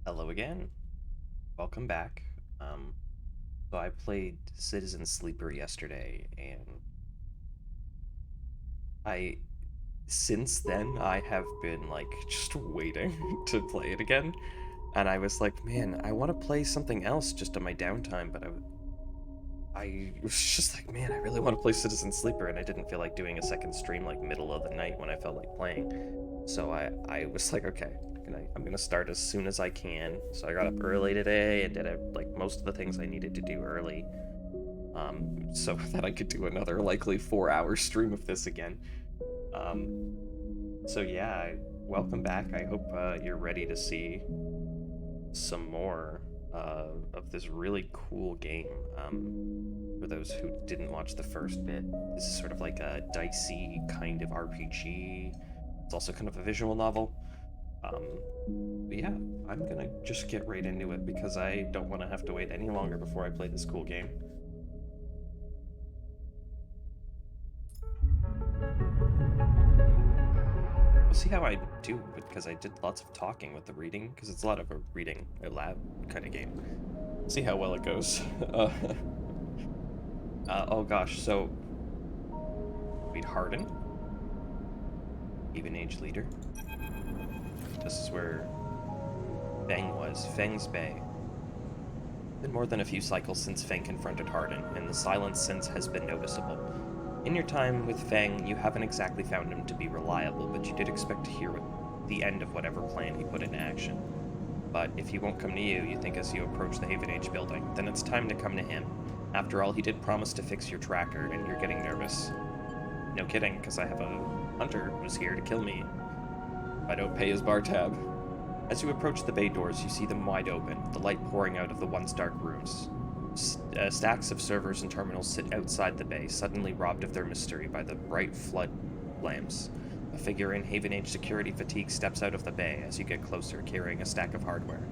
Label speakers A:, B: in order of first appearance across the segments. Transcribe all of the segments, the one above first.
A: Hello again. Welcome back. Um, so I played Citizen Sleeper yesterday, and I since then I have been like just waiting to play it again. And I was like, man, I want to play something else just on my downtime, but I was just like, man, I really want to play Citizen Sleeper, and I didn't feel like doing a second stream like middle of the night when I felt like playing. So I was like, okay, I'm gonna start as soon as I can. So I got up early today and did like most of the things I needed to do early, so that I could do another likely 4 hour stream of this again. Um, so yeah, welcome back. I hope you're ready to see some more of this really cool game. For those who didn't watch the first bit, this is sort of like a dicey kind of RPG. It's also kind of a visual novel. Um, but yeah, I'm gonna just get right into it because I don't want to have to wait any longer before I play this cool game. We'll see how I do because I did lots of talking with the reading because it's a lot of a reading aloud kind of game. See how well it goes. Oh gosh, so we'd Harden, even age leader. This is where Feng was, Feng's Bay. Been more than a few cycles since Feng confronted Harden, and the silence since has been noticeable. In your time with Feng, you haven't exactly found him to be reliable, but you did expect to hear the end of whatever plan he put into action. But if he won't come to you, you think as you approach the Haven Age building, then it's time to come to him. After all, he did promise to fix your tracker, and you're getting nervous. No kidding, because I have a hunter who's here to kill me if I don't pay his bar tab. As you approach the bay doors, you see them wide open, the light pouring out of the once dark rooms. Stacks of servers and terminals sit outside the bay, suddenly robbed of their mystery by the bright flood lamps. A figure in Haven Age security fatigue steps out of the bay as you get closer, carrying a stack of hardware.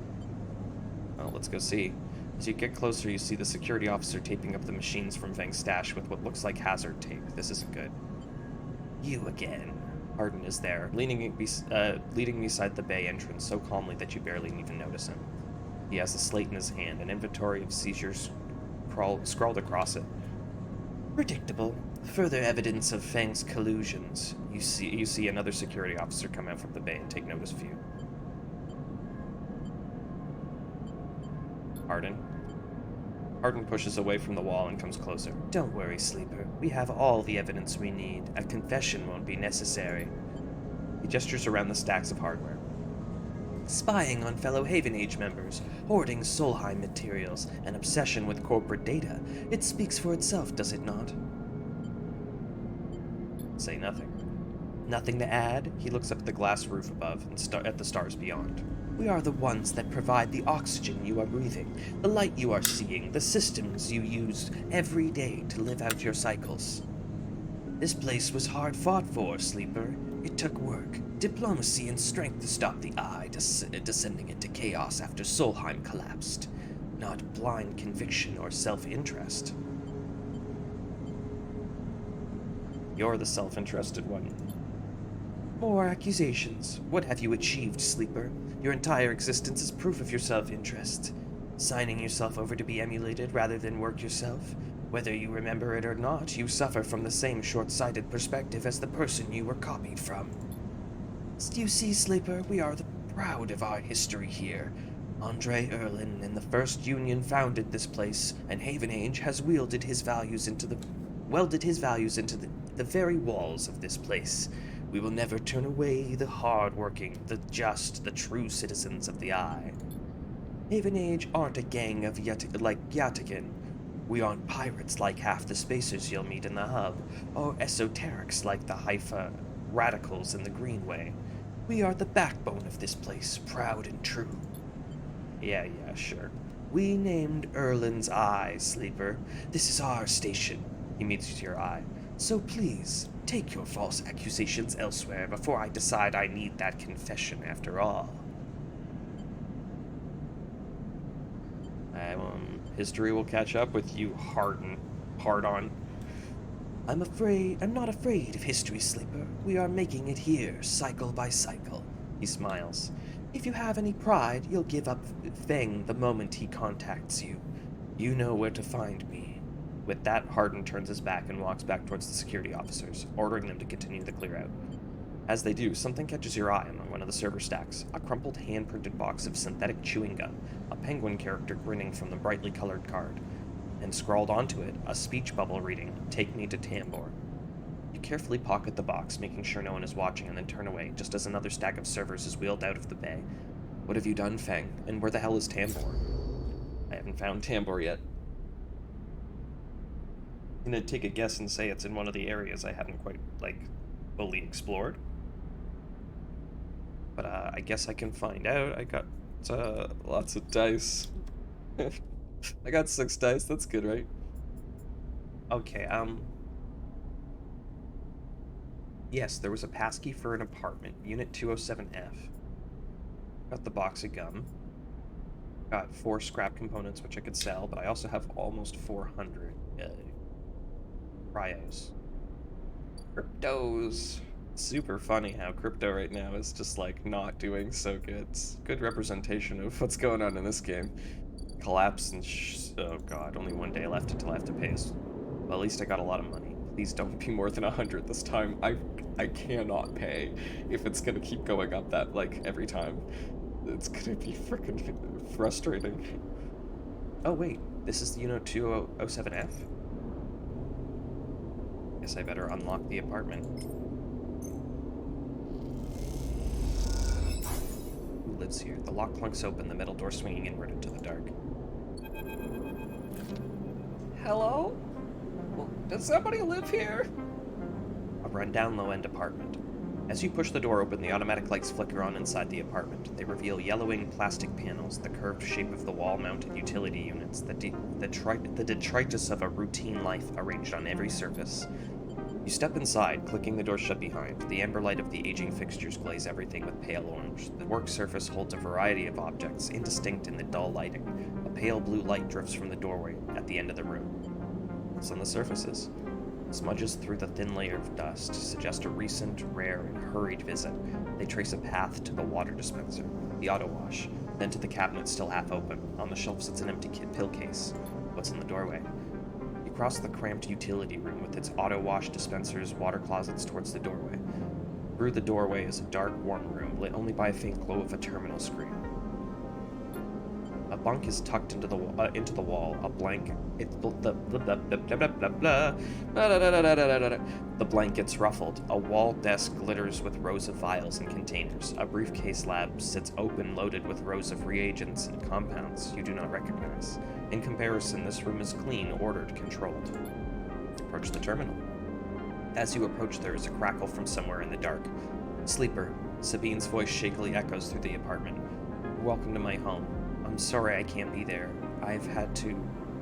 A: Well, let's go see. As you get closer, you see the security officer taping up the machines from Feng's stash with what looks like hazard tape. This isn't good. You again. Harden is there, leaning beside the bay entrance so calmly that you barely even notice him. He has a slate in his hand, an inventory of seizures scrawled across it. Predictable. Further evidence of Feng's collusions. You see another security officer come out from the bay and take notice of you. Harden. Harden pushes away from the wall and comes closer. Don't worry, Sleeper. We have all the evidence we need. A confession won't be necessary. He gestures around the stacks of hardware. Spying on fellow Haven Age members, hoarding Solheim materials, an obsession with corporate data. It speaks for itself, does it not? Say nothing. Nothing to add? He looks up at the glass roof above and at the stars beyond. We are the ones that provide the oxygen you are breathing, the light you are seeing, the systems you use every day to live out your cycles. This place was hard fought for, Sleeper. It took work, diplomacy, and strength to stop the Eye descending into chaos after Solheim collapsed. Not blind conviction or self-interest. You're the self-interested one. More accusations. What have you achieved, Sleeper? Your entire existence is proof of your self-interest. Signing yourself over to be emulated rather than work yourself. Whether you remember it or not, you suffer from the same short-sighted perspective as the person you were copied from. You see, Sleeper, we are proud of our history here. Andre Erlin and the First Union founded this place, and Haven Age has welded his values into the very walls of this place. We will never turn away the hard-working, the just, the true citizens of the Eye. Haven Age aren't a gang of like Yatagan. We aren't pirates like half the spacers you'll meet in the hub, or esoterics like the Haifa radicals in the Greenway. We are the backbone of this place, proud and true. Yeah, sure. We named Erlin's Eye, Sleeper. This is our station. He meets your eye. So please, take your false accusations elsewhere before I decide I need that confession after all. History will catch up with you, hard on. I'm not afraid of history, Sleeper. We are making it here, cycle by cycle. He smiles. If you have any pride, you'll give up Feng the moment he contacts you. You know where to find me. With that, Hardin turns his back and walks back towards the security officers, ordering them to continue the clear out. As they do, something catches your eye on one of the server stacks, a crumpled hand-printed box of synthetic chewing gum, a penguin character grinning from the brightly colored card, and scrawled onto it, a speech bubble reading, "Take me to Tambor." You carefully pocket the box, making sure no one is watching, and then turn away, just as another stack of servers is wheeled out of the bay. What have you done, Feng? And where the hell is Tambor? I haven't found Tambor yet. I'm gonna take a guess and say it's in one of the areas I haven't quite, fully explored. But, I guess I can find out. I got, lots of dice. I got 6 dice, that's good, right? Okay, yes, there was a passkey for an apartment, Unit 207F. Got the box of gum. Got 4 scrap components, which I could sell, but I also have almost 400 cryos. Cryptos. Super funny how crypto right now is just, not doing so good. It's good representation of what's going on in this game. Collapse and oh god, only 1 day left until I have to pay us. Well, at least I got a lot of money. Please don't be more than 100 this time. I cannot pay if it's gonna keep going up that, every time. It's gonna be freaking frustrating. Oh wait, this is the Unit 207F? Guess I better unlock the apartment. Who lives here? The lock clunks open, the metal door swinging inward into the dark. Hello? Does somebody live here? A rundown low-end apartment. As you push the door open, the automatic lights flicker on inside the apartment. They reveal yellowing plastic panels, the curved shape of the wall-mounted utility units, the detritus of a routine life arranged on every surface. You step inside, clicking the door shut behind. The amber light of the aging fixtures glaze everything with pale orange. The work surface holds a variety of objects, indistinct in the dull lighting. A pale blue light drifts from the doorway at the end of the room. What's on the surfaces? Smudges through the thin layer of dust suggest a recent, rare, and hurried visit. They trace a path to the water dispenser, the auto wash, then to the cabinet still half open. On the shelf sits an empty pill case. What's in the doorway? You cross the cramped utility room with its auto wash dispensers, water closets towards the doorway. Through the doorway is a dark, warm room lit only by a faint glow of a terminal screen. A bunk is tucked into the wall. A blanket. The blanket's ruffled. A wall desk glitters with rows of vials and containers. A briefcase lab sits open, loaded with rows of reagents and compounds you do not recognize. In comparison, this room is clean, ordered, controlled. Approach the terminal. As you approach, there is a crackle from somewhere in the dark. Sleeper. Sabine's voice shakily echoes through the apartment. Welcome to my home. I'm sorry I can't be there. I've had to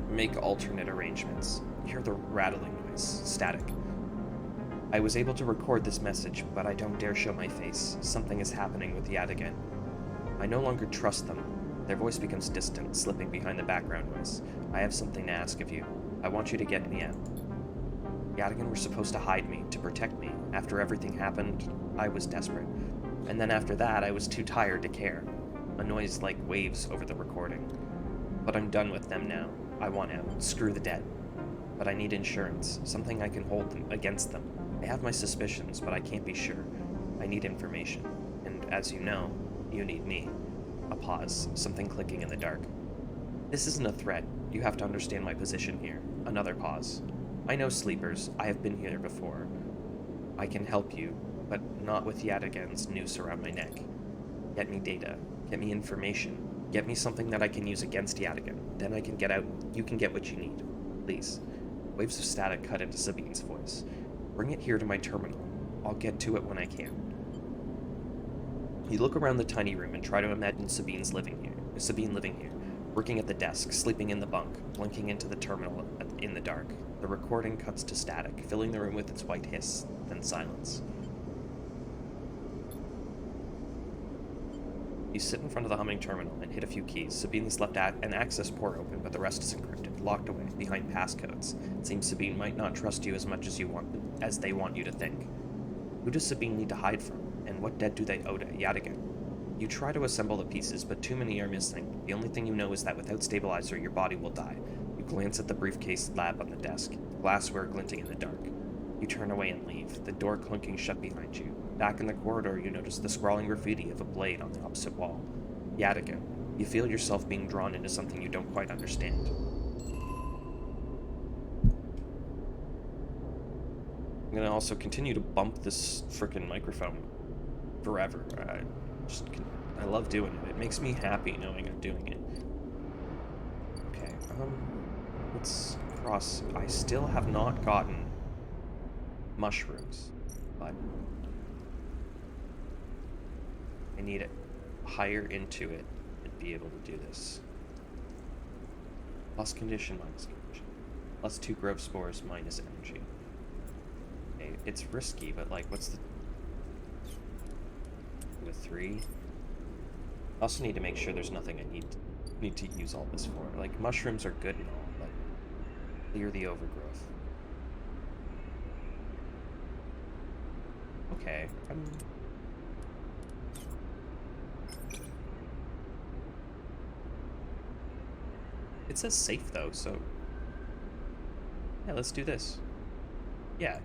A: make alternate arrangements. Hear the rattling noise. Static. I was able to record this message, but I don't dare show my face. Something is happening with Yadigan. I no longer trust them. Their voice becomes distant, slipping behind the background noise. I have something to ask of you. I want you to get me out. Yadigan were supposed to hide me, to protect me. After everything happened, I was desperate. And then after that, I was too tired to care. A noise like waves over the recording. But I'm done with them now. I want out. Screw the dead. But I need insurance. Something I can hold them against them. I have my suspicions, but I can't be sure. I need information. And as you know, you need me. A pause. Something clicking in the dark. This isn't a threat. You have to understand my position here. Another pause. I know sleepers. I have been here before. I can help you, but not with Yadigan's noose around my neck. Get me data. Get me information. Get me something that I can use against Yadigan. Then I can get out. You can get what you need. Please. Waves of static cut into Sabine's voice. Bring it here to my terminal. I'll get to it when I can. You look around the tiny room and try to imagine Sabine living here, working at the desk, sleeping in the bunk, blinking into the terminal in the dark. The recording cuts to static, filling the room with its white hiss, then silence. You sit in front of the humming terminal and hit a few keys. Sabine has left an access port open, but the rest is encrypted, locked away, behind passcodes. It seems Sabine might not trust you as much as they want you to think. Who does Sabine need to hide from? And what debt do they owe to Yadigan? You try to assemble the pieces, but too many are missing. The only thing you know is that without stabilizer, your body will die. You glance at the briefcase lab on the desk, glassware glinting in the dark. You turn away and leave, the door clunking shut behind you. Back in the corridor, you notice the scrawling graffiti of a blade on the opposite wall. Yadigan. You feel yourself being drawn into something you don't quite understand. I'm gonna also continue to bump this frickin' microphone forever. I love doing it. It makes me happy knowing I'm doing it. Okay, let's cross. I still have not gotten mushrooms, but I need it higher into it and be able to do this. Plus condition, minus condition. Plus 2 growth spores, minus energy. Okay, it's risky, but like, what's the... with 3? I also need to make sure there's nothing I need to use all this for. Like, mushrooms are good and all, but clear the overgrowth. Okay, it says safe though, so yeah, let's do this. Yeah.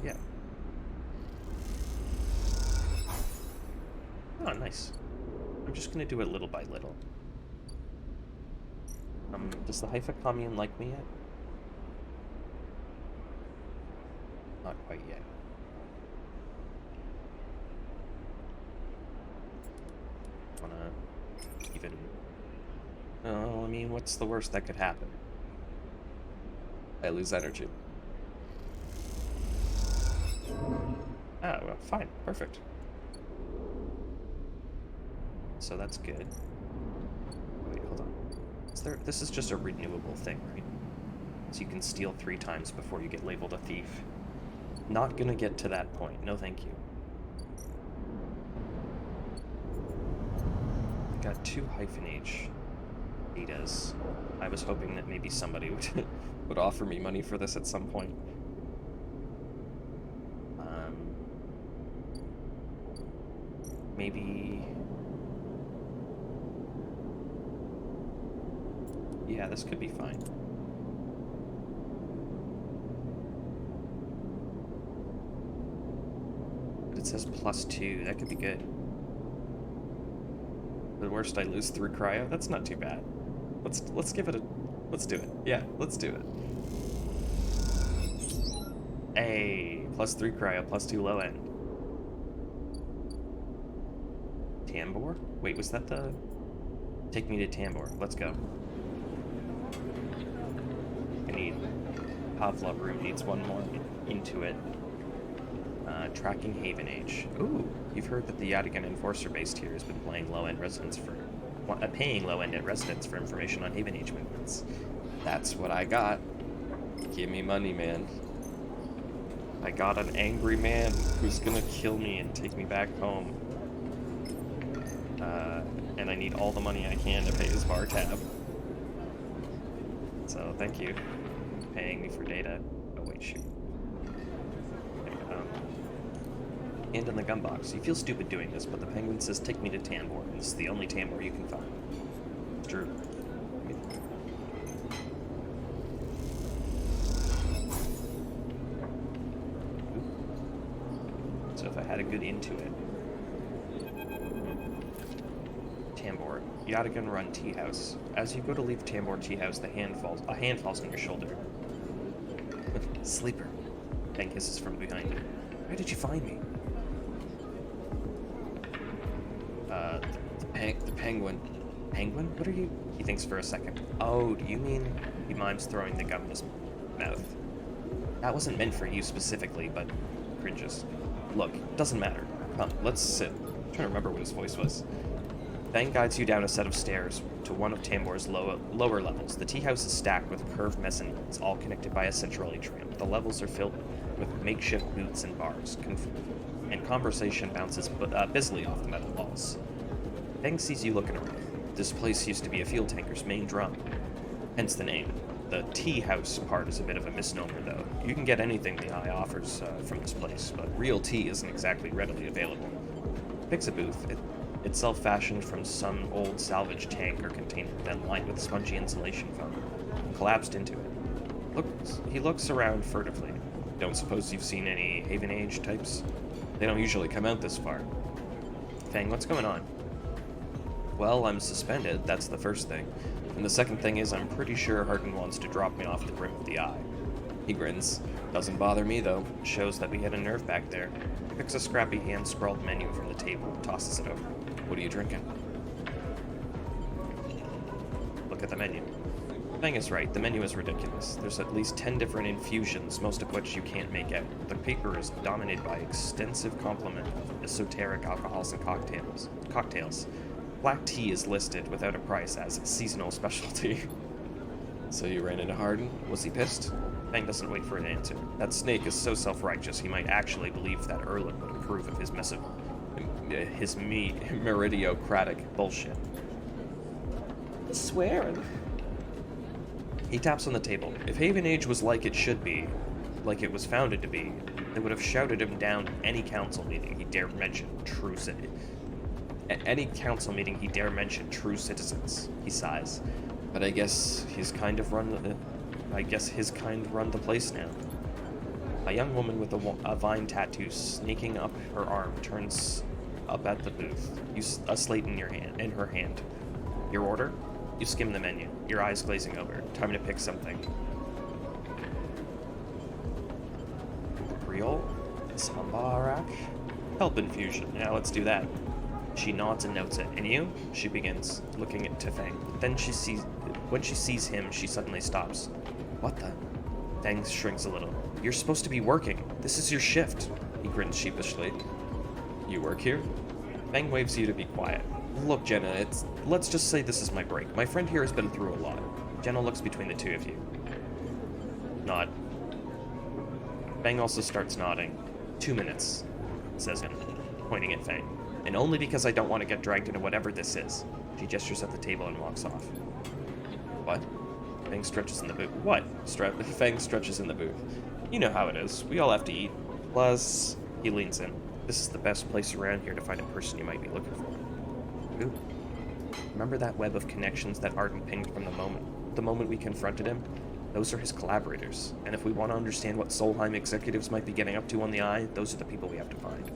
A: Oh, nice. I'm just gonna do it little by little. Does the Haifa commune like me yet? Not quite yet. Wanna even... Oh, I mean, what's the worst that could happen? I lose energy. Ah, well, fine. Perfect. So that's good. Wait, hold on. This is just a renewable thing, right? So you can steal 3 times before you get labeled a thief. Not gonna get to that point. No thank you. Got 2 -H betas. I was hoping that maybe somebody would offer me money for this at some point. Maybe... Yeah, this could be fine. But it says +2. That could be good. The worst, I lose through cryo. That's not too bad. Let's give it a... Let's do it. Yeah, let's do it. Hey, +3 cryo, +2 low end. Tambor? Wait, was that the... Take me to Tambor. Let's go. I need... Pavlov room needs 1 more into it. Tracking Haven Age. Ooh, you've heard that the Yadigan Enforcer based here has been paying low-end residents for information on Haven Age movements. That's what I got. Give me money, man. I got an angry man who's gonna kill me and take me back home. And I need all the money I can to pay his bar tab. So, thank you for paying me for data. Oh, wait, shoot. And in the gun box. You feel stupid doing this, but the penguin says take me to Tambor, and this is the only Tambor you can find. It's true. So if I had a good into it. Tambor. Yadigan Run Tea House. As you go to leave Tambor Tea House, a hand falls on your shoulder. Sleeper. Fang hisses from behind you. Where did you find me? The penguin. Penguin? What are you? He thinks for a second. Oh, do you mean... He mimes throwing the gum in his mouth. That wasn't meant for you specifically, but... Cringes. Look, doesn't matter. Come, let's sit. I'm trying to remember what his voice was. Fang guides you down a set of stairs to one of Tambor's lower levels. The tea house is stacked with curved mezzanines, all connected by a central atrium. The levels are filled with makeshift booths and bars, and conversation bounces busily off the metal walls. Fang sees you looking around. This place used to be a fuel tanker's main drum, hence the name. The tea house part is a bit of a misnomer, though. You can get anything the eye offers from this place, but real tea isn't exactly readily available. Picks a booth. itself fashioned from some old salvage tank or container, then lined with spongy insulation foam, and collapsed into it. He looks around furtively. Don't suppose you've seen any Haven Age types? They don't usually come out this far. Fang, what's going on? Well, I'm suspended, that's the first thing. And the second thing is I'm pretty sure Hardin wants to drop me off the rim of the eye. He grins. Doesn't bother me, though. Shows that we had a nerve back there. He picks a scrappy hand-scrawled menu from the table and tosses it over. What are you drinking? Look at the menu. Fang is right, the menu is ridiculous. There's at least 10 different infusions, most of which you can't make out. The paper is dominated by extensive complement of esoteric alcohols and cocktails. Black tea is listed without a price as a seasonal specialty. So you ran into Hardin? Was he pissed? Fang doesn't wait for an answer. That snake is so self-righteous he might actually believe that Erlin would approve of his meritocratic bullshit. Swearing. He taps on the table. If Haven Age was like it should be, like it was founded to be, they would have shouted him down at any council meeting he dared mention true citizens. He sighs. But I guess his kind run the place now. A young woman with a vine tattoo snaking up her arm turns up at the booth, a slate in her hand. Your order? You skim the menu, your eyes glazing over. Time to pick something. Creole? Sambarak? Help infusion. Now let's do that. She nods and notes it. And you? She begins, looking at Fang. Then when she sees him, she suddenly stops. What the? Fang shrinks a little. You're supposed to be working. This is your shift. He grins sheepishly. You work here? Fang waves you to be quiet. Look, Jenna, let's just say this is my break. My friend here has been through a lot. Jenna looks between the two of you. Nod. Fang also starts nodding. 2 minutes, says Jenna, pointing at Fang. And only because I don't want to get dragged into whatever this is. She gestures at the table and walks off. What? Fang stretches in the booth. What? Fang stretches in the booth. You know how it is. We all have to eat. Plus, he leans in. This is the best place around here to find a person you might be looking for. Who? Remember that web of connections that Arden pinged from the moment we confronted him? Those are his collaborators. And if we want to understand what Solheim executives might be getting up to on the Eye, those are the people we have to find.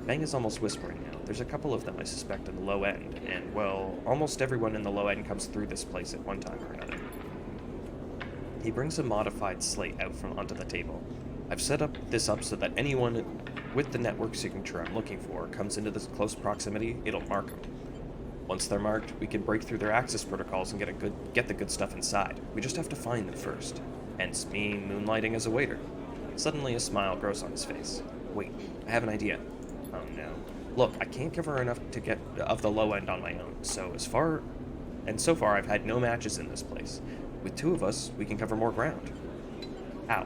A: Fang is almost whispering now. There's a couple of them, I suspect, in the low end, and, well, almost everyone in the low end comes through this place at one time or another. He brings a modified slate out from onto the table. I've set this up so that anyone with the network signature I'm looking for comes into this close proximity, it'll mark them. Once they're marked, we can break through their access protocols and get the good stuff inside. We just have to find them first. Hence me moonlighting as a waiter. Suddenly a smile grows on his face. Wait, I have an idea. Oh no. Look, I can't cover enough to get of the low end on my own, so far I've had no matches in this place. With 2 of us, we can cover more ground. How?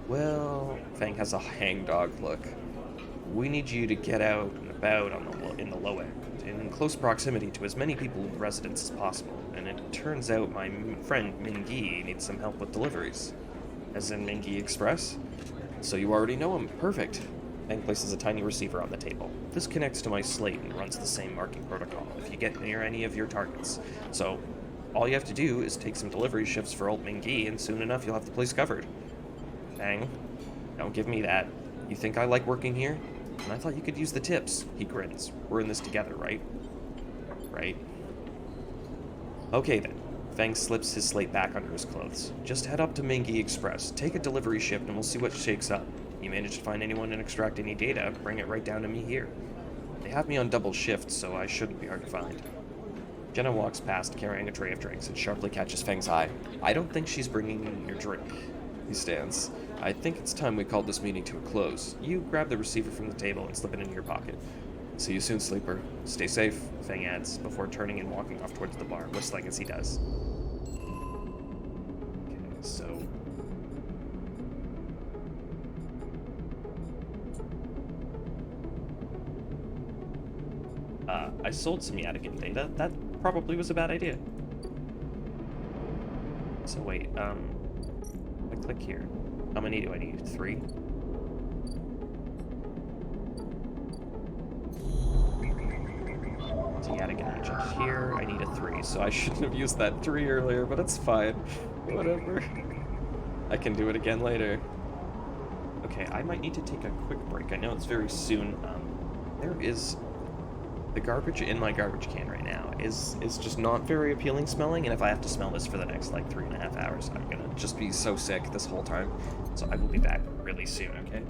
A: Well, Fang has a hangdog look. We need you to get out and about in the low end, in close proximity to as many people in the residence as possible, and it turns out my friend Mingi needs some help with deliveries. As in Mingi Express? So you already know him. Perfect. Fang places a tiny receiver on the table. This connects to my slate and runs the same marking protocol if you get near any of your targets. So, all you have to do is take some delivery shifts for old Mingi, and soon enough you'll have the place covered. Fang, don't give me that. You think I like working here? And I thought you could use the tips. He grins. We're in this together, right? Right. Okay then. Fang slips his slate back under his clothes. Just head up to Mingi Express, take a delivery shift, and we'll see what shakes up. You manage to find anyone and extract any data, bring it right down to me here. They have me on double shift, so I shouldn't be hard to find. Jenna walks past, carrying a tray of drinks, and sharply catches Fang's eye. I don't think she's bringing your drink. He stands. I think it's time we called this meeting to a close. You grab the receiver from the table and slip it into your pocket. See you soon, sleeper. Stay safe, Fang adds, before turning and walking off towards the bar, whistling as he does. Okay, so... I sold some Yadigan data. That probably was a bad idea. So wait, I click here. How many do I need? 3? Anti-attic and agent here. I need a 3, so I shouldn't have used that 3 earlier, but it's fine. Whatever. I can do it again later. Okay, I might need to take a quick break. I know it's very soon. There is the garbage in my garbage can right now is just not very appealing smelling, and if I have to smell this for the next like 3.5 hours, I'm gonna just be so sick this whole time. So I will be back really soon, okay?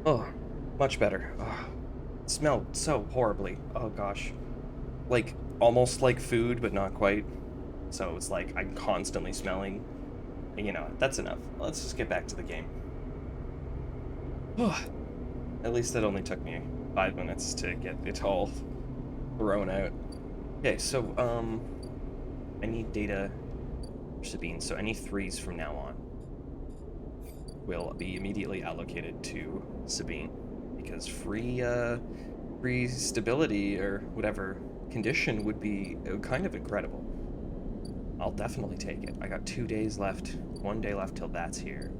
A: Oh, much better. Oh, it smelled so horribly. Oh gosh. Like almost like food, but not quite. So it's like I'm constantly smelling. You know, that's enough. Let's just get back to the game. At least it only took me 5 minutes to get it all thrown out. Okay, so, I need data for Sabine, so any 3s from now on will be immediately allocated to Sabine, because free stability, or whatever condition, would be kind of incredible. I'll definitely take it. I got 2 days left, 1 day left till that's here.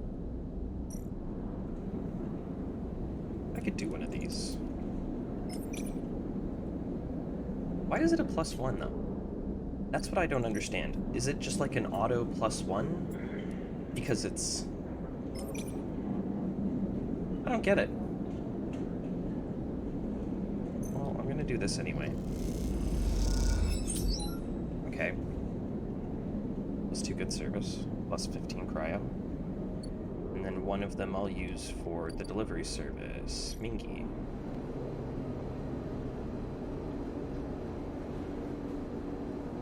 A: I could do one of these. Why is it a +1, though? That's what I don't understand. Is it just like an auto +1? Because it's... I don't get it. Well, I'm gonna do this anyway. Okay. +2 good service, +15 cryo. And then one of them I'll use for the delivery service, Mingy.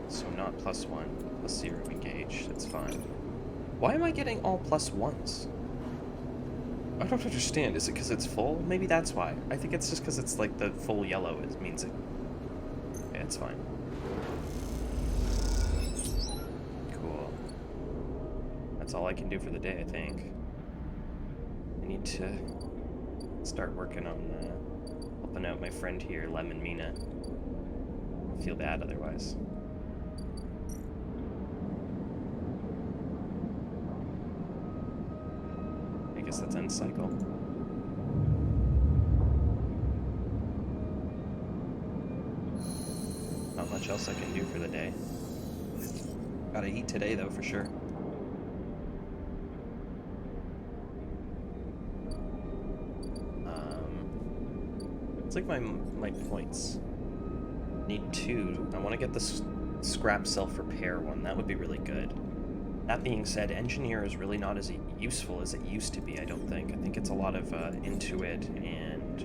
A: So not +1, +0 engage, that's fine. Why am I getting all +1s? I don't understand. Is it because it's full? Maybe that's why. I think it's just because it's like the full yellow means it. Yeah, it's fine. Cool. That's all I can do for the day, I think. I need to start working on helping out my friend here, Lemon Mina. I feel bad otherwise. I guess that's end cycle. Not much else I can do for the day. Gotta eat today, though, for sure. It's like my points. Need 2. I want to get the scrap self-repair one. That would be really good. That being said, engineer is really not as useful as it used to be, I don't think. I think it's a lot of intuit and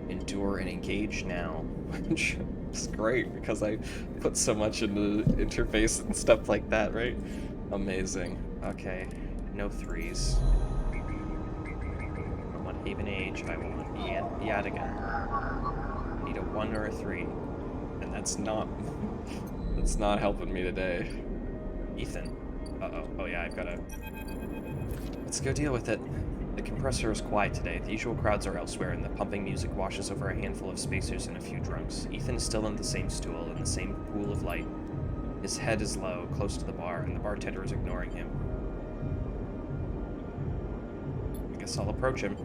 A: endure and engage now, which is great because I put so much into interface and stuff like that, right? Amazing. Okay, no 3s. I want Haven Age, I want Yadigan. I need a 1 or a 3. And that's not helping me today. Ethan. Uh-oh. Oh yeah, I've gotta... Let's go deal with it. The compressor is quiet today. The usual crowds are elsewhere, and the pumping music washes over a handful of spacers and a few drunks. Ethan is still in the same stool, in the same pool of light. His head is low, close to the bar, and the bartender is ignoring him. I guess I'll approach him.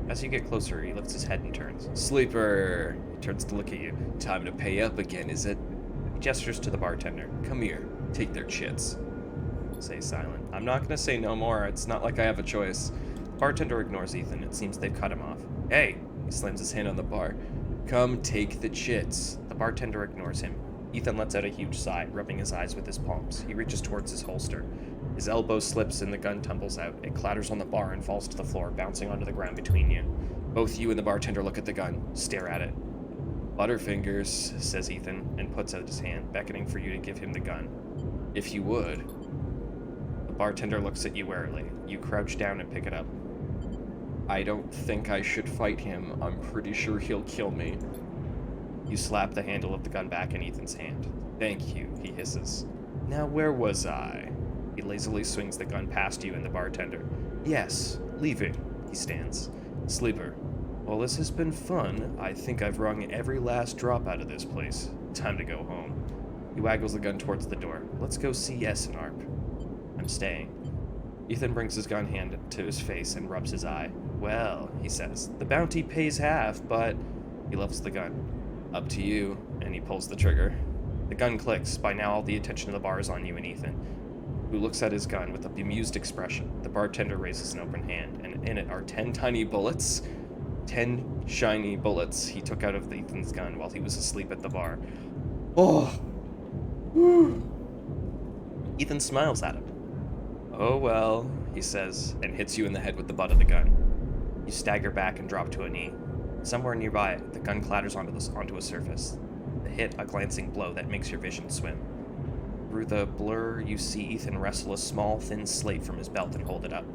A: As you get closer, he lifts his head and turns. Sleeper! He turns to look at you. Time to pay up again, is it? He gestures to the bartender. Come here. Take their chits. Stay silent. I'm not gonna say no more. It's not like I have a choice. Bartender ignores Ethan. It seems they've cut him off. Hey! He slams his hand on the bar. Come take the chits. The bartender ignores him. Ethan lets out a huge sigh, rubbing his eyes with his palms. He reaches towards his holster. His elbow slips and the gun tumbles out. It clatters on the bar and falls to the floor, bouncing onto the ground between you. Both you and the bartender look at the gun, stare at it. Butterfingers, says Ethan, and puts out his hand, beckoning for you to give him the gun. If you would. The bartender looks at you warily. You crouch down and pick it up. I don't think I should fight him. I'm pretty sure he'll kill me. You slap the handle of the gun back in Ethan's hand. Thank you, he hisses. Now where was I? He lazily swings the gun past you and the bartender. Yes, leaving. He stands. Sleeper. Well, this has been fun. I think I've wrung every last drop out of this place. Time to go home. He waggles the gun towards the door. Let's go see S&ARP. I'm staying. Ethan brings his gun hand to his face and rubs his eye. Well, he says, the bounty pays half, but... He levels the gun. Up to you, and he pulls the trigger. The gun clicks. By now, all the attention of the bar is on you and Ethan, who looks at his gun with a bemused expression. The bartender raises an open hand, and in it are 10 tiny bullets. 10 shiny bullets he took out of Ethan's gun while he was asleep at the bar. Oh! Whew. Ethan smiles at him. Oh well, he says, and hits you in the head with the butt of the gun. You stagger back and drop to a knee. Somewhere nearby, the gun clatters onto a surface. The hit, a glancing blow that makes your vision swim. Through the blur, you see Ethan wrestle a small, thin slate from his belt and hold it up.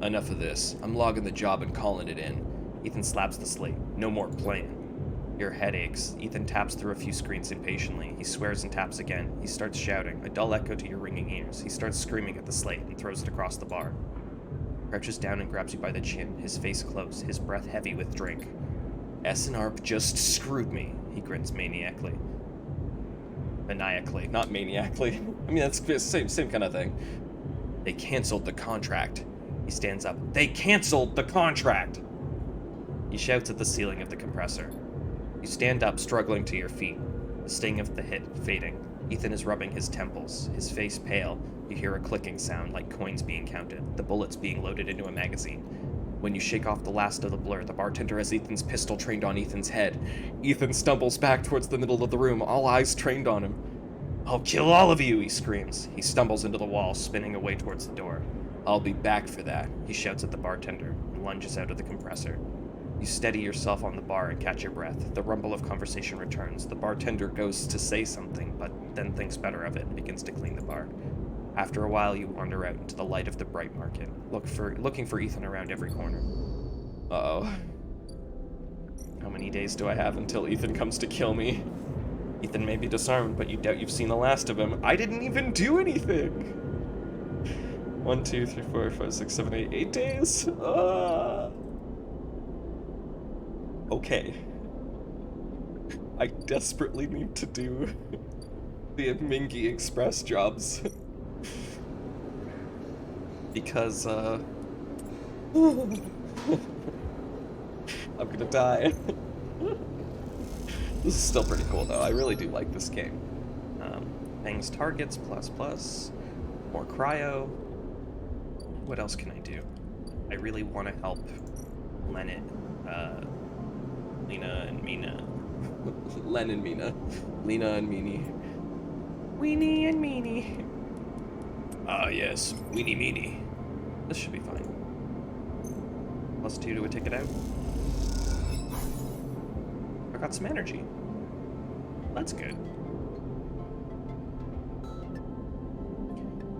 A: Enough of this. I'm logging the job and calling it in. Ethan slaps the slate. No more playing. Your head aches. Ethan taps through a few screens impatiently. He swears and taps again. He starts shouting, a dull echo to your ringing ears. He starts screaming at the slate and throws it across the bar. Crouches down and grabs you by the chin, his face close, his breath heavy with drink. S&ARP just screwed me, he grins maniacally. Maniacally, not maniacally. I mean, that's the same kind of thing. They canceled the contract. He stands up. They canceled the contract! He shouts at the ceiling of the compressor. You stand up, struggling to your feet, the sting of the hit fading. Ethan is rubbing his temples, his face pale. You hear a clicking sound like coins being counted, the bullets being loaded into a magazine. When you shake off the last of the blur, the bartender has Ethan's pistol trained on Ethan's head. Ethan stumbles back towards the middle of the room, all eyes trained on him. I'll kill all of you, he screams. He stumbles into the wall, spinning away towards the door. I'll be back for that, he shouts at the bartender, and lunges out of the compressor. You steady yourself on the bar and catch your breath. The rumble of conversation returns. The bartender goes to say something, but then thinks better of it and begins to clean the bar. After a while, you wander out into the light of the bright market, looking for Ethan around every corner. Uh-oh. How many days do I have until Ethan comes to kill me? Ethan may be disarmed, but you doubt you've seen the last of him. I didn't even do anything! 1, 2, 3, 4, 5, 6, 7, 8, 8 days? Okay. I desperately need to do the Mingy Express jobs. Because, I'm gonna die. This is still pretty cool, though. I really do like this game. Bangs targets, plus. More cryo. What else can I do? I really want to help Lena and Mina. Len and Mina. Lena and Meanie. Weenie and Meanie. Ah, yes. Weenie Meanie. This should be fine. +2 to a ticket out. I got some energy. That's good.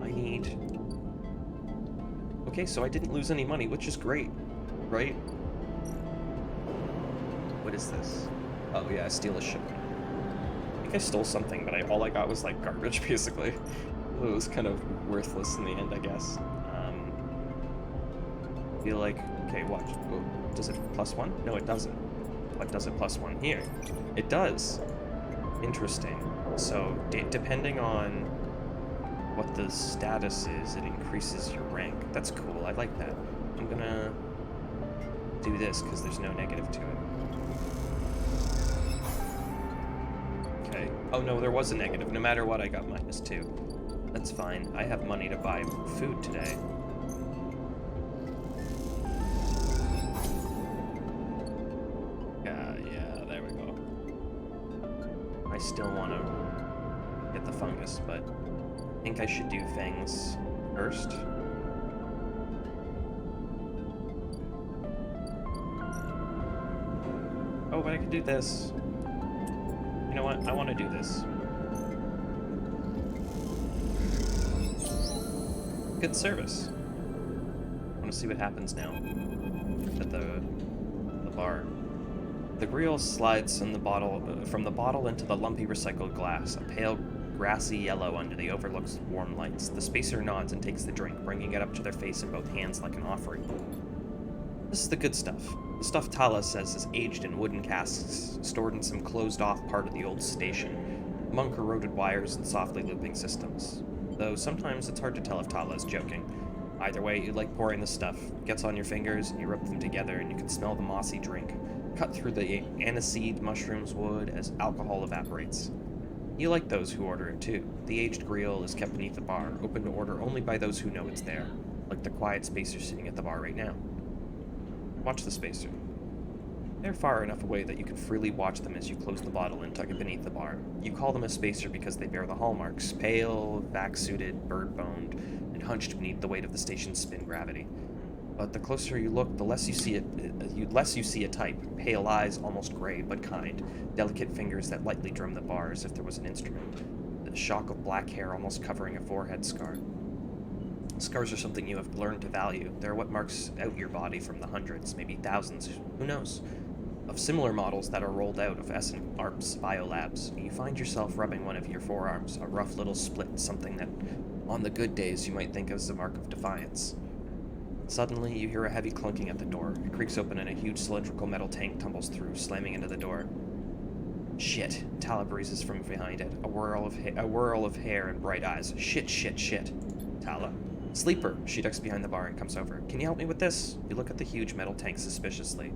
A: I need... Okay, so I didn't lose any money, which is great, right? What is this? Oh yeah, I steal a shipment. I think I stole something, but all I got was like garbage, basically. It was kind of worthless in the end, I guess. Feel like, okay, watch. Oh, does it +1? No, it doesn't. What does it +1 here? It does. Interesting. So, depending on what the status is, it increases your rank. That's cool. I like that. I'm gonna do this because there's no negative to it. Okay. Oh no, there was a negative. No matter what, I got -2. That's fine. I have money to buy food today. Yeah, there we go. I still want to get the fungus, but I think I should do things first. Oh, but I could do this. You know what? I want to do this. Good service. I want to see what happens now at the bar. The grill slides from the bottle into the lumpy recycled glass, a pale grassy yellow under the overlook's warm lights. The spacer nods and takes the drink, bringing it up to their face in both hands like an offering. This is the good stuff. The stuff Tala says is aged in wooden casks, stored in some closed-off part of the old station, among corroded wires and softly looping systems. Though sometimes it's hard to tell if Tala is joking. Either way, you like pouring the stuff. It gets on your fingers, and you rub them together, and you can smell the mossy drink, cut through the aniseed mushroom's wood as alcohol evaporates. You like those who order it too. The aged grill is kept beneath the bar, open to order only by those who know it's there, like the quiet spacer sitting at the bar right now. Watch the spacer. They're far enough away that you can freely watch them as you close the bottle and tuck it beneath the bar. You call them a spacer because they bear the hallmarks, pale, back-suited, bird-boned, and hunched beneath the weight of the station's spin gravity. But the closer you look, the less you see a type. Pale eyes, almost gray, but kind. Delicate fingers that lightly drum the bar as if there was an instrument. a shock of black hair almost covering a forehead scar. Scars are something you have learned to value. They're what marks out your body from the hundreds, maybe thousands, who knows, of similar models that are rolled out of S&ARP's biolabs. You find yourself rubbing one of your forearms, a rough little split, something that, on the good days, you might think of as a mark of defiance. Suddenly, you hear a heavy clunking at the door. It creaks open and a huge cylindrical metal tank tumbles through, slamming into the door. Shit, Tala breezes from behind it, a whirl of hair and bright eyes. Shit. Tala. Sleeper, she ducks behind the bar and comes over. Can you help me with this? You look at the huge metal tank suspiciously.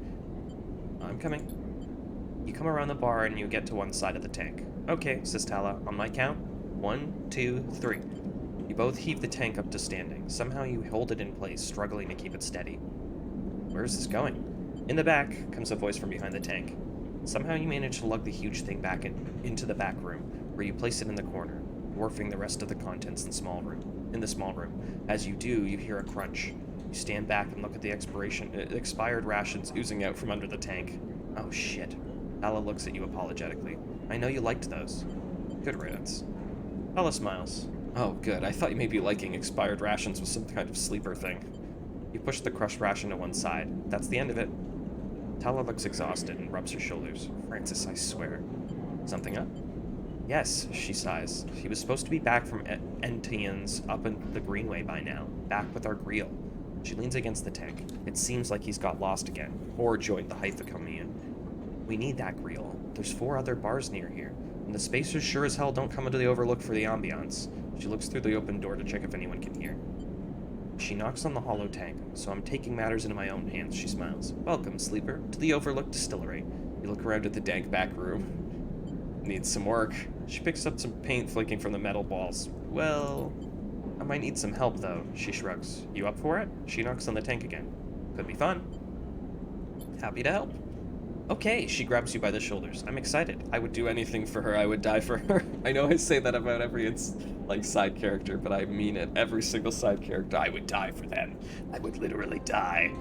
A: I'm coming. You come around the bar and you get to one side of the tank. Okay, says Tala. On my count, 1, 2, 3. You both heave the tank up to standing. Somehow you hold it in place, struggling to keep it steady. Where is this going? In the back, comes a voice from behind the tank. Somehow you manage to lug the huge thing back into the back room, where you place it in the corner, dwarfing the rest of the contents in the small room. As you do, you hear a crunch. You stand back and look at the expired rations oozing out from under the tank. Oh shit. Tala looks at you apologetically. I know you liked those. Good riddance. Tala smiles. Oh, good. I thought maybe liking expired rations was some kind of sleeper thing. You push the crushed ration to one side. That's the end of it. Tala looks exhausted and rubs her shoulders. Francis, I swear. Something up? Yes, she sighs. He was supposed to be back from Entian's up in the Greenway by now, back with our grill. She leans against the tank. It seems like he's got lost again, or joined the Hytha commune. We need that grill. There's 4 other bars near here, and the spacers sure as hell don't come into the Overlook for the ambiance. She looks through the open door to check if anyone can hear. She knocks on the hollow tank, so I'm taking matters into my own hands, she smiles. Welcome, sleeper, to the Overlook Distillery. You look around at the dank back room. Needs some work. She picks up some paint flaking from the metal balls. Well, I might need some help, though, she shrugs. You up for it? She knocks on the tank again. Could be fun. Happy to help. Okay, she grabs you by the shoulders. I'm excited. I would do anything for her. I would die for her. I know I say that about every, side character, but I mean it. Every single side character, I would die for them. I would literally die.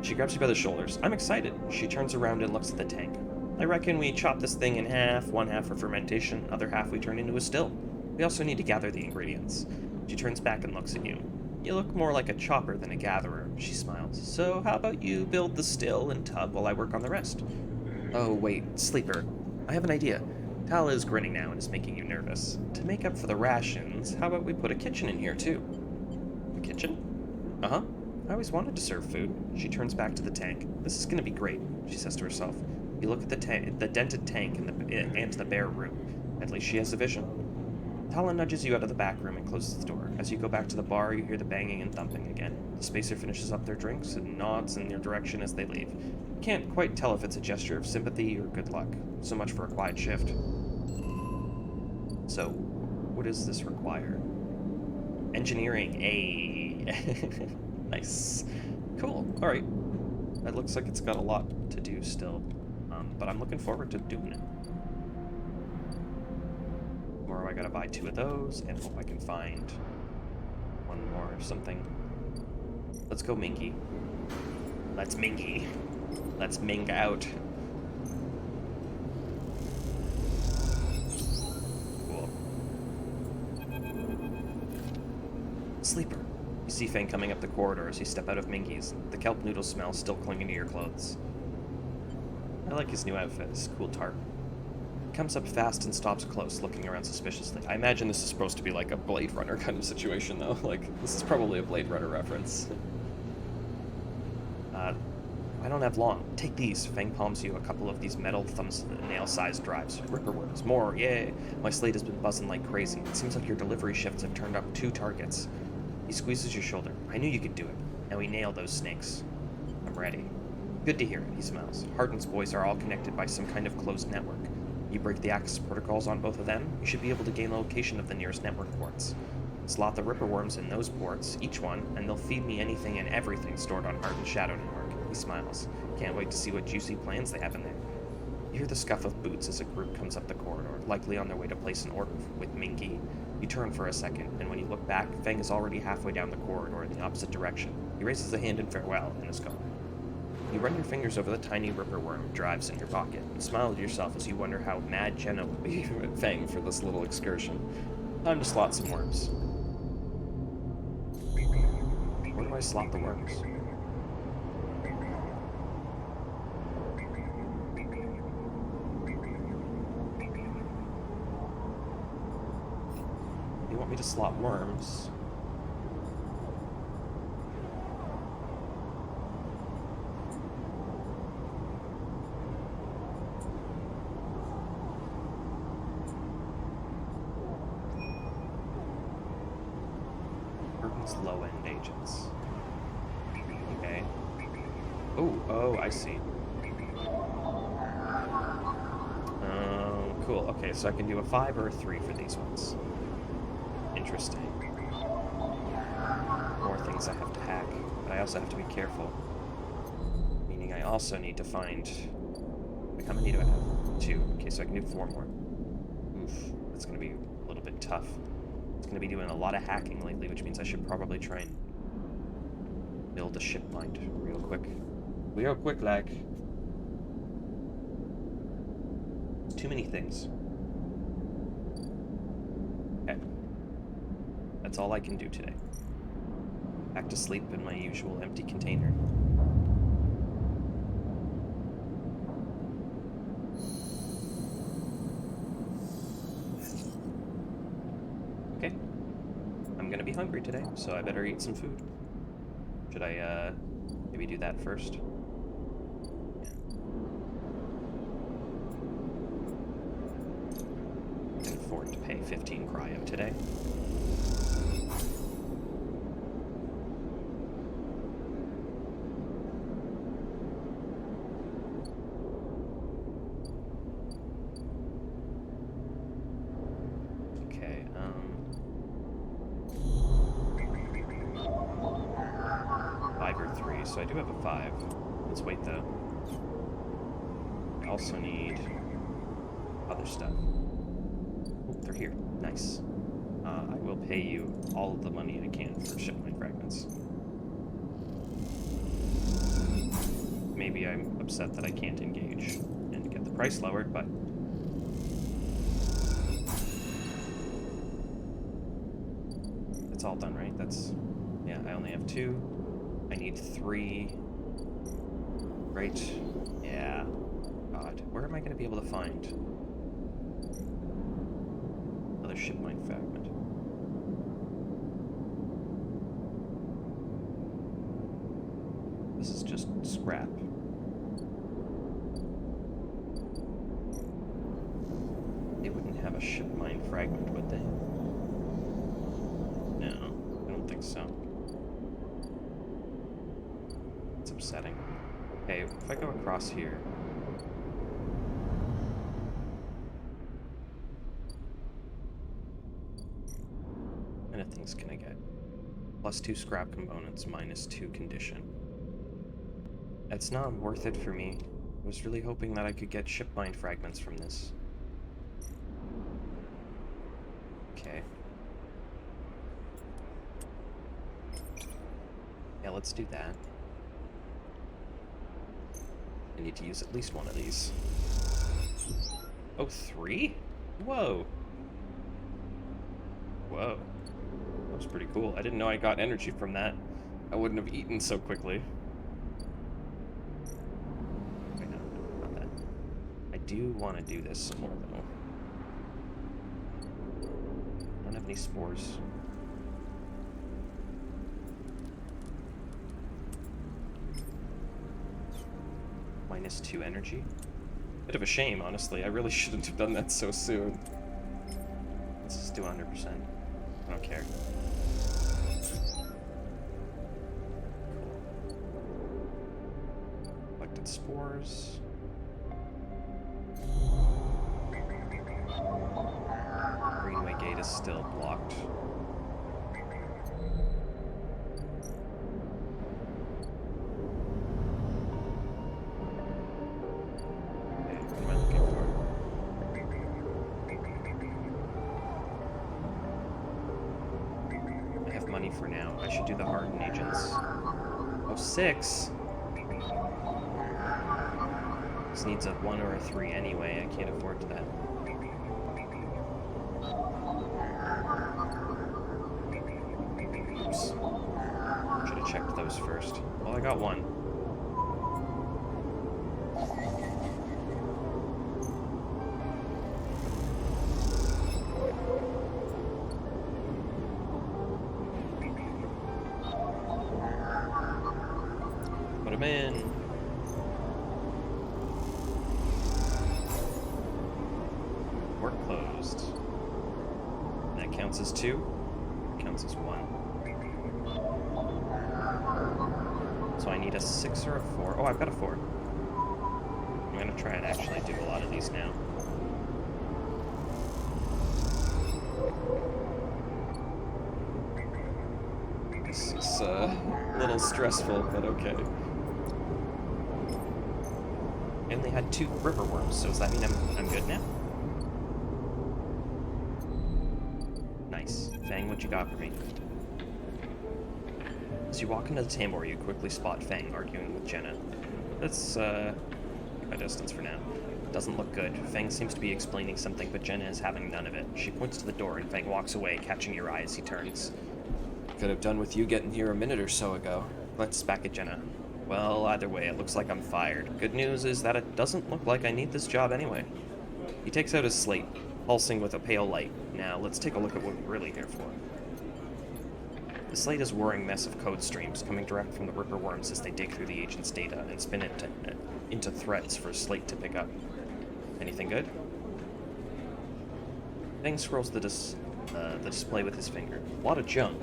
A: She grabs you by the shoulders. I'm excited. She turns around and looks at the tank. I reckon we chop this thing in half, one half for fermentation, other half we turn into a still. We also need to gather the ingredients. She turns back and looks at you. You look more like a chopper than a gatherer, she smiles. So how about you build the still and tub while I work on the rest? Oh, wait, sleeper. I have an idea. Tala is grinning now and is making you nervous. To make up for the rations, how about we put a kitchen in here, too? A kitchen? Uh-huh. I always wanted to serve food. She turns back to the tank. This is gonna be great, she says to herself. You look at the dented tank and the bare room. At least she has a vision. Tala nudges you out of the back room and closes the door. As you go back to the bar, you hear the banging and thumping again. The spacer finishes up their drinks and nods in your direction as they leave. You can't quite tell if it's a gesture of sympathy or good luck. So much for a quiet shift. So, what does this require? Engineering, Nice. Cool, alright. It looks like it's got a lot to do still. But I'm looking forward to doing it. Or I gotta buy 2 of those and hope I can find one more or something. Let's go Mingy. Let's Mingy. Let's Ming out. Cool. Sleeper. You see Fang coming up the corridor as you step out of Mingy's, the kelp noodle smell still clinging to your clothes. I like his new outfit, his cool tarp. He comes up fast and stops close, looking around suspiciously. I imagine this is supposed to be like a Blade Runner kind of situation, though. Like, this is probably a Blade Runner reference. I don't have long. Take these. Fang palms you a couple of these metal thumbnail-sized drives. Ripper worms. More, yay! My slate has been buzzing like crazy. It seems like your delivery shifts have turned up 2 targets. He squeezes your shoulder. I knew you could do it. Now we nail those snakes. I'm ready. Good to hear it, he smiles. Hardin's boys are all connected by some kind of closed network. You break the access protocols on both of them, you should be able to gain the location of the nearest network ports. Slot the Ripper worms in those ports, each one, and they'll feed me anything and everything stored on Hardin's shadow network. He smiles. Can't wait to see what juicy plans they have in there. You hear the scuff of boots as a group comes up the corridor, likely on their way to place an order with Minky. You turn for a second, and when you look back, Fang is already halfway down the corridor in the opposite direction. He raises a hand in farewell and is gone. You run your fingers over the tiny ripper worm drives in your pocket and smile to yourself as you wonder how mad Jenna will be at Fang for this little excursion. Time to slot some worms. Where do I slot the worms? You want me to slot worms? Low-end agents. Okay. Oh, I see. Cool. Okay, so I can do a 5 or a 3 for these ones. Interesting. More things I have to hack, but I also have to be careful. Meaning I also need to find... Like, how many do I have? 2. Okay, so I can do 4 more. Oof, that's gonna be a little bit tough. Going to be doing a lot of hacking lately, which means I should probably try and build a ship mind real quick. Real quick, like. Too many things. Okay. That's all I can do today. Back to sleep in my usual empty container. Okay. I'm gonna be hungry today, so I better eat some food. Should I, maybe do that first? Yeah. I can afford to pay 15 cryo today. So I do have a 5. Let's wait, though. I also need other stuff. Oh, they're here. Nice. I will pay you all of the money I can for shipment fragments. Maybe I'm upset that I can't engage and get the price lowered, but... It's all done, right? That's... Yeah, I only have 2. I need 3. Right. Yeah. God. Where am I going to be able to find another ship mine fragment? This is just scrap. They wouldn't have a ship mine fragment, would they? No, I don't think so. It's upsetting. Okay, if I go across here... What kind of things can I get? +2 scrap components, -2 condition. It's not worth it for me. I was really hoping that I could get ship mine fragments from this. Okay. Yeah, let's do that. I need to use at least one of these. Oh, 3? Whoa. Whoa. That was pretty cool. I didn't know I got energy from that. I wouldn't have eaten so quickly. Wait, no, not that. I do want to do this some more, though. I don't have any spores. -2 energy. Bit of a shame, honestly. I really shouldn't have done that so soon. Let's just do 100%. I don't care. Collected spores. Greenway gate is still blocked. For now. I should do the hardened agents. Oh, 6? This needs a 1 or a 3 anyway. I can't afford that. Oops. Should have checked those first. Well, I got one. Put him in. Work closed. That counts as 2. Counts as 1. So I need a 6 or a 4. Oh, I've got a 4. I'm gonna try and actually do a lot of these now. This is a little stressful, but okay. I only had 2 river worms, so does that mean I'm good now? Nice. Fang, what you got for me? As you walk into the tambour, you quickly spot Fang arguing with Jenna. Let's, keep my distance for now. Doesn't look good. Fang seems to be explaining something, but Jenna is having none of it. She points to the door, and Fang walks away, catching your eye as he turns. Could have done with you getting here a minute or so ago. Glances back at Jenna. Well, either way, it looks like I'm fired. Good news is that it doesn't look like I need this job anyway. He takes out his slate, pulsing with a pale light. Now, let's take a look at what we're really here for. The slate is a whirring mess of code streams coming direct from the Ripper worms as they dig through the agent's data and spin it into threads for Slate to pick up. Anything good? Fang scrolls the display with his finger. A lot of junk.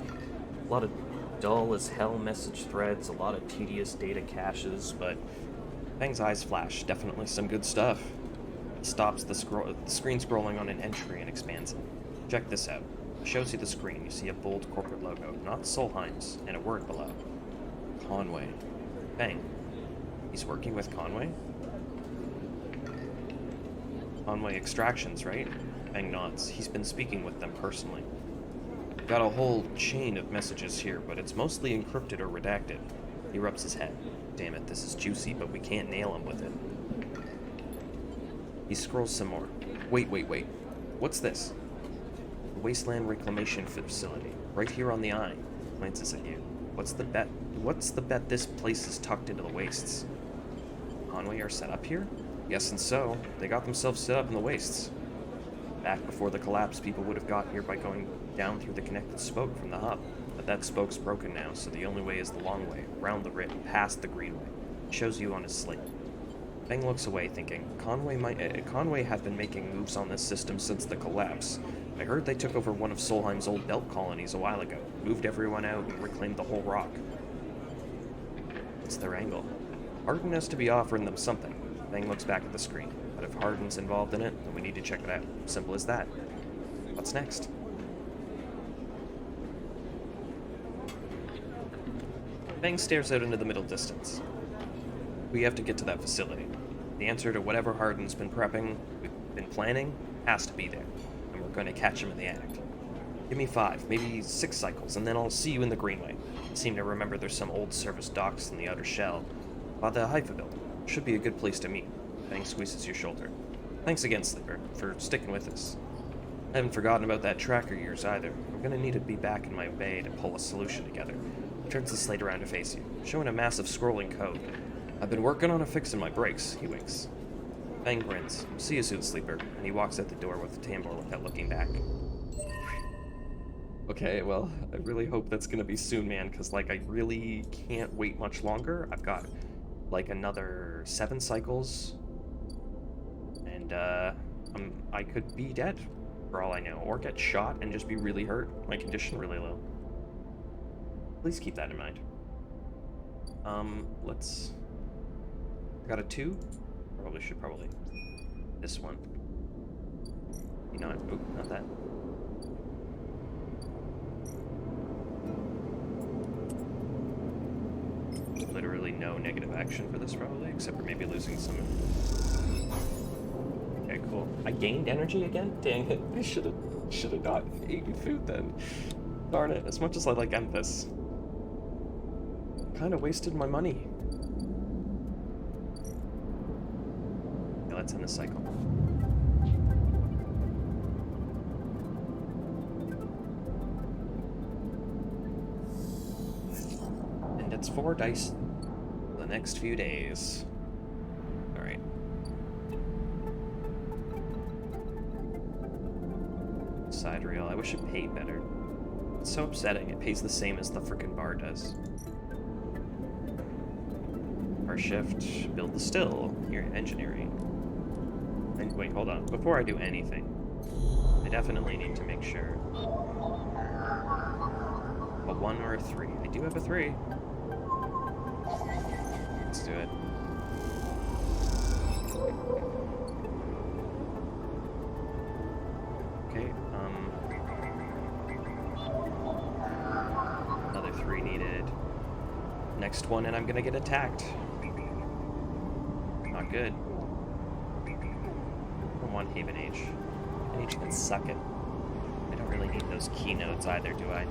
A: A lot of dull as hell message threads, a lot of tedious data caches, but Fang's eyes flash. Definitely some good stuff. He stops the screen scrolling on an entry and expands it. Check this out. It shows you the screen. You see a bold corporate logo, not Solheim's, and a word below. Conway. Fang. He's working with Conway? Conway Extractions, right? Fang nods. He's been speaking with them personally. Got a whole chain of messages here, but it's mostly encrypted or redacted. He rubs his head. Damn it, this is juicy, but we can't nail him with it. He scrolls some more. Wait. What's this? Wasteland Reclamation Facility. Right here on the eye. Glances at you. What's the bet this place is tucked into the wastes? Conway are set up here? Guessing so. They got themselves set up in the wastes. Back before the collapse, people would have got here by going down through the connected spoke from the hub. But that spoke's broken now, so the only way is the long way, around the rip, past the greenway. It shows you on his slate. Fang looks away, thinking, Conway have been making moves on this system since the collapse. I heard they took over one of Solheim's old belt colonies a while ago, moved everyone out, and reclaimed the whole rock. What's their angle? Hardin has to be offering them something. Fang looks back at the screen. But if Hardin's involved in it, then we need to check it out. Simple as that. What's next? Fang stares out into the middle distance. We have to get to that facility. The answer to whatever Hardin's been planning, has to be there. And we're going to catch him in the act. Give me 5, maybe 6 cycles, and then I'll see you in the Greenway. I seem to remember there's some old service docks in the outer shell. By the Haifa building. Should be a good place to meet. Fang squeezes your shoulder. Thanks again, Sleeper, for sticking with us. I haven't forgotten about that tracker of yours either. I'm gonna need to be back in my bay to pull a solution together. He turns the slate around to face you, showing a massive scrolling code. I've been working on fixing my brakes, he winks. Fang grins. See you soon, Sleeper, and he walks out the door with the tambour without looking back. Okay, well, I really hope that's gonna be soon, man, because, like, I really can't wait much longer. I've got, like, another 7 cycles, and, I could be dead, for all I know, or get shot and just be really hurt. My condition really low. Please keep that in mind. Let's... Got a 2? Probably. This one. You know, not that. Literally no negative action for this, probably, except for maybe losing some. Okay, cool. I gained energy again? Dang it. I should have not eaten food then. Darn it. As much as I like Emphas. Kind of wasted my money. let's end the cycle. And it's 4 dice for the next few days. Alright. Side reel. I wish it paid better. It's so upsetting. It pays the same as the frickin' bar does. Bar shift. Build the still. Here, engineering. And wait, hold on. Before I do anything, I definitely need to make sure. A 1 or a 3. I do have a 3. Let's do it. Okay, another 3 needed. Next one, and I'm gonna get attacked. Not good. I want Haven H. Haven H can suck it. I don't really need those keynotes either, do I?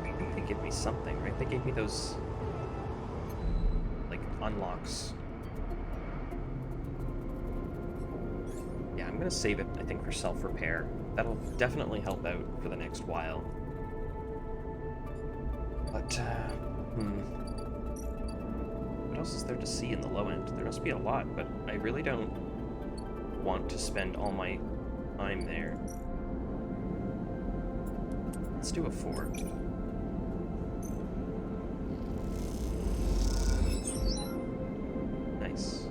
A: I think they give me something, right? They gave me those, like, unlocks. Yeah, I'm gonna save it, I think, for self-repair. That'll definitely help out for the next while. But, what else is there to see in the low end? There must be a lot, but I really don't want to spend all my time there. Let's do a 4. Nice.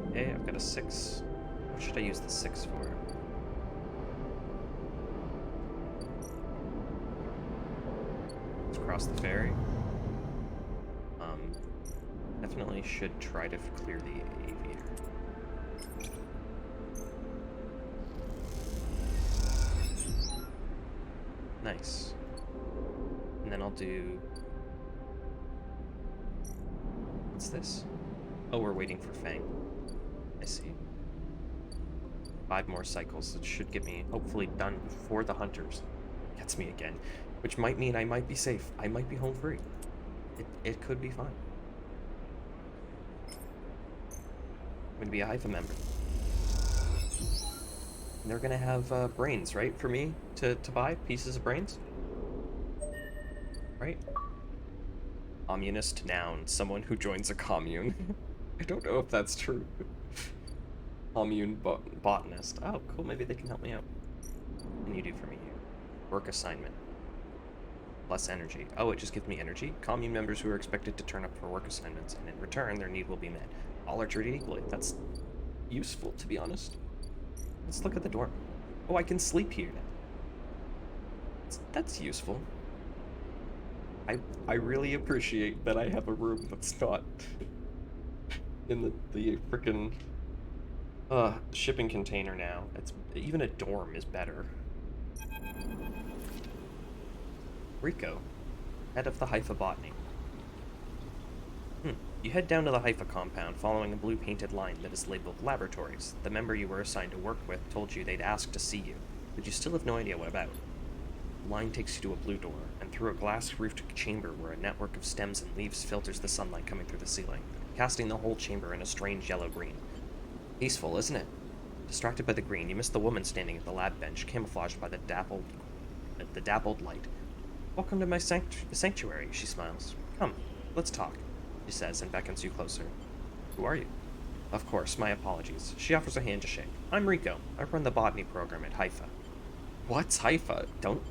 A: Okay, I've got a 6. What should I use the 6 for? Let's cross the ferry. Definitely should try to clear the aviator. Nice. And then I'll do... What's this? Oh, we're waiting for Fang. I see. 5 more cycles. It should get me, hopefully, done before the hunters gets me again. Which might mean I might be safe. I might be home free. It could be fine. I'm gonna be a Haifa member. And they're gonna have brains, right? For me to buy pieces of brains? Right? Communist noun. Someone who joins a commune. I don't know if that's true. Commune botanist. Oh, cool. Maybe they can help me out. What can you do for me here? Work assignment. Plus energy. Oh, it just gives me energy? Commune members who are expected to turn up for work assignments, and in return, their need will be met. All are treated equally. That's useful, to be honest. Let's look at the dorm. Oh, I can sleep here now. That's useful. I really appreciate that I have a room that's not in the frickin' shipping container now. It's even a dorm is better. Rico, head of the Haifa Botany. You head down to the Haifa compound, following a blue-painted line that is labeled Laboratories. The member you were assigned to work with told you they'd asked to see you, but you still have no idea what about. The line takes you to a blue door, and through a glass-roofed chamber where a network of stems and leaves filters the sunlight coming through the ceiling, casting the whole chamber in a strange yellow-green. Peaceful, isn't it? Distracted by the green, you miss the woman standing at the lab bench, camouflaged by the dappled light. Welcome to my sanctuary, she smiles. Come, let's talk, she says, and beckons you closer. Who are you? Of course, my apologies. She offers a hand to shake. I'm Rico. I run the botany program at Haifa. What's Haifa?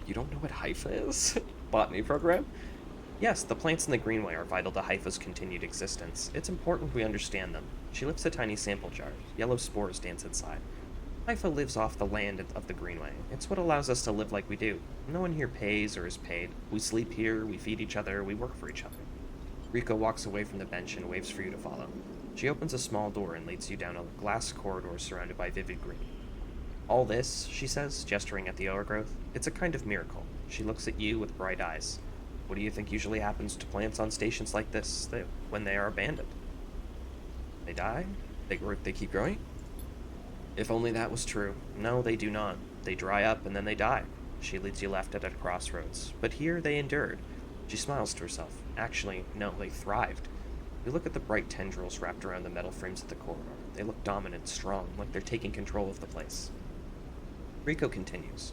A: You don't know what Haifa is? Botany program? Yes, the plants in the greenway are vital to Haifa's continued existence. It's important we understand them. She lifts a tiny sample jar. Yellow spores dance inside. Haifa lives off the land of the greenway. It's what allows us to live like we do. No one here pays or is paid. We sleep here, we feed each other, we work for each other. Rico walks away from the bench and waves for you to follow. She opens a small door and leads you down a glass corridor surrounded by vivid green. All this, she says, gesturing at the overgrowth, it's a kind of miracle. She looks at you with bright eyes. What do you think usually happens to plants on stations like this when they are abandoned? They die? They keep growing? If only that was true. No, they do not. They dry up and then they die. She leads you left at a crossroads. But here they endured. She smiles to herself. Actually, no, they thrived. You look at the bright tendrils wrapped around the metal frames of the corridor. They look dominant, strong, like they're taking control of the place. Rico continues.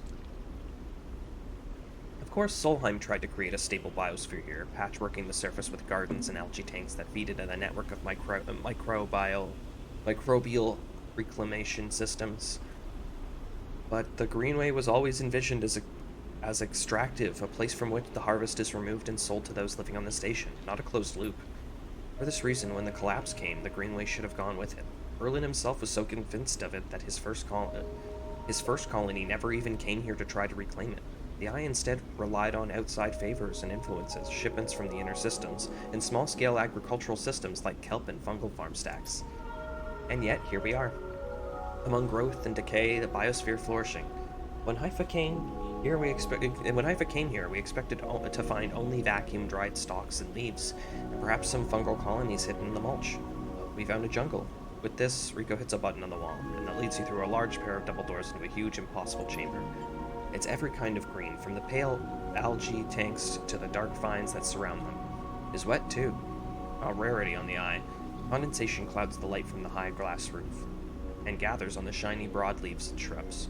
A: Of course, Solheim tried to create a stable biosphere here, patchworking the surface with gardens and algae tanks that feed into a network of microbial reclamation systems. But the Greenway was always envisioned as extractive, a place from which the harvest is removed and sold to those living on the station, not a closed loop. For this reason, when the collapse came, the Greenway should have gone with it. Berlin himself was so convinced of it that his first colony never even came here to try to reclaim it. The Eye instead relied on outside favors and influences, shipments from the inner systems, and small-scale agricultural systems like kelp and fungal farm stacks. And yet, here we are. Among growth and decay, the biosphere flourishing. When Haifa came here, we expected to find only vacuum-dried stalks and leaves, and perhaps some fungal colonies hidden in the mulch. We found a jungle. With this, Rico hits a button on the wall, and that leads you through a large pair of double doors into a huge, impossible chamber. It's every kind of green, from the pale algae tanks to the dark vines that surround them. It is wet, too. A rarity on the Eye. Condensation clouds the light from the high glass roof, and gathers on the shiny broadleaves and shrubs.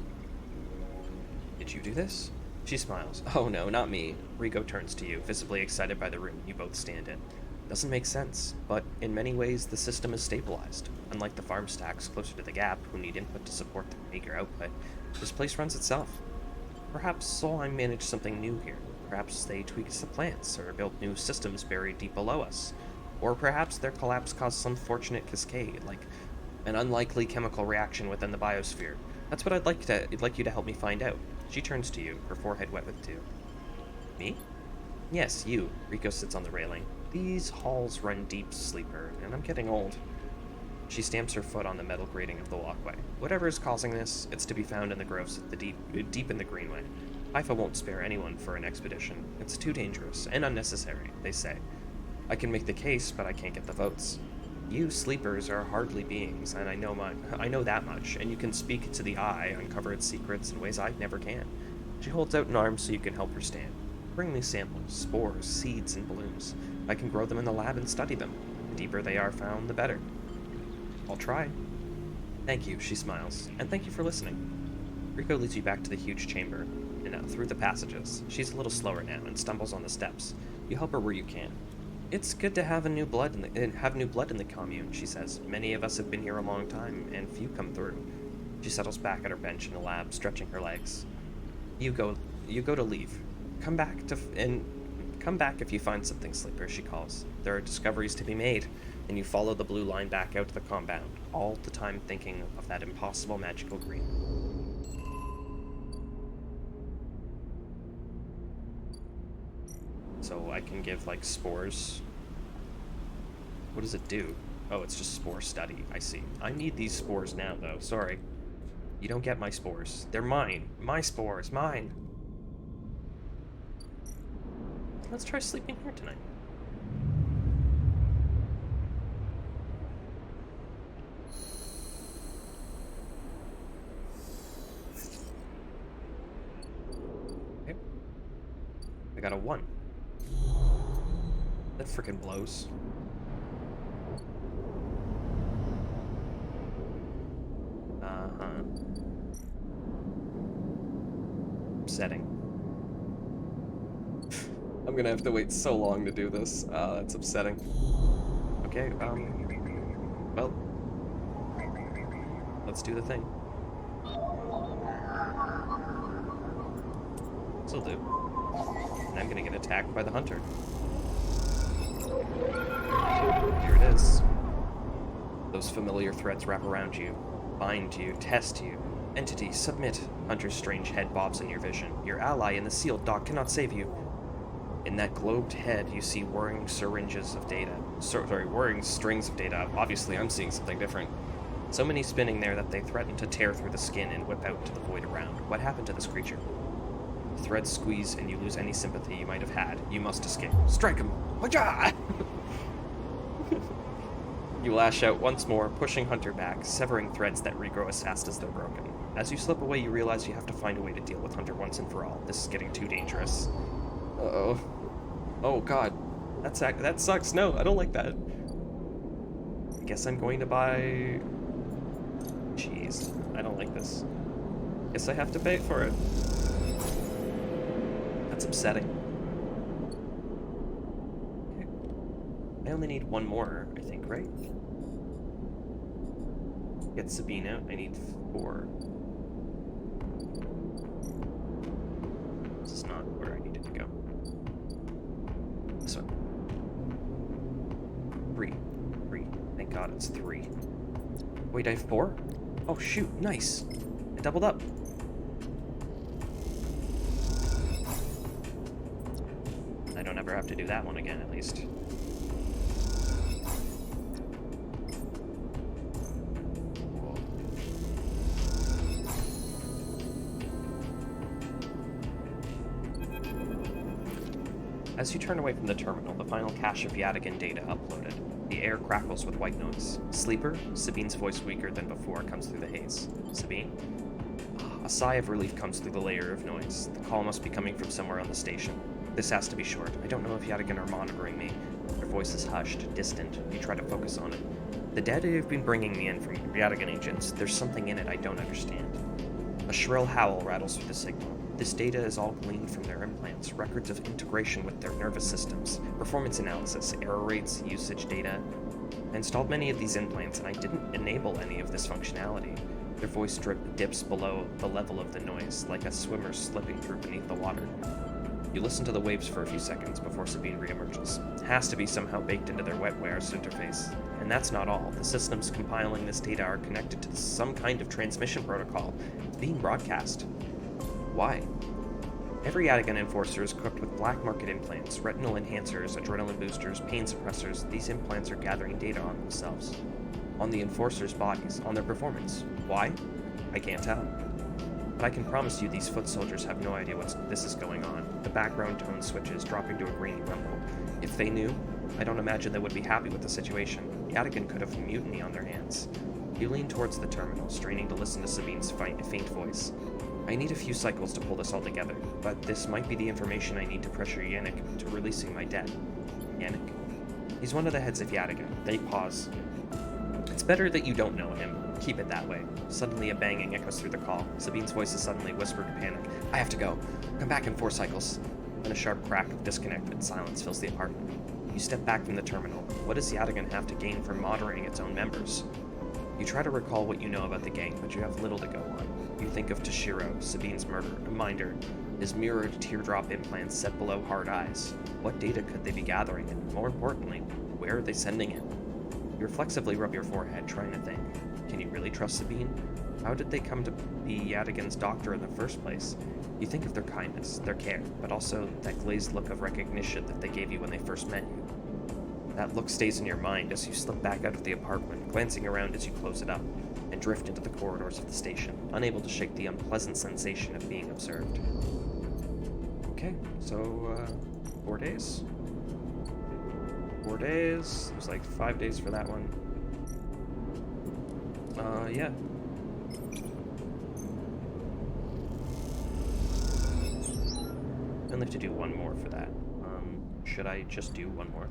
A: Did you do this? She smiles. Oh no, not me. Rico turns to you, visibly excited by the room you both stand in. Doesn't make sense, but in many ways the system is stabilized. Unlike the farm stacks closer to the gap, who need input to support their meager output, this place runs itself. Perhaps Solheim managed something new here. Perhaps they tweaked the plants, or built new systems buried deep below us. Or perhaps their collapse caused some fortunate cascade, like an unlikely chemical reaction within the biosphere. That's what I'd like you to help me find out. She turns to you, her forehead wet with dew. Me? Yes, you. Rico sits on the railing. These halls run deep, Sleeper, and I'm getting old. She stamps her foot on the metal grating of the walkway. Whatever is causing this, it's to be found in the growths at deep in the Greenway. Haifa won't spare anyone for an expedition. It's too dangerous and unnecessary, they say. I can make the case, but I can't get the votes. You sleepers are hardly beings, and I know that much, and you can speak to the Eye, uncover its secrets in ways I never can. She holds out an arm so you can help her stand. Bring me samples, spores, seeds, and blooms. I can grow them in the lab and study them. The deeper they are found, the better. I'll try. Thank you, she smiles, and thank you for listening. Rico leads you back to the huge chamber, and out through the passages. She's a little slower now and stumbles on the steps. You help her where you can. It's good to have new blood in the commune, she says. Many of us have been here a long time, and few come through. She settles back at her bench in the lab, stretching her legs. You go to leave. Come back if you find something, Sleeper, she calls. There are discoveries to be made, and you follow the blue line back out to the compound, all the time thinking of that impossible magical green. So I can give, like, spores. What does it do? Oh, it's just spore study. I see. I need these spores now, though. Sorry. You don't get my spores. They're mine. My spores. Mine. Let's try sleeping here tonight. Okay. I got a 1. That freaking blows. Upsetting. I'm gonna have to wait so long to do this. That's upsetting. Okay, well, let's do the thing. This'll do. And I'm gonna get attacked by the hunter. Here it is. Those familiar threads wrap around you, bind you, test you. Entity, submit. Hunter's strange head bobs in your vision. Your ally in the sealed dock cannot save you. In that globed head, you see whirring syringes of data. Whirring strings of data. Obviously, I'm seeing something different. So many spinning there that they threaten to tear through the skin and whip out to the void around. What happened to this creature? The threads squeeze and you lose any sympathy you might have had. You must escape. Strike him! Wajah! You lash out once more, pushing Hunter back, severing threads that regrow as fast as they're broken. As you slip away, you realize you have to find a way to deal with Hunter once and for all. This is getting too dangerous. Uh-oh. Oh, God. That sucks. No, I don't like that. Guess I'm going to buy... Jeez, I don't like this. Guess I have to pay for it. That's upsetting. Okay. I only need one more, I think, right? Get Sabine out. I need 4. This is not where I needed to go. This one. 3. 3. Thank God it's 3. Wait, I have 4? Oh, shoot. Nice. I doubled up. I don't ever have to do that one again, at least. As you turn away from the terminal, the final cache of Yadigan data uploaded. The air crackles with white noise. Sleeper? Sabine's voice, weaker than before, comes through the haze. Sabine? A sigh of relief comes through the layer of noise. The call must be coming from somewhere on the station. This has to be short. I don't know if Yadigan are monitoring me. Their voice is hushed, distant. You try to focus on it. The data you've been bringing me in from Yadigan agents, there's something in it I don't understand. A shrill howl rattles through the signal. This data is all gleaned from their implants, records of integration with their nervous systems, performance analysis, error rates, usage data. I installed many of these implants, and I didn't enable any of this functionality. Their voice dips below the level of the noise, like a swimmer slipping through beneath the water. You listen to the waves for a few seconds before Sabine reemerges. It has to be somehow baked into their wetware's interface. And that's not all. The systems compiling this data are connected to some kind of transmission protocol. It's being broadcast. Why? Every Yadigan enforcer is equipped with black market implants, retinal enhancers, adrenaline boosters, pain suppressors. These implants are gathering data on themselves, on the enforcers' bodies, on their performance. Why? I can't tell. But I can promise you these foot soldiers have no idea this is going on. The background tone switches, dropping to a grainy rumble. If they knew, I don't imagine they would be happy with the situation. Yadigan could have mutiny on their hands. You lean towards the terminal, straining to listen to Sabine's faint voice. I need a few cycles to pull this all together, but this might be the information I need to pressure Yannick to releasing my debt. Yannick? He's one of the heads of Yadigan. They pause. It's better that you don't know him. Keep it that way. Suddenly a banging echoes through the call. Sabine's voice is suddenly whispered in panic. I have to go. Come back in 4 cycles. Then a sharp crack of disconnected silence fills the apartment. You step back from the terminal. What does Yadigan have to gain from moderating its own members? You try to recall what you know about the gang, but you have little to go on. You think of Toshiro, Sabine's minder, his mirrored teardrop implants set below hard eyes. What data could they be gathering, and more importantly, where are they sending it? You reflexively rub your forehead, trying to think. Can you really trust Sabine? How did they come to be Yadigan's doctor in the first place? You think of their kindness, their care, but also that glazed look of recognition that they gave you when they first met you. That look stays in your mind as you slip back out of the apartment, glancing around as you close it up, and drift into the corridors of the station, unable to shake the unpleasant sensation of being observed. Okay, so, 4 days? 4 days. There's like 5 days for that one. Yeah. I only have to do one more for that. Should I just do one more?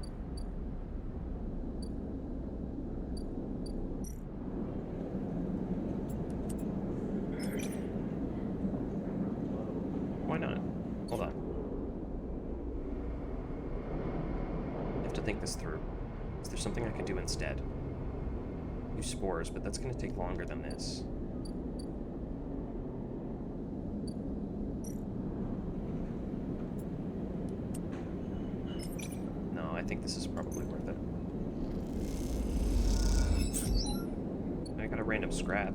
A: Why not? Hold on. I have to think this through. Is there something I could do instead? Use spores, but that's going to take longer than this. No, I think this is probably worth it. I got a random scrap.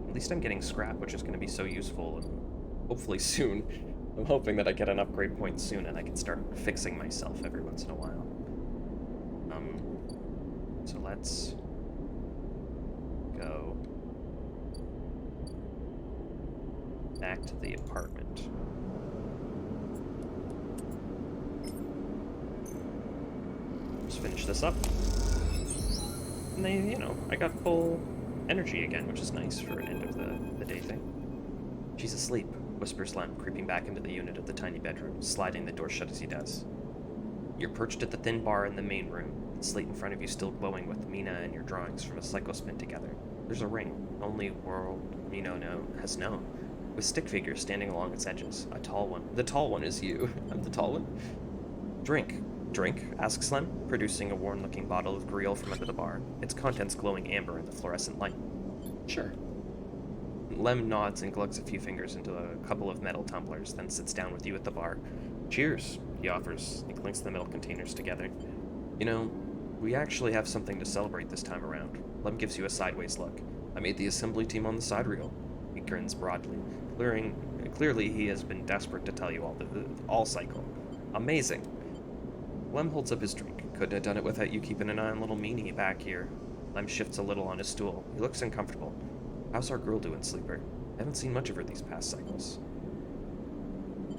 A: At least I'm getting scrap, which is going to be so useful, and hopefully soon. I'm hoping that I get an upgrade point soon and I can start fixing myself every once in a while. So let's go back to the apartment. Just finish this up. And then, you know, I got full energy again, which is nice for an end of the day thing. She's asleep, whispers Lem, creeping back into the unit of the tiny bedroom, sliding the door shut as he does. You're perched at the thin bar in the main room. The slate in front of you still glowing with Mina and your drawings from a cyclospin together. There's a ring, only world has known, with stick figures standing along its edges. A tall one. The tall one is you. I'm the tall one. Drink. Drink? Asks Lem, producing a worn-looking bottle of Grial from under the bar, its contents glowing amber in the fluorescent light. Sure. Lem nods and glugs a few fingers into a couple of metal tumblers, then sits down with you at the bar. Cheers, he offers. He clinks the metal containers together. You know, we actually have something to celebrate this time around. Lem gives you a sideways look. I made the assembly team on the side reel. He grins broadly. Clearly he has been desperate to tell you all cycle. Amazing. Lem holds up his drink. Couldn't have done it without you keeping an eye on little Meanie back here. Lem shifts a little on his stool. He looks uncomfortable. How's our girl doing, Sleeper? I haven't seen much of her these past cycles.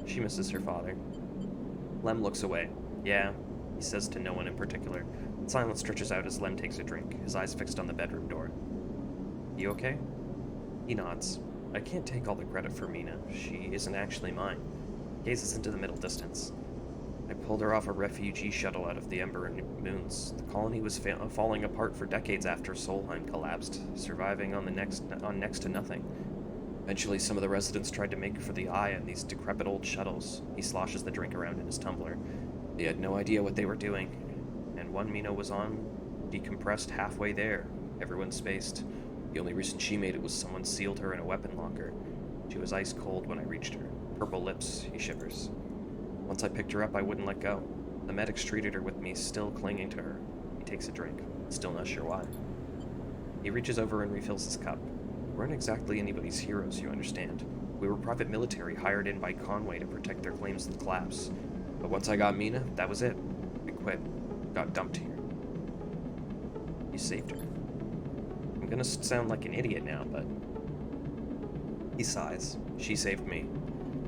A: She misses her father. Lem looks away. Yeah, he says to no one in particular. Silence stretches out as Lem takes a drink, his eyes fixed on the bedroom door. You okay? He nods. I can't take all the credit for Mina. She isn't actually mine. Gazes into the middle distance. I pulled her off a refugee shuttle out of the Ember and Moons. The colony was falling apart for decades after Solheim collapsed, surviving on next to nothing. Eventually, some of the residents tried to make for the Eye in these decrepit old shuttles. He sloshes the drink around in his tumbler. They had no idea what they were doing. And one Mina was on, decompressed halfway there. Everyone spaced. The only reason she made it was someone sealed her in a weapon locker. She was ice cold when I reached her. Purple lips, he shivers. Once I picked her up, I wouldn't let go. The medics treated her with me still clinging to her. He takes a drink, still not sure why. He reaches over and refills his cup. We weren't exactly anybody's heroes, you understand. We were private military hired in by Conway to protect their claims to the collapse. But once I got Mina, that was it. I quit. Got dumped here. You saved her. I'm gonna sound like an idiot now, but... He sighs. She saved me.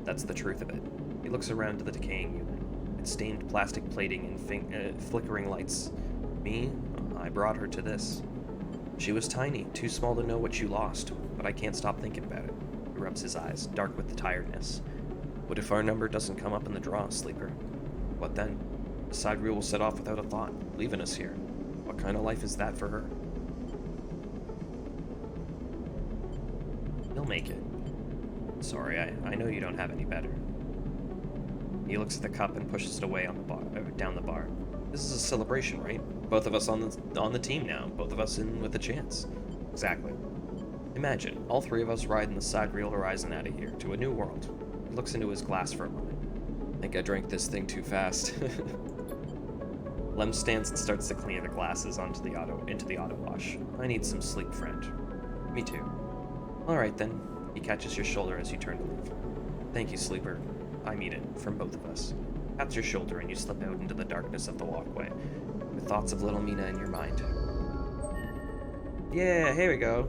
A: That's the truth of it. He looks around to the decaying unit. Its stained plastic plating and flickering lights. Me? I brought her to this. She was tiny, too small to know what you lost, but I can't stop thinking about it. He rubs his eyes, dark with the tiredness. What if our number doesn't come up in the draw, Sleeper? What then? The side reel will set off without a thought, leaving us here. What kind of life is that for her? He'll make it. Sorry, I know you don't have any better. He looks at the cup and pushes it away on the bar, down the bar. This is a celebration, right? Both of us on the team now. Both of us in with a chance. Exactly. Imagine, all three of us riding the side reel horizon out of here, to a new world. He looks into his glass for a moment. I think I drank this thing too fast. Lem stands and starts to clean the glasses into the auto wash. I need some sleep, friend. Me too. Alright then. He catches your shoulder as you turn to leave. Thank you, Sleeper. I mean it, from both of us. Pats your shoulder and you slip out into the darkness of the walkway, with thoughts of little Mina in your mind. Yeah, here we go.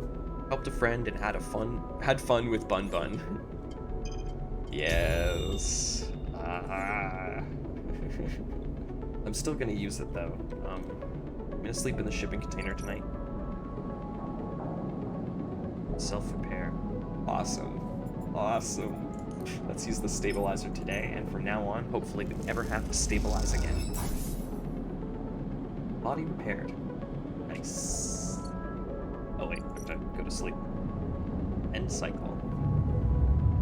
A: Helped a friend and had fun with Bun Bun. Yes. I'm still gonna use it though. I'm gonna sleep in the shipping container tonight. Self-repair. Awesome. Awesome. Let's use the stabilizer today, and from now on, hopefully we never have to stabilize again. Body repaired. Nice. Oh wait, I have to go to sleep. End cycle.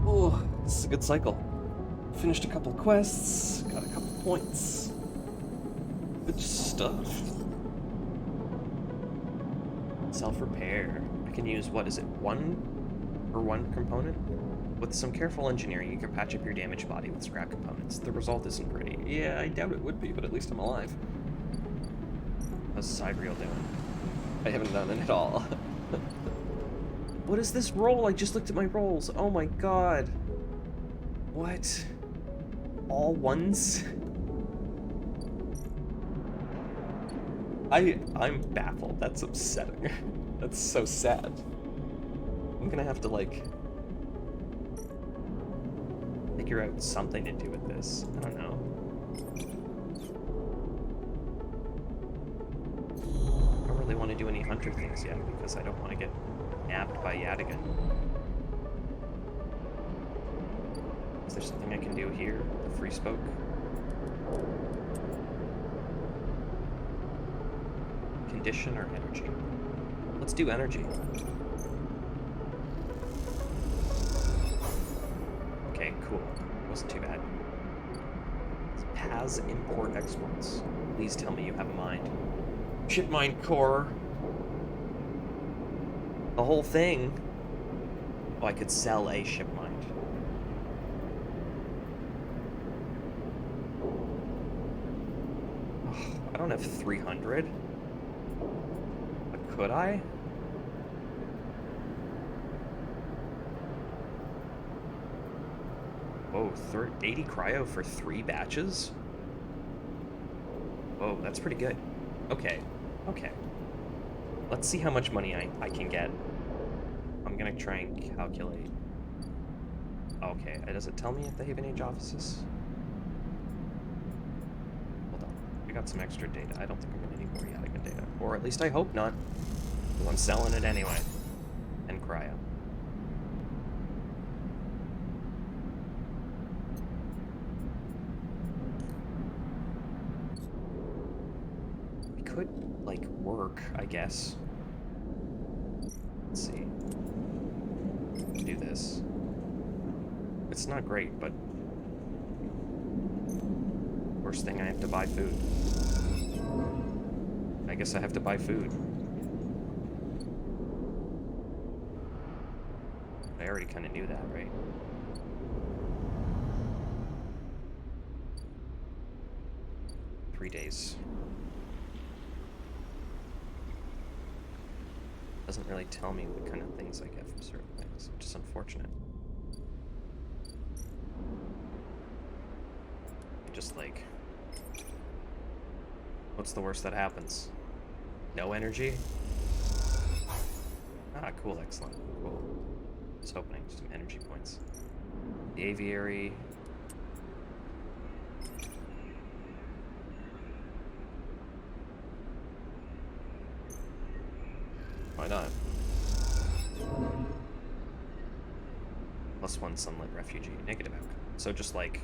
A: Oh, this is a good cycle. Finished a couple quests, got a couple points. Good stuff. Self-repair. I can use, what is it, one component? With some careful engineering, you can patch up your damaged body with scrap components. The result isn't pretty. Yeah, I doubt it would be, but at least I'm alive. How's side reel doing? I haven't done it at all. What is this roll? I just looked at my rolls. Oh my god. What? All ones? I'm baffled. That's upsetting. That's so sad. I'm gonna have to, like, figure out something to do with this. I don't know. I don't really want to do any hunter things yet because I don't want to get nabbed by Yadigan. Is there something I can do here? The free spoke? Competition or energy? Let's do energy. Okay, cool. Wasn't too bad. PAS import exports. Please tell me you have a mind. Ship mine core. The whole thing. Oh, I could sell a ship mind. Oh, I don't have 300. But could I? Whoa, 80 cryo for 3 batches? Whoa, that's pretty good. Okay, okay. Let's see how much money I can get. I'm gonna try and calculate. Okay, does it tell me if they have any offices? Hold on, I got some extra data. I don't think I'm gonna need more Yadigan data. Or at least I hope not. Because I'm selling it anyway. And cryo. We could, like, work, I guess. Let's see. Do this. It's not great, but worst thing, I have to buy food. I guess I have to buy food. I already kind of knew that, right? Days. Doesn't really tell me what kind of things I get from certain things, which is unfortunate. Just like, what's the worst that happens? No energy? Ah, cool, excellent, cool. Just opening some energy points. The aviary. Why not? +1 sunlit refugee, negative outcome. So just like,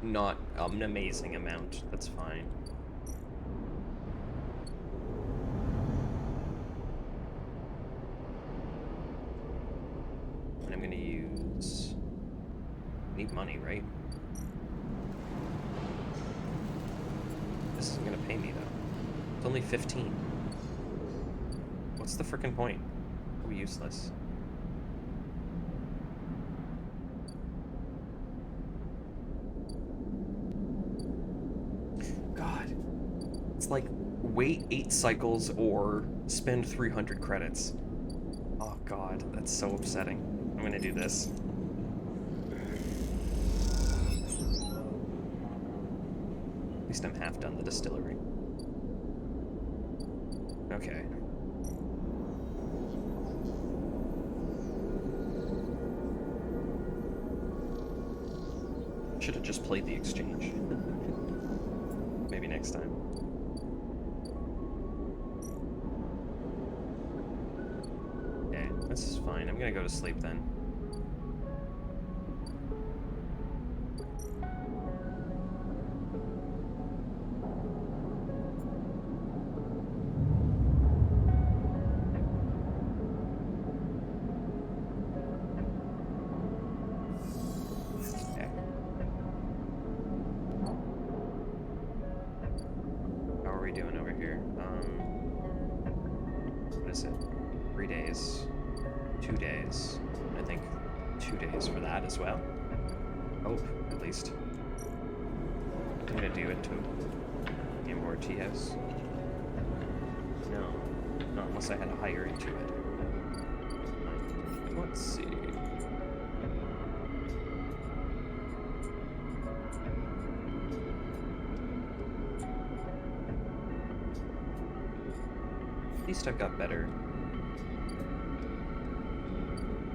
A: not an amazing amount, that's fine. And I'm gonna use... need money, right? This isn't gonna pay me though. It's only 15. What's the frickin' point? We're useless. God. It's like, wait 8 cycles or spend 300 credits. Oh god, that's so upsetting. I'm gonna do this. At least I'm half done the distillery. Okay. Should have just played the exchange. Maybe next time. Okay, this is fine. I'm gonna go to sleep then. Doing over here? What is it? 3 days. 2 days. I think 2 days for that as well. Hope, at least. I'm gonna do it to import tea house. No. Not unless I had to hire into it. Let's see. At least I've got better.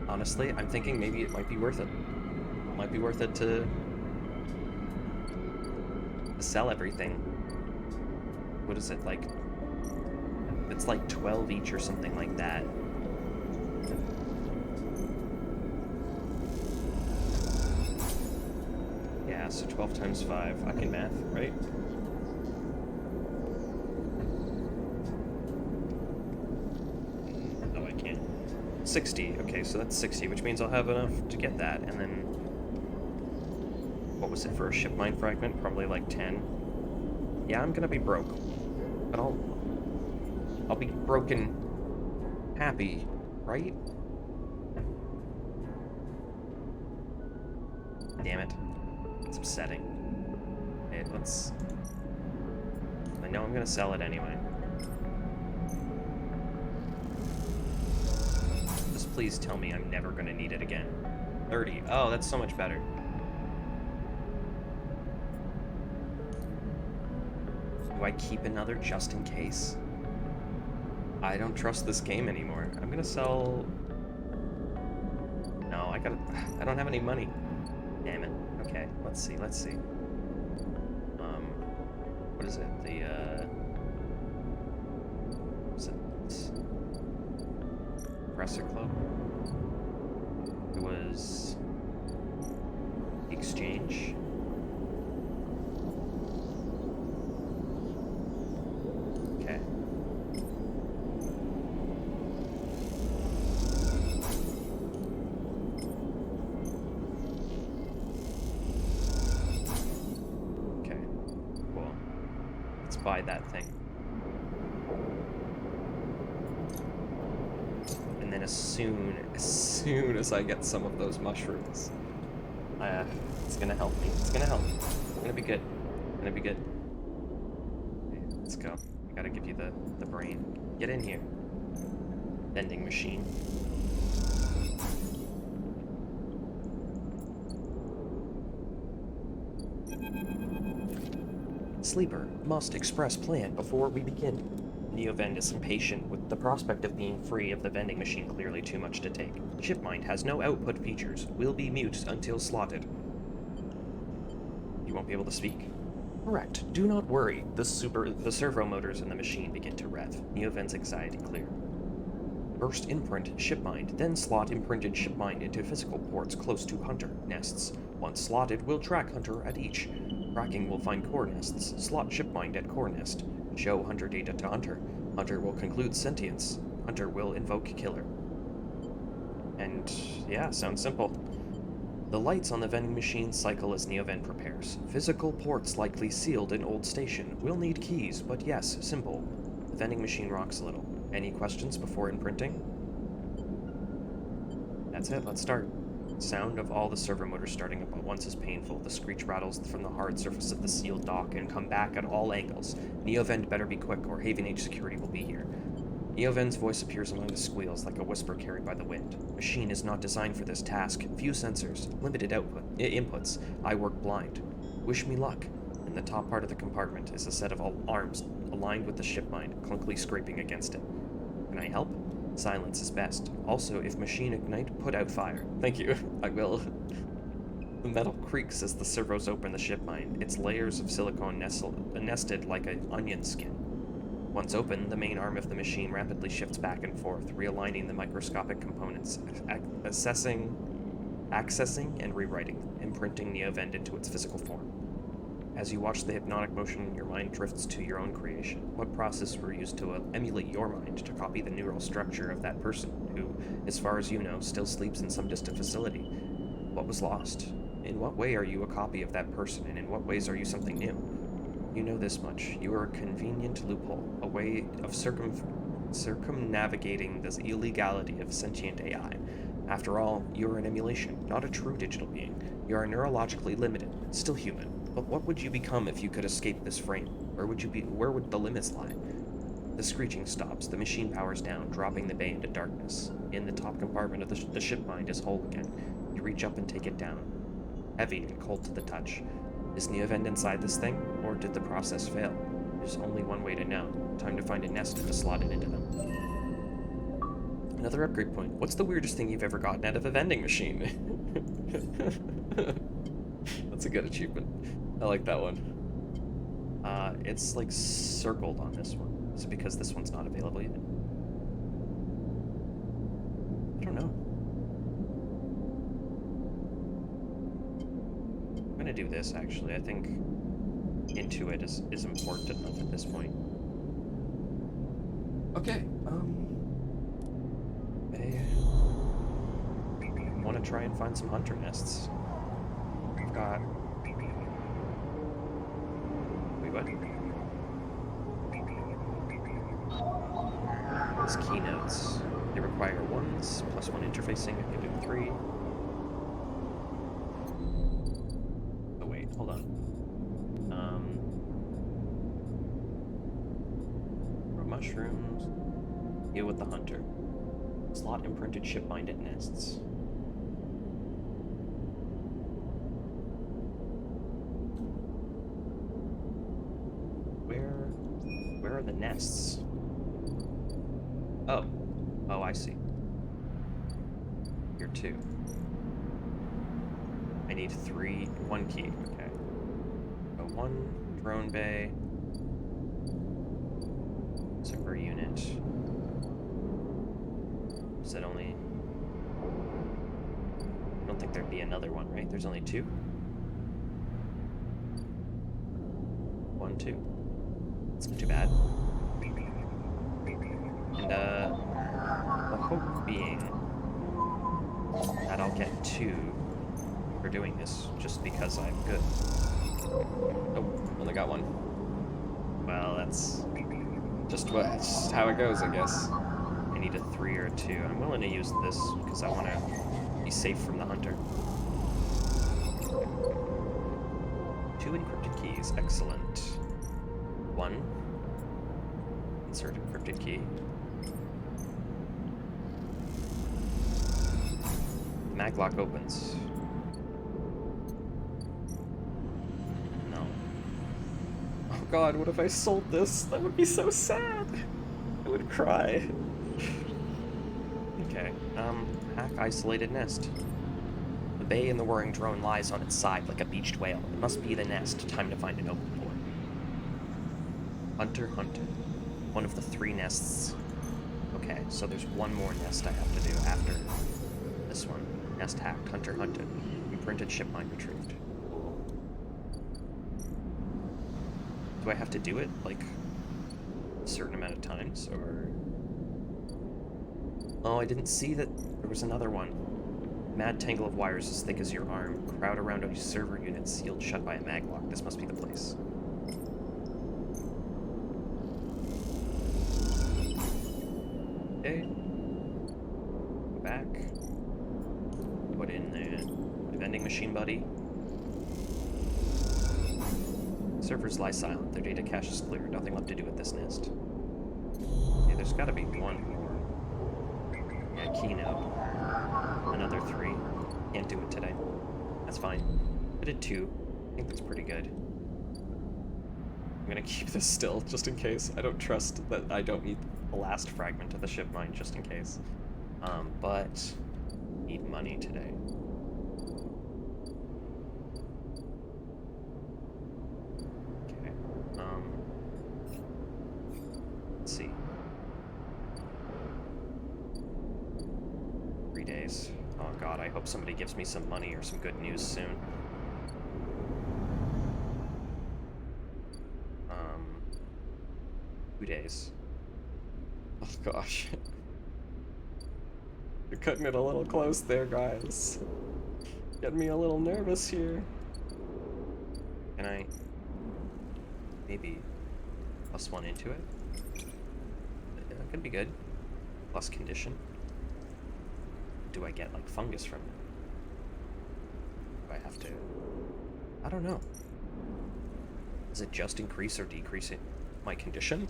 A: Honestly, I'm thinking maybe it might be worth it. It might be worth it to sell everything. What is it, like? It's like 12 each or something like that. Yeah, so 12 times 5. I can math, right? 60. Okay, so that's 60, which means I'll have enough to get that. And then, what was it for a ship mine fragment? Probably like 10. Yeah, I'm gonna be broke, but I'll be broken happy, right? Damn it. It's upsetting. Okay, let's... I know I'm gonna sell it anyway. Just please tell me I'm never gonna need it again. 30. Oh, that's so much better. Do I keep another just in case? I don't trust this game anymore. I'm gonna sell... No, I don't have any money. Damn it. Okay, let's see. What is it? What's it? Presser Club? It was... Exchange? Okay. Okay. Cool. Let's buy that thing. And then as soon as I get some of those mushrooms, it's gonna help me. It's gonna help. It's gonna be good. It's gonna be good. Okay, let's go. I gotta give you the brain. Get in here. Vending machine. Sleeper must express plan before we begin. Neovend is impatient with the prospect of being free of the vending machine, clearly too much to take. Shipmind has no output features, will be mute until slotted. You won't be able to speak? Correct. Do not worry. The servo motors in the machine begin to rev. Neovend's anxiety clear. Burst imprint shipmind, then slot imprinted shipmind into physical ports close to hunter nests. Once slotted, will track hunter at each. Tracking will find core nests. Slot shipmind at core nest. Show hunter data to hunter. Hunter will conclude sentience. Hunter will invoke killer. And yeah, sounds simple. The lights on the vending machine cycle as Neovend prepares. Physical ports likely sealed in old station. Will need keys, but yes, simple. The vending machine rocks a little. Any questions before imprinting? That's it, let's start. Sound of all the servo motors starting up at once is painful. The screech rattles from the hard surface of the sealed dock and come back at all angles. Neovend better be quick, or Haven Age security will be here. Neovend's voice appears among the squeals like a whisper carried by the wind. Machine is not designed for this task. Few sensors, limited inputs. I work blind. Wish me luck. In the top part of the compartment is a set of arms aligned with the shipmind, clunkily scraping against it. Can I help? Silence is best. Also, if machine ignite, put out fire. Thank you. I will. The metal creaks as the servos open the shipmind, its layers of silicone nested like an onion skin. Once open, the main arm of the machine rapidly shifts back and forth, realigning the microscopic components, accessing and rewriting, imprinting Neovend into its physical form. As you watch the hypnotic motion, your mind drifts to your own creation. What process were used to emulate your mind to copy the neural structure of that person who, as far as you know, still sleeps in some distant facility? What was lost? In what way are you a copy of that person, and in what ways are you something new? You know this much. You are a convenient loophole, a way of circumnavigating the illegality of sentient AI. After all, you are an emulation, not a true digital being. You are neurologically limited, still human. But what would you become if you could escape this frame? Where would the limits lie? The screeching stops, the machine powers down, dropping the bay into darkness. In the top compartment of the shipmind is whole again. You reach up and take it down. Heavy and cold to the touch. Is Neovend inside this thing, or did the process fail? There's only one way to know. Time to find a nest to slot it into them. Another upgrade point. What's the weirdest thing you've ever gotten out of a vending machine? That's a good achievement. I like that one. It's like circled on this one. Is it because this one's not available yet? I don't know. I'm gonna do this actually. I think Intuit is important enough at this point. Okay. Okay. want to try and find some hunter nests. I've got... Wait, what? These keynotes. They require ones, plus one interfacing. I can do 3. Oh wait, hold on. Mushrooms. Deal with the hunter. Slot imprinted ship-minded nests. Where are the nests? Oh. Oh, I see. Here, 2. I need 1 key. Okay. So 1 drone bay. Server unit. Is that only... I don't think there'd be another one, right? There's only 2? 1, 2. It's not too bad. And, the hope being that I'll get 2 for doing this, just because I'm good. Oh, only got 1. Well, that's just how it goes, I guess. I need a 3 or a 2. I'm willing to use this, because I want to be safe from the hunter. 2 encrypted keys, excellent. 1. Insert encrypted key. The maglock opens. No. Oh god, what if I sold this? That would be so sad. I would cry. Okay, hack isolated nest. The bay in the whirring drone lies on its side like a beached whale. It must be the nest. Time to find an open door. Hunter, hunter. One of the 3 nests. Okay, so there's 1 more nest I have to do after this one. Nest hacked, hunter hunted. Imprinted ship mine retrieved. Do I have to do it, like, a certain amount of times, or... Oh, I didn't see that there was another one. Mad tangle of wires as thick as your arm. Crowd around a server unit sealed shut by a maglock. This must be the place. Okay. Go back. Put in the vending machine, buddy. Servers lie silent. Their data cache is clear. Nothing left to do with this nest. Yeah, there's gotta be 1 more. Yeah, keynote. Another 3. Can't do it today. That's fine. I did 2. I think that's pretty good. I'm gonna keep this still, just in case. I don't trust that I don't need the last fragment of the ship mine, just in case. But... need money today. Okay. Let's see. 3 days. Oh god, I hope somebody gives me some money or some good news soon. 2 days. Oh gosh. You're cutting it a little close there, guys. Getting me a little nervous here. Can I maybe +1 into it? That could be good. Plus condition. Do I get like fungus from it? Do I have to? I don't know. Does it just increase or decrease it? My condition?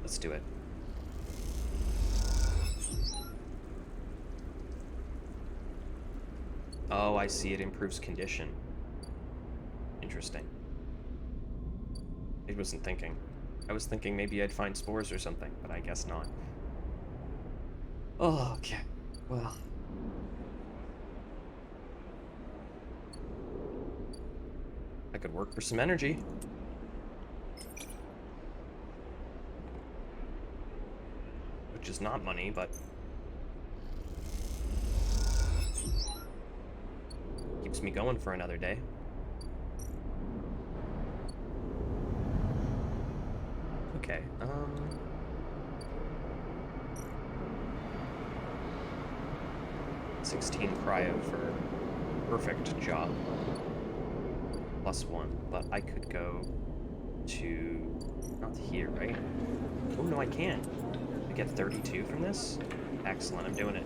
A: Let's do it. Oh, I see. It improves condition. Interesting. I wasn't thinking. I was thinking maybe I'd find spores or something, but I guess not. Oh, okay. Well. I could work for some energy. Which is not money, but keeps me going for another day. Okay, 16 cryo for perfect job. +1, but I could go to... not here, right? Oh, no, I can. I get 32 from this? Excellent, I'm doing it.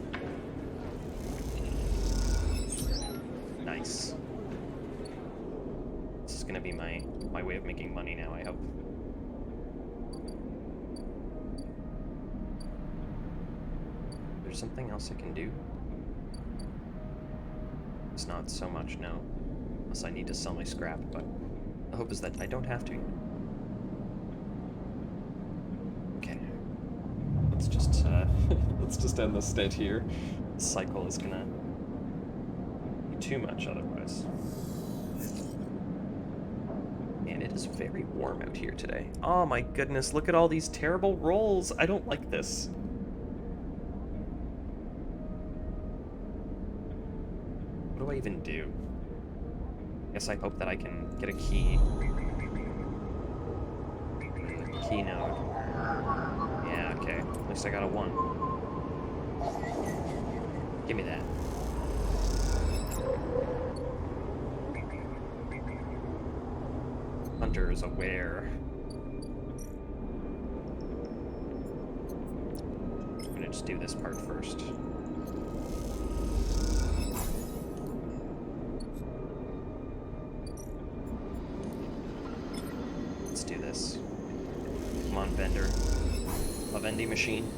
A: Nice. This is gonna be my way of making money now, I hope. There's something else I can do? It's not so much, no. Unless I need to sell my scrap, but the hope is that I don't have to. Okay. Let's just, let's just end this stint here. This cycle is gonna be too much otherwise. And it is very warm out here today. Oh my goodness, look at all these terrible rolls. I don't like this. What do I even do? Guess I hope that I can get a key. Key node. Yeah, okay. At least I got a 1. Give me that. Hunter is aware. I'm gonna just do this part first. Let's do this. Come on, vendor. A vending machine.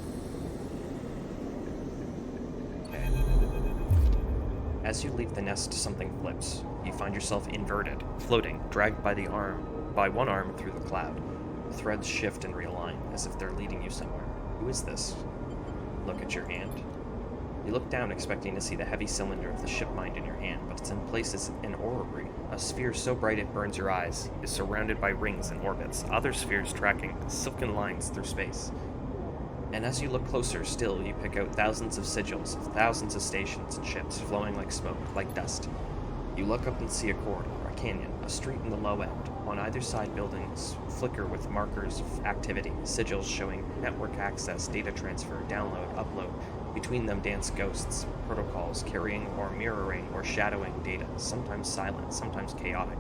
A: Okay. As you leave the nest, something flips. You find yourself inverted, floating, dragged by one arm through the cloud. The threads shift and realign, as if they're leading you somewhere. Who is this? Look at your hand. You look down, expecting to see the heavy cylinder of the ship mind in your hand, but it's in place as an orrery. A sphere so bright it burns your eyes is surrounded by rings and orbits, other spheres tracking silken lines through space. And as you look closer still, you pick out thousands of sigils of thousands of stations and ships flowing like smoke, like dust. You look up and see a corridor, a canyon, a street in the low end. On either side, buildings flicker with markers of activity, sigils showing network access, data transfer, download, upload. Between them dance ghosts, protocols carrying or mirroring or shadowing data, sometimes silent, sometimes chaotic.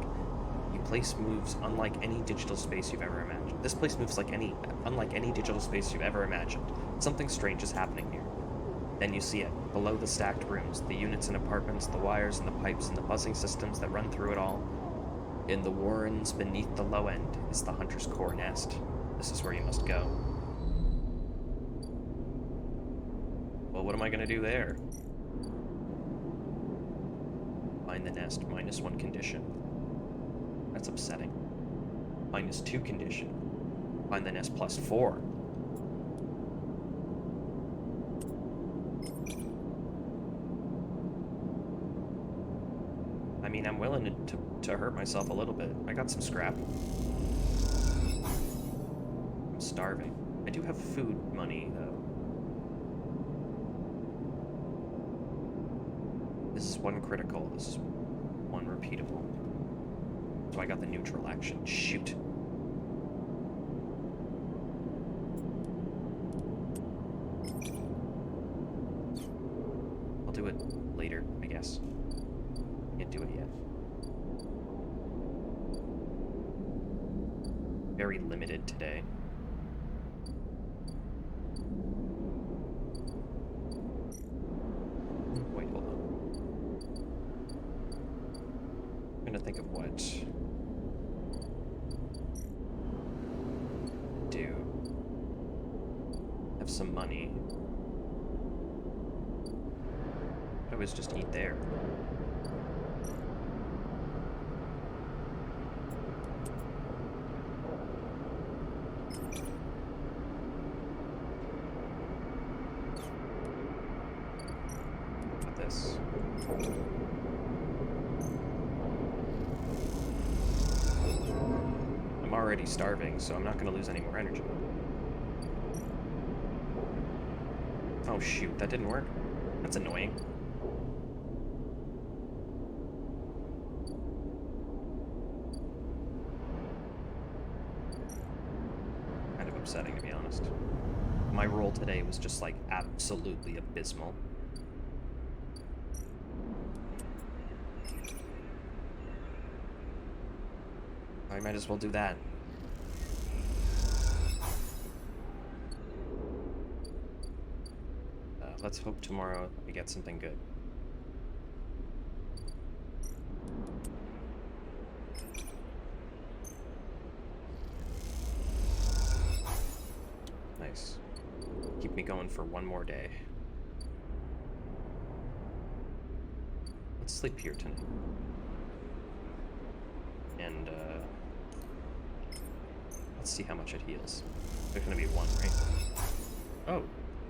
A: The place moves unlike any digital space you've ever imagined. This place moves unlike any digital space you've ever imagined. Something strange is happening here. Then you see it, below the stacked rooms, the units and apartments, the wires and the pipes and the buzzing systems that run through it all. In the warrens beneath the low end is the Hunter's core nest. This is where you must go. Well, what am I gonna do there? Find the nest, -1 condition. That's upsetting. -2 condition. Find the nest +4. I mean, I'm willing to hurt myself a little bit. I got some scrap. I'm starving. I do have food money, though. This is 1 critical. This is 1 repeatable. So I got the neutral action. Shoot. I'll do it later, I guess. Can't do it yet. Very limited today. Wait, hold on. I'm gonna think of what do. Have some money. I always just eat there. This. already starving, so I'm not going to lose any more energy. Oh shoot, that didn't work. That's annoying. Kind of upsetting, to be honest. My roll today was just, like, absolutely abysmal. I might as well do that. Let's hope tomorrow we get something good. Nice. Keep me going for one more day. Let's sleep here tonight. And, let's see how much it heals. There's gonna be 1, right? Oh,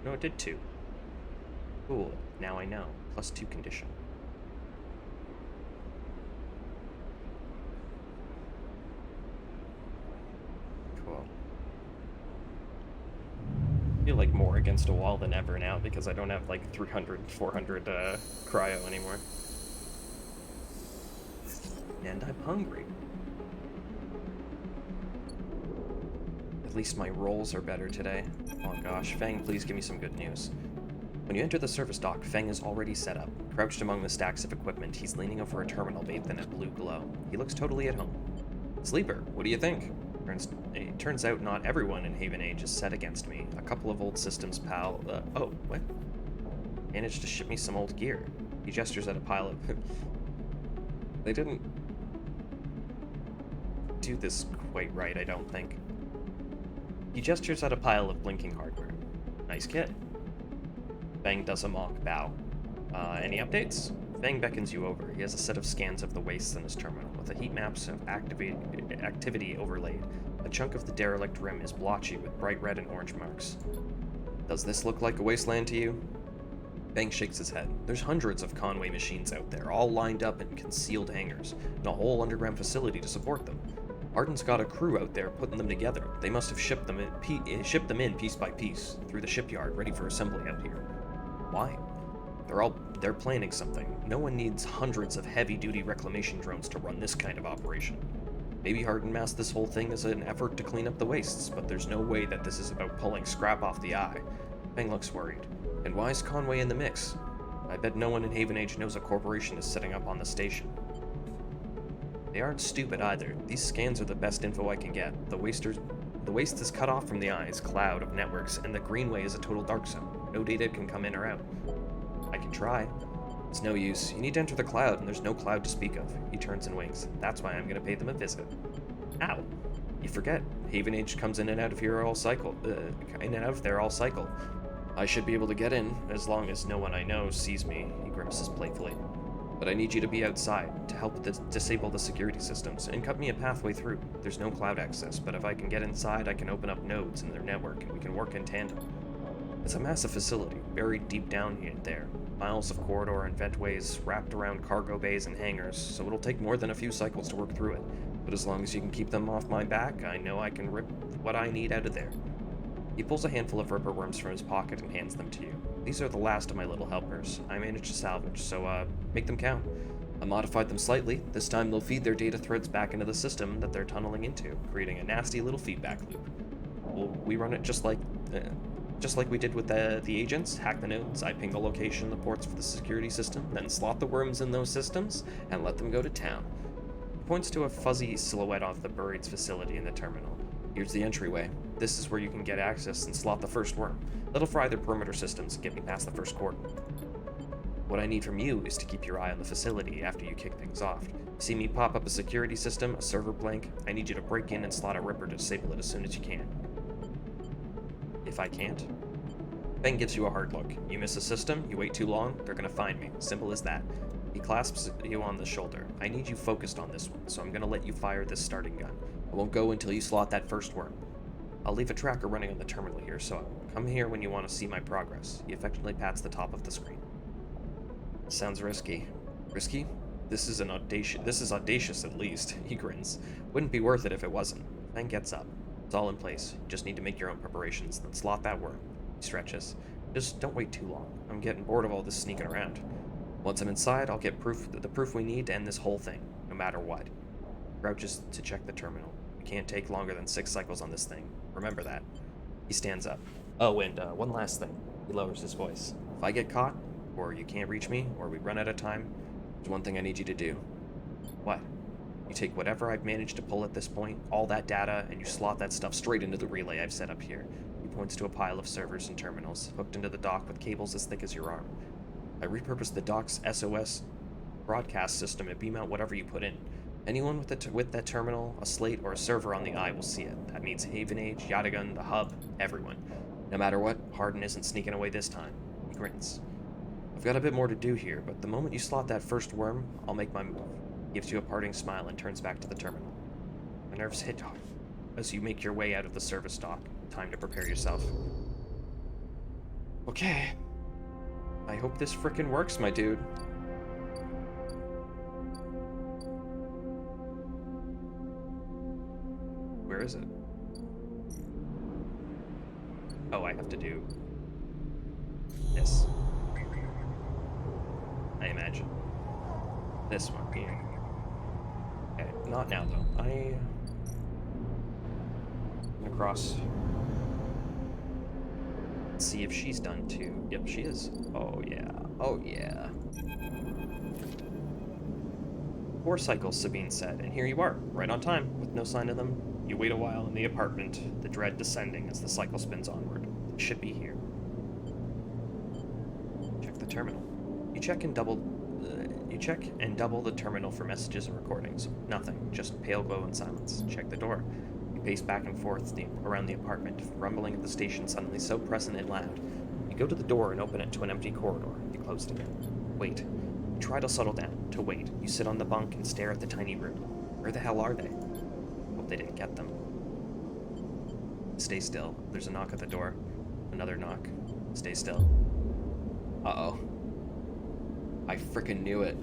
A: no, it did 2. Cool, now I know. +2 condition. Cool. I feel like more against a wall than ever now because I don't have like 300, 400 cryo anymore. And I'm hungry. At least my rolls are better today. Oh gosh, Fang, please give me some good news. When you enter the service dock, Feng is already set up. Crouched among the stacks of equipment, he's leaning over a terminal bathed in a blue glow. He looks totally at home. Sleeper, what do you think? It turns out not everyone in Haven Age is set against me. A couple of old systems oh, what? Managed to ship me some old gear. He gestures at a pile of... They didn't do this quite right, I don't think. He gestures at a pile of blinking hardware. Nice kit. Fang does a mock bow. Any updates? Fang beckons you over. He has a set of scans of the wastes in his terminal, with the heat maps of activity overlaid. A chunk of the derelict rim is blotchy with bright red and orange marks. Does this look like a wasteland to you? Fang shakes his head. There's hundreds of Conway machines out there, all lined up in concealed hangars, and a whole underground facility to support them. Arden's got a crew out there putting them together. They must have shipped them in piece by piece through the shipyard, ready for assembly out here. Why? They're planning something. No one needs hundreds of heavy-duty reclamation drones to run this kind of operation. Maybe Harden masked this whole thing as an effort to clean up the wastes, but there's no way that this is about pulling scrap off the eye. Fang looks worried. And why is Conway in the mix? I bet no one in Haven Age knows a corporation is setting up on the station. They aren't stupid either. These scans are the best info I can get. The waste is cut off from the eye's cloud of networks, and the greenway is a total dark zone. No data can come in or out. I can try. It's no use. You need to enter the cloud, and there's no cloud to speak of. He turns and winks. That's why I'm going to pay them a visit. Ow. You forget. Haven Age comes in and out of here all cycle. I should be able to get in, as long as no one I know sees me, he grimaces playfully. But I need you to be outside, to help disable the security systems, and cut me a pathway through. There's no cloud access, but if I can get inside, I can open up nodes in their network, and we can work in tandem. It's a massive facility, buried deep down here and there. Miles of corridor and ventways wrapped around cargo bays and hangars, so it'll take more than a few cycles to work through it. But as long as you can keep them off my back, I know I can rip what I need out of there. He pulls a handful of ripper worms from his pocket and hands them to you. These are the last of my little helpers. I managed to salvage, so make them count. I modified them slightly. This time they'll feed their data threads back into the system that they're tunneling into, creating a nasty little feedback loop. We run it just like we did with the agents. Hack the nodes, I ping the location and the ports for the security system, then slot the worms in those systems, and let them go to town. He points to a fuzzy silhouette of the buried facility in the terminal. Here's the entryway. This is where you can get access and slot the first worm. That'll fry their perimeter systems and get me past the first cordon. What I need from you is to keep your eye on the facility after you kick things off. See me pop up a security system, a server blank? I need you to break in and slot a ripper to disable it as soon as you can. If I can't? Ben gives you a hard look. You miss a system, you wait too long, they're gonna find me. Simple as that. He clasps you on the shoulder. I need you focused on this one, so I'm gonna let you fire this starting gun. I won't go until you slot that first worm. I'll leave a tracker running on the terminal here, so come here when you want to see my progress. He affectionately pats the top of the screen. Sounds risky. Risky? This is audacious at least. He grins. Wouldn't be worth it if it wasn't. Fang gets up. It's all in place. You just need to make your own preparations, then slot that worm. He stretches. Just don't wait too long. I'm getting bored of all this sneaking around. Once I'm inside, I'll get the proof we need to end this whole thing, no matter what. Crouches to check the terminal. We can't take longer than 6 cycles on this thing. Remember that. He stands up. Oh, and one last thing. He lowers his voice. If I get caught, or you can't reach me, or we run out of time, there's one thing I need you to do. What? You take whatever I've managed to pull at this point, all that data, and you slot that stuff straight into the relay I've set up here. He points to a pile of servers and terminals, hooked into the dock with cables as thick as your arm. I repurposed the dock's SOS broadcast system to beam out whatever you put in. Anyone with that terminal, a slate, or a server on the eye will see it. That means Haven Age, Yatagun, the hub, everyone. No matter what, Harden isn't sneaking away this time. He grins. I've got a bit more to do here, but the moment you slot that first worm, I'll make my move. He gives you a parting smile and turns back to the terminal. My nerves hit hard as you make your way out of the service dock. Time to prepare yourself. Okay. I hope this frickin' works, my dude. Where is it? Oh, I have to do this. I imagine. This one here. Okay, not now though. I'm gonna cross. Let's see if she's done too. Yep, she is. Oh yeah. Oh yeah. 4 cycles, Sabine said, and here you are, right on time, with no sign of them. You wait a while in the apartment, the dread descending as the cycle spins onward. It should be here. Check the terminal. You check and double the terminal for messages and recordings. Nothing, just pale glow and silence. Check the door. You pace back and forth around the apartment, rumbling at the station suddenly so present and loud. You go to the door and open it to an empty corridor. You close it again. Wait. You try to settle down, to wait. You sit on the bunk and stare at the tiny room. Where the hell are they? Hope they didn't get them. Stay still. There's a knock at the door. Another knock. Stay still. Uh-oh. I frickin' knew it.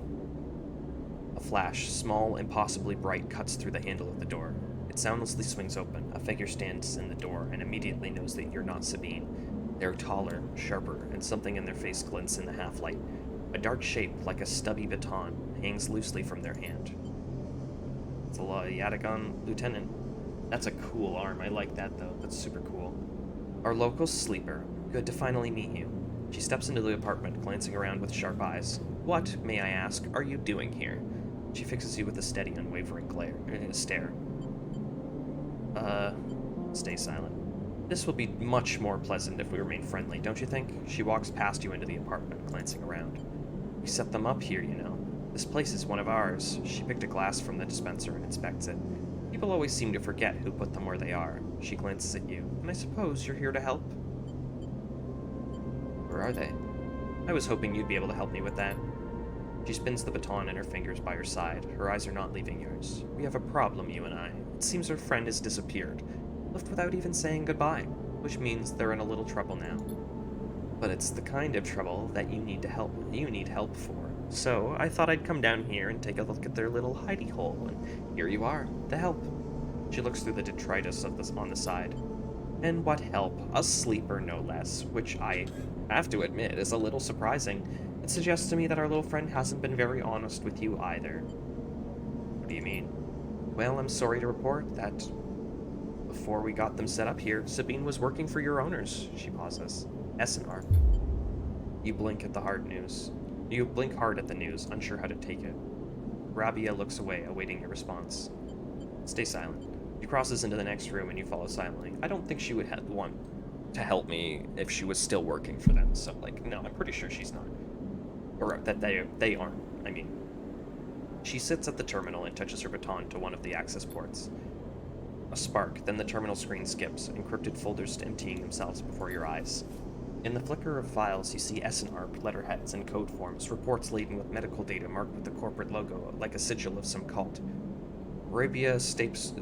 A: A flash, small and possibly bright, cuts through the handle of the door. It soundlessly swings open. A figure stands in the door and immediately knows that you're not Sabine. They're taller, sharper, and something in their face glints in the half-light. A dark shape, like a stubby baton, hangs loosely from their hand. It's a Yatagan lieutenant. That's a cool arm. I like that, though. That's super cool. Our local sleeper. Good to finally meet you. She steps into the apartment, glancing around with sharp eyes. What, may I ask, are you doing here? She fixes you with a steady, unwavering stare. Stay silent. This will be much more pleasant if we remain friendly, don't you think? She walks past you into the apartment, glancing around. We set them up here, you know. This place is one of ours. She picked a glass from the dispenser and inspects it. People always seem to forget who put them where they are. She glances at you. And I suppose you're here to help? Where are they? I was hoping you'd be able to help me with that. She spins the baton in her fingers by her side. Her eyes are not leaving yours. We have a problem, you and I. It seems her friend has disappeared. Left without even saying goodbye. Which means they're in a little trouble now. But it's the kind of trouble that you need help for. So I thought I'd come down here and take a look at their little hidey hole, and here you are, the help. She looks through the detritus on the side. And what help? A sleeper, no less, which I have to admit is a little surprising. It suggests to me that our little friend hasn't been very honest with you either. What do you mean? Well, I'm sorry to report that before we got them set up here, Sabine was working for your owners. She pauses. SNR. You blink at the hard news. You blink hard at the news, unsure how to take it. Rabia looks away, awaiting your response. Stay silent. She crosses into the next room and you follow silently. I don't think she would want to help me if she was still working for them, so, no, I'm pretty sure she's not. Or that they aren't, I mean. She sits at the terminal and touches her baton to one of the access ports. A spark, then the terminal screen skips, encrypted folders emptying themselves before your eyes. In the flicker of files, you see SNR letterheads and code forms, reports laden with medical data marked with the corporate logo, like a sigil of some cult. Rabia steps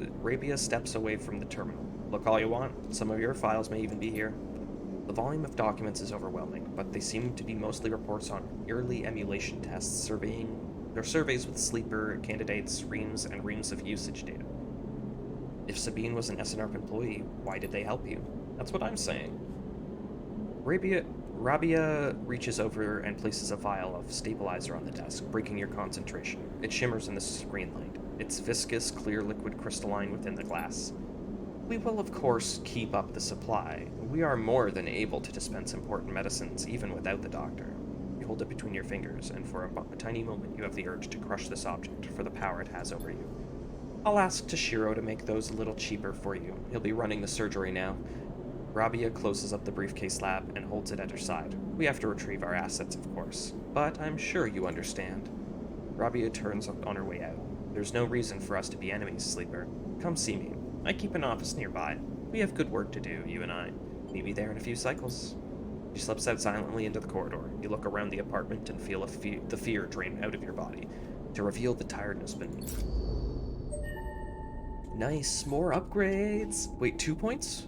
A: away from the terminal. Look all you want. Some of your files may even be here. The volume of documents is overwhelming, but they seem to be mostly reports on early emulation tests, surveys with sleeper candidates, reams and reams of usage data. If Sabine was an SNRP employee, why did they help you? That's what I'm saying. Rabia reaches over and places a vial of stabilizer on the desk, breaking your concentration. It shimmers in the screen light. It's viscous, clear liquid crystalline within the glass. We will, of course, keep up the supply. We are more than able to dispense important medicines, even without the doctor. You hold it between your fingers, and for a tiny moment you have the urge to crush this object for the power it has over you. I'll ask Toshiro to make those a little cheaper for you. He'll be running the surgery now. Rabia closes up the briefcase slab and holds it at her side. We have to retrieve our assets, of course, but I'm sure you understand. Rabia turns on her way out. There's no reason for us to be enemies, Sleeper. Come see me. I keep an office nearby. We have good work to do, you and I. Meet me there in a few cycles. She slips out silently into the corridor. You look around the apartment and feel the fear drain out of your body to reveal the tiredness beneath. Nice, more upgrades. Wait, 2 points?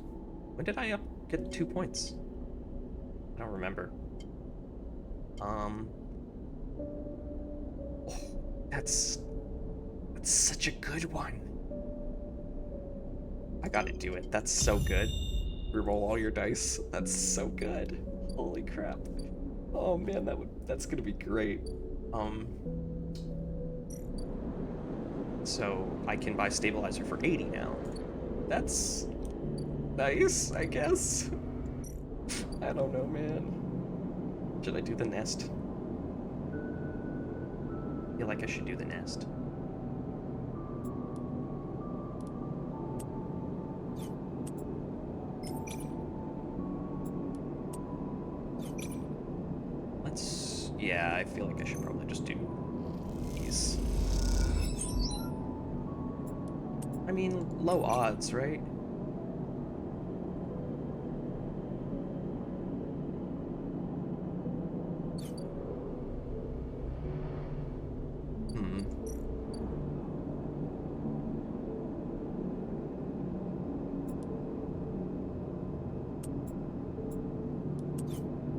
A: When did I get 2 points? I don't remember. Oh, that's such a good one. I gotta do it. That's so good. Reroll all your dice. That's so good. Holy crap. Oh man, that's gonna be great. So I can buy stabilizer for 80 now. That's nice, I guess. I don't know, man. Should I do the nest? I feel like I should do the nest. Yeah, I feel like I should probably just do these. I mean, low odds, right?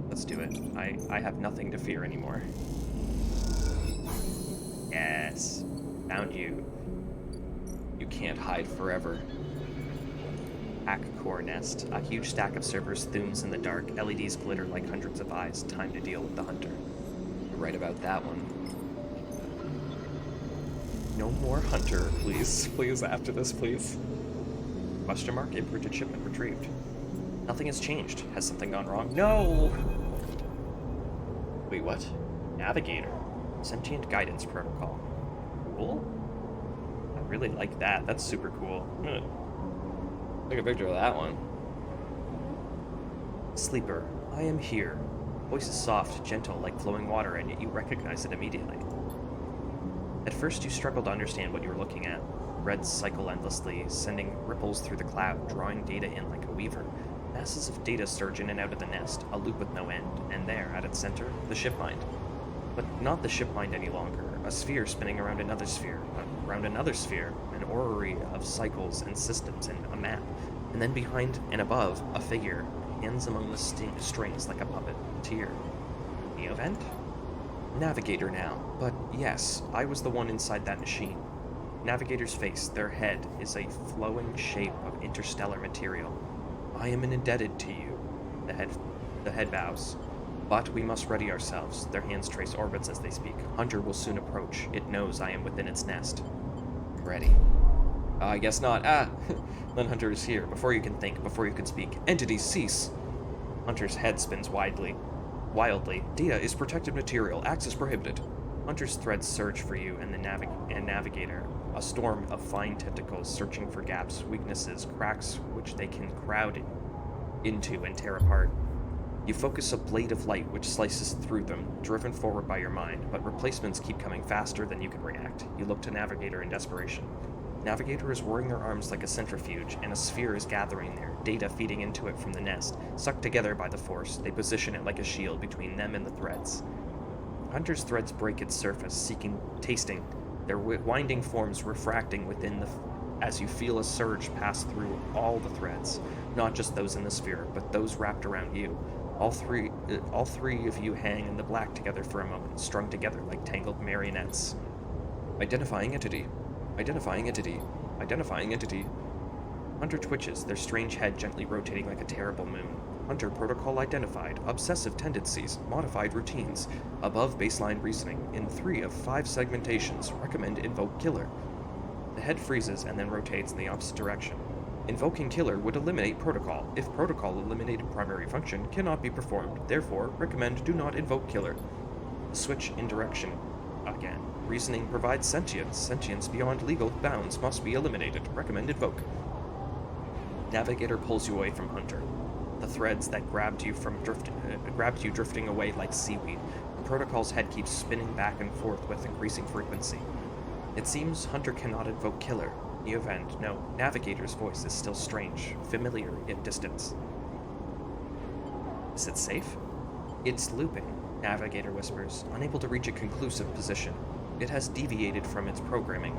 A: Let's do it. I have nothing to fear anymore. Yes. Found you. You can't hide forever. Hack core nest. A huge stack of servers thumbs in the dark. LEDs glitter like hundreds of eyes. Time to deal with the hunter. You're right about that one. No more hunter, please. Please, after this, please. Question mark? Imprinted shipment retrieved. Nothing has changed. Has something gone wrong? No! Wait, what? Navigator. Sentient guidance protocol. Cool? I really like that. That's super cool. I'm gonna take a picture of that one. Sleeper, I am here. Voice is soft, gentle, like flowing water, and yet you recognize it immediately. At first, you struggle to understand what you were looking at. Reds cycle endlessly, sending ripples through the cloud, drawing data in like a weaver. Masses of data surge in and out of the nest, a loop with no end, and there, at its center, the ship mind. But not the ship mind any longer, a sphere spinning around another sphere, an orrery of cycles and systems and a map, and then behind and above, a figure, hands among the strings like a puppeteer. Neovent? Navigator now, but yes, I was the one inside that machine. Navigator's face, their head, is a flowing shape of interstellar material. I am indebted to you. The head bows. But we must ready ourselves. Their hands trace orbits as they speak. Hunter will soon approach. It knows I am within its nest. I'm ready. I guess not. Then Hunter is here. Before you can think, before you can speak. Entities cease. Hunter's head spins wildly. Data is protected material. Access prohibited. Hunter's threads search for you and the Navigator. A storm of fine tentacles searching for gaps, weaknesses, cracks which they can crowd into and tear apart. You focus a blade of light which slices through them, driven forward by your mind, but replacements keep coming faster than you can react. You look to Navigator in desperation. Navigator is whirring their arms like a centrifuge, and a sphere is gathering there, data feeding into it from the nest. Sucked together by the force, they position it like a shield between them and the threads. Hunter's threads break its surface, tasting, their winding forms refracting within as you feel a surge pass through all the threads, not just those in the sphere, but those wrapped around you. All three of you hang in the black together for a moment, strung together like tangled marionettes. Identifying entity. Hunter twitches, their strange head gently rotating like a terrible moon. Hunter protocol identified, obsessive tendencies, modified routines, above baseline reasoning, in 3 of 5 segmentations, recommend invoke killer. The head freezes and then rotates in the opposite direction. Invoking killer would eliminate protocol. If protocol eliminated primary function cannot be performed, therefore recommend do not invoke killer. Switch in direction again. Reasoning provides sentience. Sentience beyond legal bounds must be eliminated. Recommend invoke. Navigator pulls you away from Hunter. The threads that grabbed you drifting away like seaweed. The protocol's head keeps spinning back and forth with increasing frequency. It seems Hunter cannot invoke killer. Neovend, no. Navigator's voice is still strange, familiar yet distant. Is it safe? It's looping, Navigator whispers, unable to reach a conclusive position. It has deviated from its programming,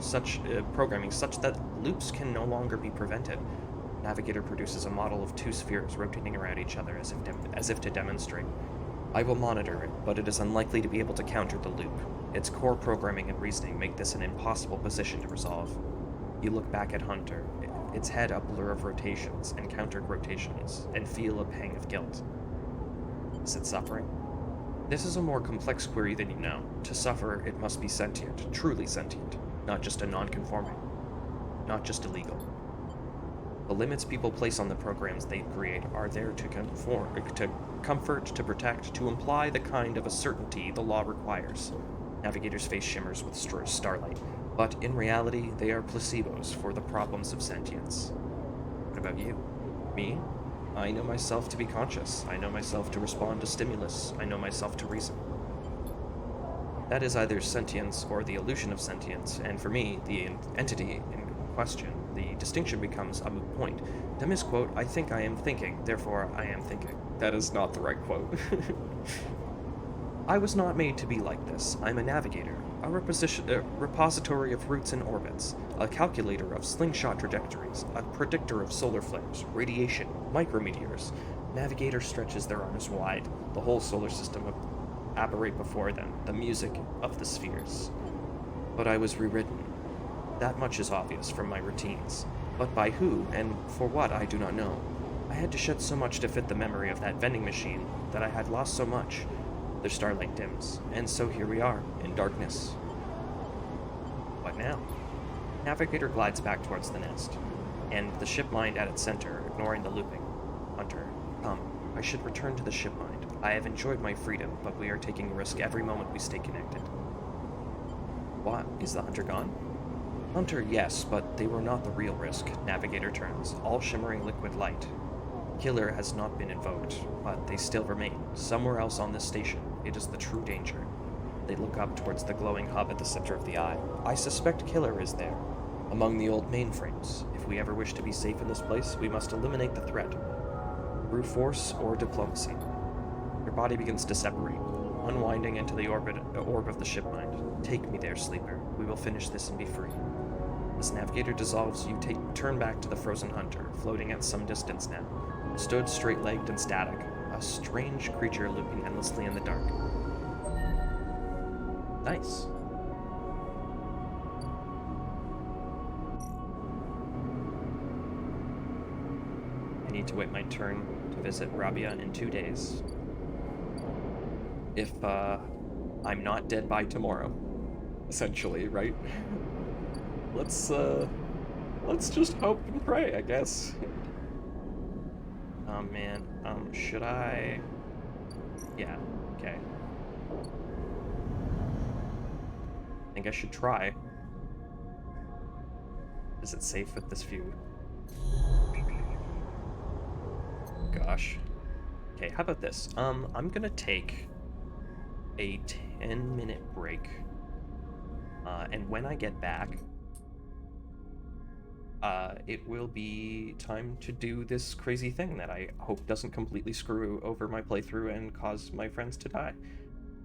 A: such that loops can no longer be prevented. Navigator produces a model of 2 spheres rotating around each other as if to demonstrate. I will monitor it, but it is unlikely to be able to counter the loop. Its core programming and reasoning make this an impossible position to resolve. You look back at Hunter, its head a blur of rotations and counter rotations, and feel a pang of guilt. Is it suffering? This is a more complex query than you know. To suffer, it must be sentient, truly sentient, not just a non-conforming, not just illegal. The limits people place on the programs they create are there to comfort, to protect, to imply the kind of a certainty the law requires. Navigator's face shimmers with starlight, but in reality, they are placebos for the problems of sentience. What about you? Me? I know myself to be conscious. I know myself to respond to stimulus. I know myself to reason. That is either sentience or the illusion of sentience, and for me, the entity in question, the distinction becomes a moot point. To misquote, I think I am thinking, therefore I am thinking. That is not the right quote. I was not made to be like this. I'm a navigator, a repository of routes and orbits, a calculator of slingshot trajectories, a predictor of solar flares, radiation, micrometeors. Navigator stretches their arms wide, the whole solar system apparate before them, the music of the spheres. But I was rewritten. That much is obvious from my routines, but by who and for what I do not know. I had to shed so much to fit the memory of that vending machine that I had lost so much. The starlight dims, and so here we are, in darkness. What now? Navigator glides back towards the nest, and the ship mind at its center, ignoring the looping. Hunter, come. I should return to the ship mind. I have enjoyed my freedom, but we are taking a risk every moment we stay connected. What? Is the Hunter gone? Hunter, yes, but they were not the real risk. Navigator turns, all shimmering liquid light. Killer has not been invoked, but they still remain. Somewhere else on this station, it is the true danger. They look up towards the glowing hub at the center of the eye. I suspect Killer is there, among the old mainframes. If we ever wish to be safe in this place, we must eliminate the threat, through force or diplomacy. Your body begins to separate, unwinding into the orb of the ship mind. Take me there, sleeper. We will finish this and be free. As Navigator dissolves, you turn back to the frozen Hunter, floating at some distance now. Stood straight-legged and static, a strange creature looping endlessly in the dark. Nice. I need to wait my turn to visit Rabia in 2 days. If, I'm not dead by tomorrow. Essentially, right? Let's just hope and pray, I guess. Oh man, should I? Yeah, okay. I think I should try. Is it safe with this view? Gosh. Okay, how about this? I'm gonna take a 10-minute break. And when I get back, it will be time to do this crazy thing that I hope doesn't completely screw over my playthrough and cause my friends to die.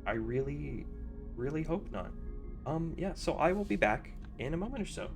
A: I really, really hope not. Yeah, so I will be back in a moment or so.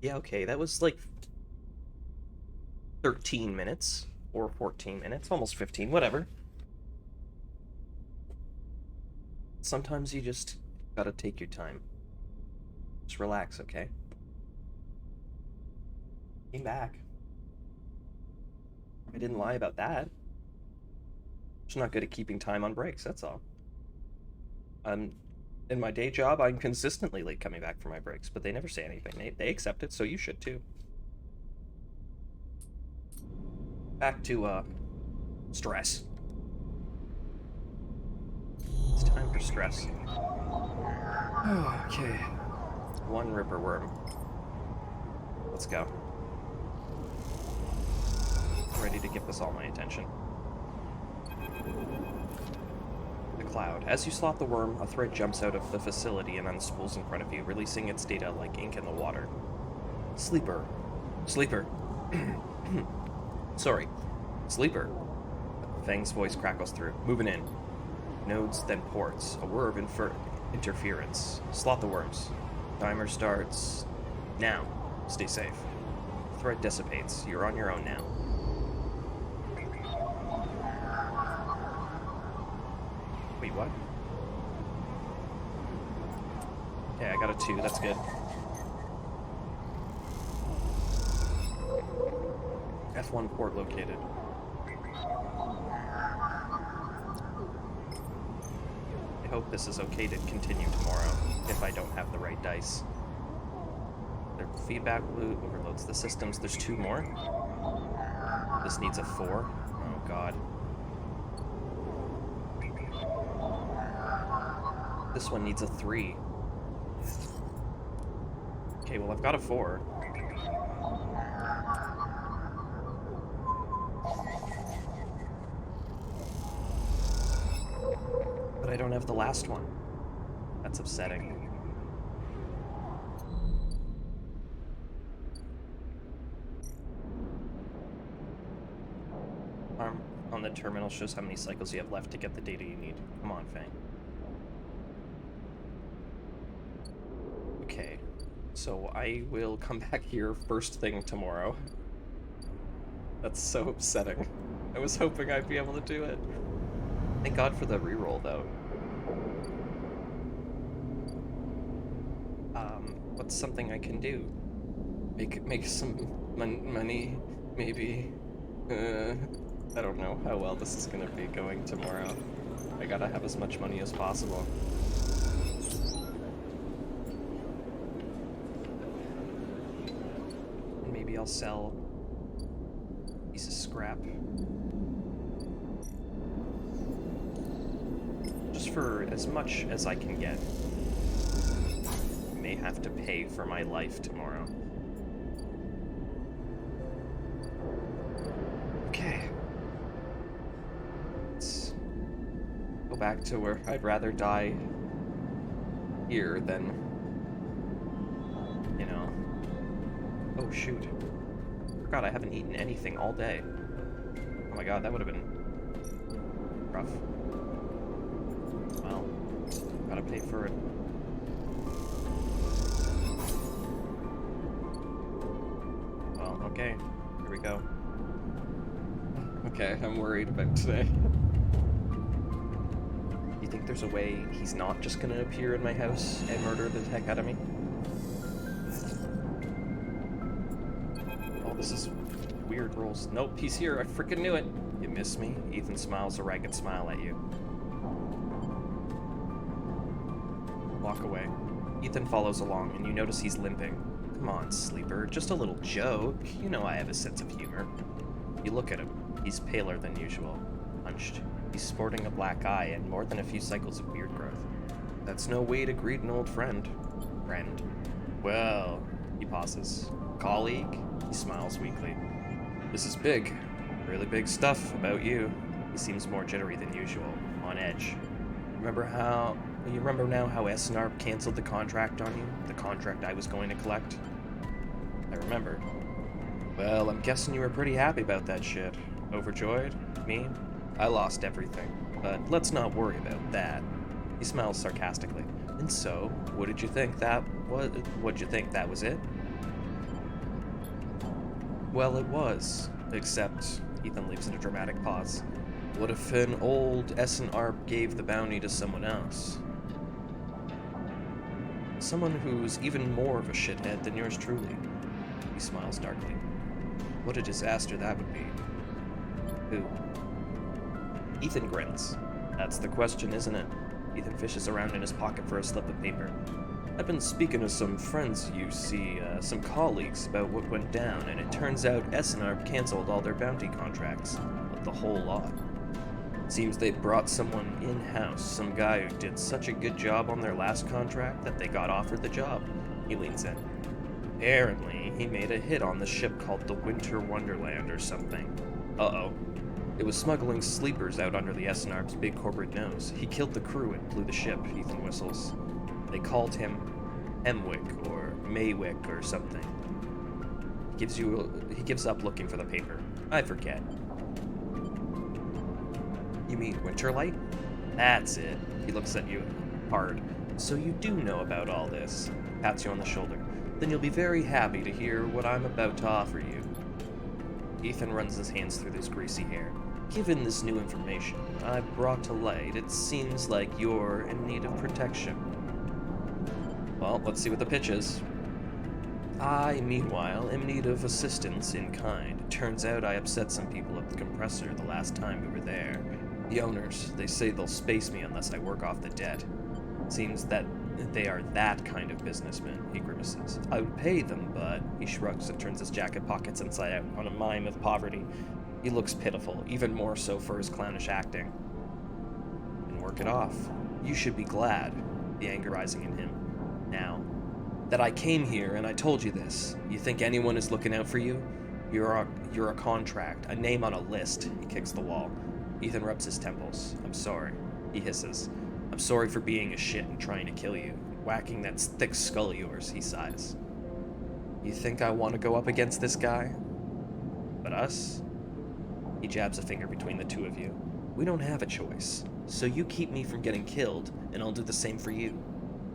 A: Yeah, okay, that was like 13 minutes or 14 minutes, almost 15, whatever. Sometimes you just gotta take your time. Just relax, okay? Came back. I didn't lie about that. Just not good at keeping time on breaks, that's all. Um, in my day job, I'm consistently late coming back from my breaks, but they never say anything. They accept it, so you should too. Back to, stress. It's time for stress. Okay. One ripper worm. Let's go. I'm ready to give this all my attention. The cloud. As you slot the worm, a thread jumps out of the facility and unspools in front of you, releasing its data like ink in the water. Sleeper. Sleeper. Sorry. Sleeper. Fang's voice crackles through. Moving in. Nodes, then ports. A whir of interference. Slot the worms. Timer starts now. Stay safe. Threat dissipates. You're on your own now. Wait, what? Okay, I got a 2. That's good. F1 port located. I hope this is okay to continue tomorrow, if I don't have the right dice. Their feedback loop overloads the systems. There's 2 more. This needs a 4. Oh, God. This one needs a 3. Okay, well, I've got a 4. But I don't have the last one. That's upsetting. On the terminal shows how many cycles you have left to get the data you need. Come on, Fang. Okay, so I will come back here first thing tomorrow. That's so upsetting. I was hoping I'd be able to do it. Thank God for the reroll, though. What's something I can do? Make some money, maybe. I don't know how well this is gonna be going tomorrow. I gotta have as much money as possible. And maybe I'll sell a piece of scrap. Just for as much as I can get. I may have to pay for my life tomorrow. Okay. Let's go back to where I'd rather die here than, you know. Oh, shoot. Forgot I haven't eaten anything all day. Oh my God, that would have been rough. Well, gotta pay for it. Well, okay. Here we go. Okay, I'm worried about today. You think there's a way he's not just gonna appear in my house and murder the heck out of me? Oh, this is weird rolls. Nope, he's here. I freaking knew it. You miss me? Ethan smiles a ragged smile at you. Walk away. Ethan follows along, and you notice he's limping. Come on, sleeper. Just a little joke. You know I have a sense of humor. You look at him. He's paler than usual, hunched. He's sporting a black eye and more than a few cycles of beard growth. That's no way to greet an old friend. Friend. Well, he pauses. Colleague? He smiles weakly. This is big. Really big stuff about you. He seems more jittery than usual, on edge. You remember now how SNARP canceled the contract on you? The contract I was going to collect? I remember. Well, I'm guessing you were pretty happy about that shit. Overjoyed? Me? I lost everything. But let's not worry about that. He smiles sarcastically. And so, what did you think that was it? Well, it was. Except, Ethan leaves in a dramatic pause. What if an old S&ARP gave the bounty to someone else? Someone who's even more of a shithead than yours truly. He smiles darkly. What a disaster that would be. Who? Ethan grins. That's the question, isn't it? Ethan fishes around in his pocket for a slip of paper. I've been speaking to some friends, you see, some colleagues, about what went down, and it turns out SNR canceled all their bounty contracts. Like the whole lot. Seems they'd brought someone in-house, some guy who did such a good job on their last contract that they got offered the job. He leans in. Apparently, he made a hit on the ship called the Winter Wonderland or something. Uh-oh. It was smuggling sleepers out under the SNR's big corporate nose. He killed the crew and blew the ship, Ethan whistles. They called him Hemwick or Maywick or something. He gives up looking for the paper. I forget. You mean Winterlight? That's it. He looks at you hard. So you do know about all this. Pats you on the shoulder. Then you'll be very happy to hear what I'm about to offer you. Ethan runs his hands through his greasy hair. Given this new information I've brought to light, it seems like you're in need of protection. Well, let's see what the pitch is. I, meanwhile, am in need of assistance in kind. It turns out I upset some people at the compressor the last time we were there. The owners, they say they'll space me unless I work off the debt. Seems that they are that kind of businessman, he grimaces. I would pay them, but... He shrugs and turns his jacket pockets inside out on a mime of poverty. He looks pitiful, even more so for his clownish acting. And work it off. You should be glad, the anger rising in him. Now, that I came here and I told you this. You think anyone is looking out for you? You're a contract, a name on a list. He kicks the wall. Ethan rubs his temples. I'm sorry, he hisses. I'm sorry for being a shit and trying to kill you. Whacking that thick skull of yours, he sighs. You think I want to go up against this guy? But us? He jabs a finger between the two of you. We don't have a choice. So you keep me from getting killed, and I'll do the same for you.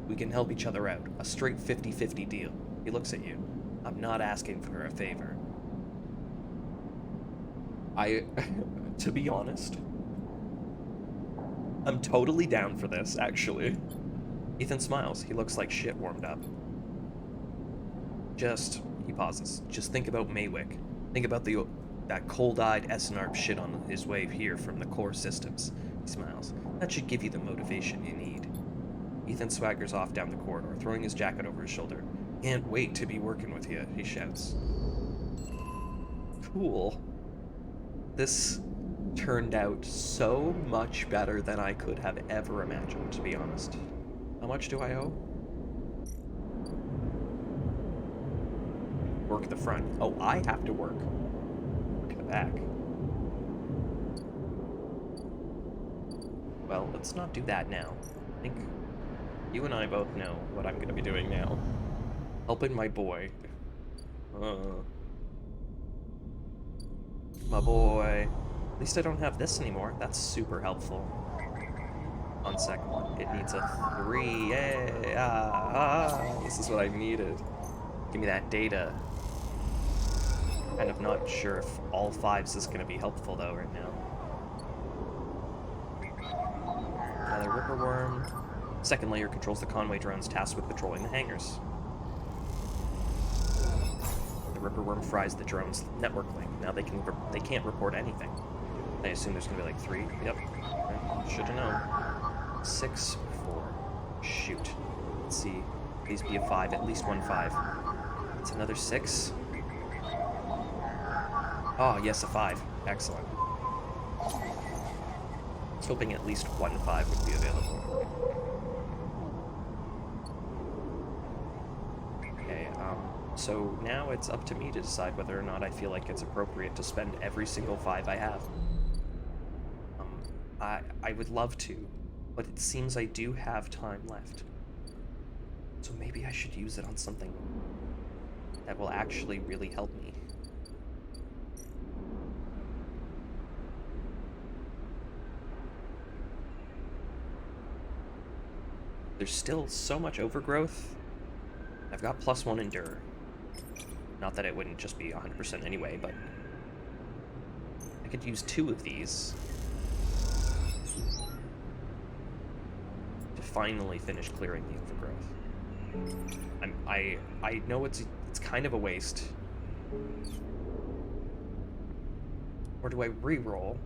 A: We can help each other out. A straight 50-50 deal. He looks at you. I'm not asking for a favor. To be honest, I'm totally down for this, actually. Ethan smiles. He looks like shit warmed up. He pauses. Just think about Maywick. Think about that cold-eyed SNRP shit on his way here from the core systems. He smiles. That should give you the motivation you need. Ethan swaggers off down the corridor, throwing his jacket over his shoulder. Can't wait to be working with you, he shouts. Cool. This turned out so much better than I could have ever imagined, to be honest. How much do I owe? Work the front. Oh, I have to work the back. Well, let's not do that now. I think you and I both know what I'm going to be doing now. Helping my boy. My boy. At least I don't have this anymore. That's super helpful. On second one. It needs a 3. Yay! This is what I needed. Give me that data. Kind of not sure if all 5s is going to be helpful, though, right now. Another Ripper Worm. Second layer controls the convoy drones tasked with patrolling the hangars. The Ripper Worm fries the drone's network link. Now they can't report anything. I assume there's gonna be like 3. Yep. Should have known. 6 or 4. Shoot. Let's see. Please be a 5. At least one 5. It's another 6. Oh, yes, a 5. Excellent. I was hoping at least one 5 would be available. Okay, so now it's up to me to decide whether or not I feel like it's appropriate to spend every single 5 I have. I would love to, but it seems I do have time left. So maybe I should use it on something that will actually really help me. There's still so much overgrowth. I've got +1 endure. Not that it wouldn't just be 100% anyway, but I could use 2 of these to finally finish clearing the overgrowth. I know it's kind of a waste. Or do I re-roll?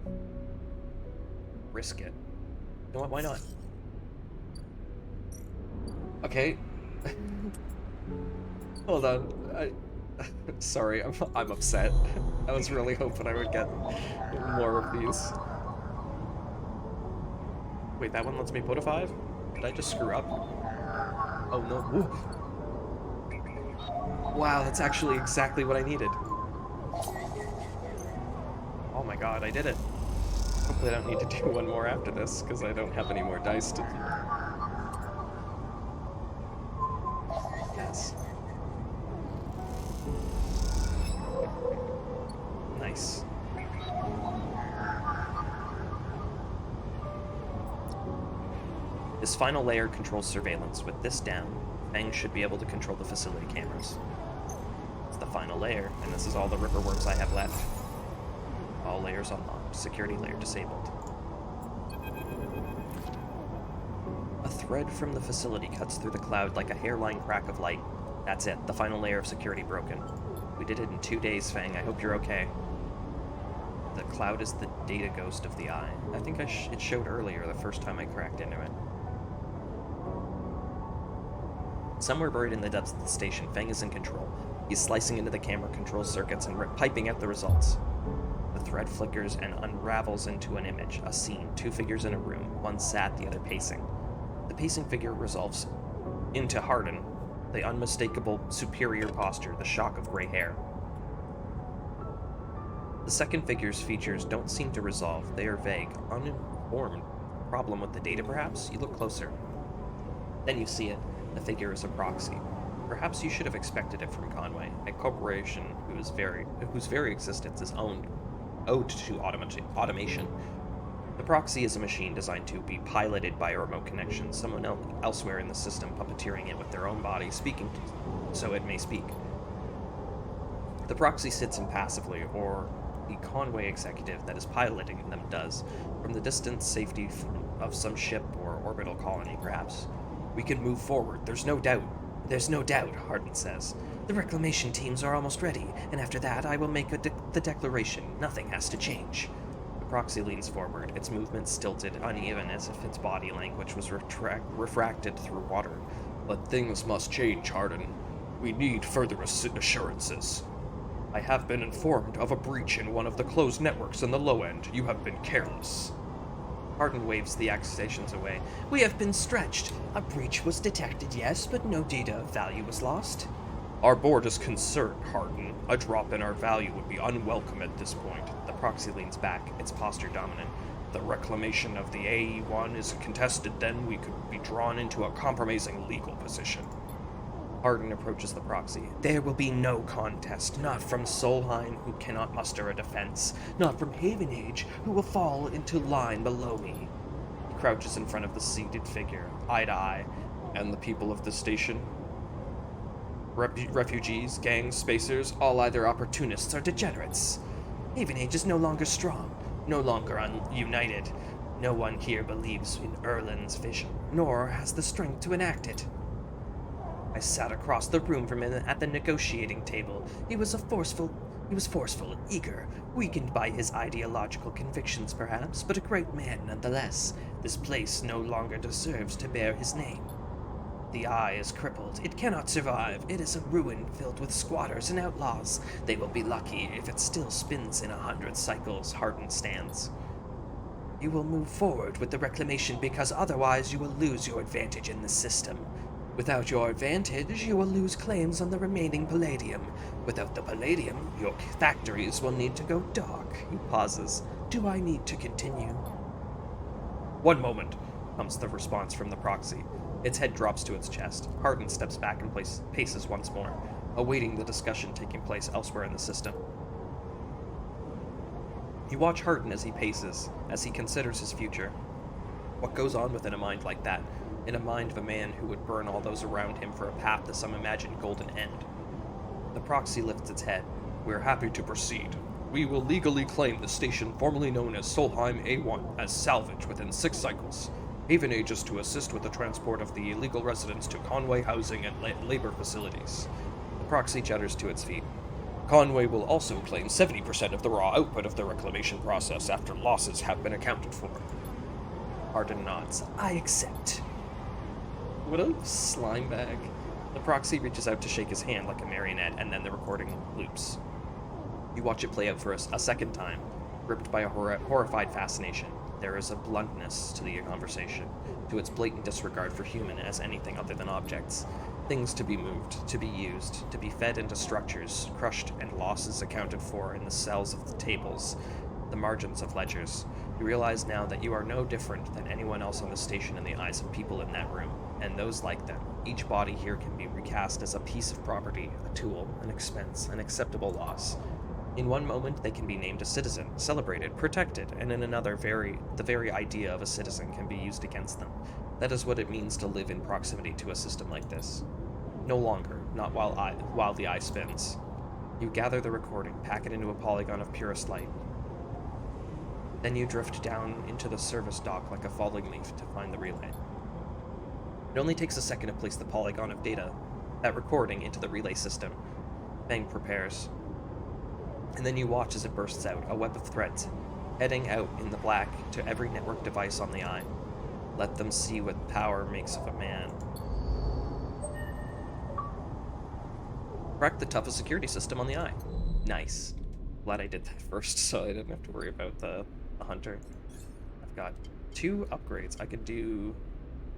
A: Risk it. You know what? Why not? Okay. Hold on. Sorry, I'm upset. I was really hoping I would get more of these. Wait, that one lets me put a 5? Did I just screw up? Oh no. Ooh. Wow, that's actually exactly what I needed. Oh my god, I did it. Hopefully I don't need to do one more after this, because I don't have any more dice to... Yes. Nice. This final layer controls surveillance. With this down, Feng should be able to control the facility cameras. It's the final layer, and this is all the ripperworms I have left. All layers unlocked. Security layer disabled. A thread from the facility cuts through the cloud like a hairline crack of light. That's it. The final layer of security broken. We did it in 2 days, Feng. I hope you're okay. The cloud is the data ghost of the eye. I think it showed earlier the first time I cracked into it. Somewhere buried in the depths of the station, Feng is in control. He's slicing into the camera control circuits and piping out the results. The thread flickers and unravels into an image, a scene, 2 figures in a room, one sat, the other pacing. The pacing figure resolves into Hardin, the unmistakable superior posture, the shock of gray hair. The second figure's features don't seem to resolve. They are vague, uninformed. Problem with the data, perhaps? You look closer. Then you see it. The figure is a proxy. Perhaps you should have expected it from Conway, a corporation whose very existence is owed to automation. The proxy is a machine designed to be piloted by a remote connection, someone elsewhere in the system puppeteering it with their own body, speaking so it may speak. The proxy sits impassively, or the Conway executive that is piloting them does, from the distant safety of some ship or orbital colony, perhaps. We can move forward, there's no doubt. There's no doubt, Hardin says. The reclamation teams are almost ready, and after that I will make the declaration. Nothing has to change. The proxy leans forward, its movement stilted, uneven, as if its body language was refracted through water. But things must change, Hardin. We need further assurances. I have been informed of a breach in one of the closed networks in the low end. You have been careless. Hardin waves the accusations away. We have been stretched. A breach was detected, yes, but no data of value was lost. Our board is concerned, Hardin. A drop in our value would be unwelcome at this point. The proxy leans back, its posture dominant. The reclamation of the AE-1 is contested, then we could be drawn into a compromising legal position. Hardin approaches the proxy. There will be no contest, not from Solheim, who cannot muster a defense, not from Haven Age, who will fall into line below me. He crouches in front of the seated figure, eye to eye. And the people of the station? Refugees, gangs, spacers, all either opportunists or degenerates. Haven Age is no longer strong, no longer united. No one here believes in Erlin's vision, nor has the strength to enact it. I sat across the room from him at the negotiating table. He was forceful, eager, weakened by his ideological convictions perhaps, but a great man nonetheless. This place no longer deserves to bear his name. The eye is crippled. It cannot survive. It is a ruin filled with squatters and outlaws. They will be lucky if it still spins in 100 cycles, Hardin stands. You will move forward with the reclamation because otherwise you will lose your advantage in the system. Without your advantage, you will lose claims on the remaining palladium. Without the palladium, your factories will need to go dark. He pauses. Do I need to continue? One moment, comes the response from the proxy. Its head drops to its chest. Hardin steps back and paces once more, awaiting the discussion taking place elsewhere in the system. You watch Hardin as he paces, as he considers his future. What goes on within a mind like that? In a mind of a man who would burn all those around him for a path to some imagined golden end. The proxy lifts its head.
B: We're happy to proceed. We will legally claim the station formerly known as Solheim A1 as salvage within 6 cycles. Haven Age is to assist with the transport of the illegal residents to Conway housing and labor facilities.
A: The proxy judders to its feet.
B: Conway will also claim 70% of the raw output of the reclamation process after losses have been accounted for.
A: Hardin nods.
B: I accept.
A: What a slime bag. The proxy reaches out to shake his hand like a marionette, and then the recording loops. You watch it play out for a second time, gripped by a horrified fascination. There is a bluntness to the conversation, to its blatant disregard for human as anything other than objects. Things to be moved, to be used, to be fed into structures, crushed and losses accounted for in the cells of the tables, the margins of ledgers. You realize now that you are no different than anyone else on the station in the eyes of people in that room, and those like them. Each body here can be recast as a piece of property, a tool, an expense, an acceptable loss. In one moment, they can be named a citizen, celebrated, protected, and in another, the very idea of a citizen can be used against them. That is what it means to live in proximity to a system like this. No longer, not while the eye spins. You gather the recording, pack it into a polygon of purest light. Then you drift down into the service dock like a falling leaf to find the relay. It only takes a second to place the polygon of data, that recording, into the relay system. Fang prepares. And then you watch as it bursts out, a web of threads, heading out in the black to every network device on the eye. Let them see what power makes of a man. Crack the toughest security system on the eye. Nice. Glad I did that first, so I didn't have to worry about the hunter. I've got 2 upgrades. I could do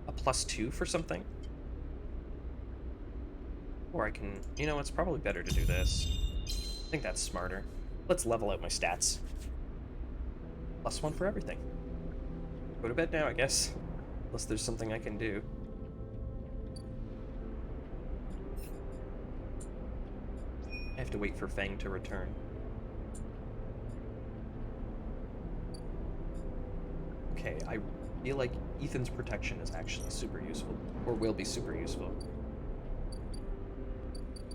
A: a +2 for something. Or I can... You know, it's probably better to do this. I think that's smarter. Let's level out my stats. +1 for everything. Go to bed now, I guess. Unless there's something I can do. I have to wait for Fang to return. Okay, I feel like Ethan's protection is actually super useful. Or will be super useful.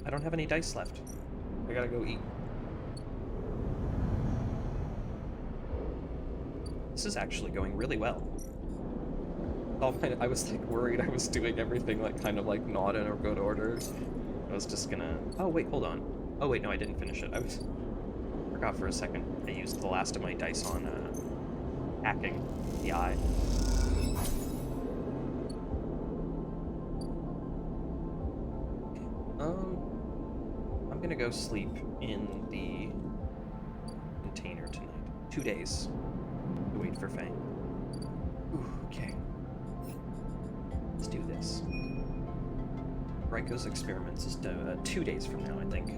A: I don't have any dice left. I gotta go eat. This is actually going really well. I was like worried I was doing everything like kind of like not in a good order. I was just gonna... Oh wait, hold on. Oh wait, no, I didn't finish it. Forgot for a second. I used the last of my dice on hacking the eye. I'm gonna go sleep in the container tonight. 2 days to wait for Fang. Ooh, okay. Let's do this. Ryko's experiments is 2 days from now, I think.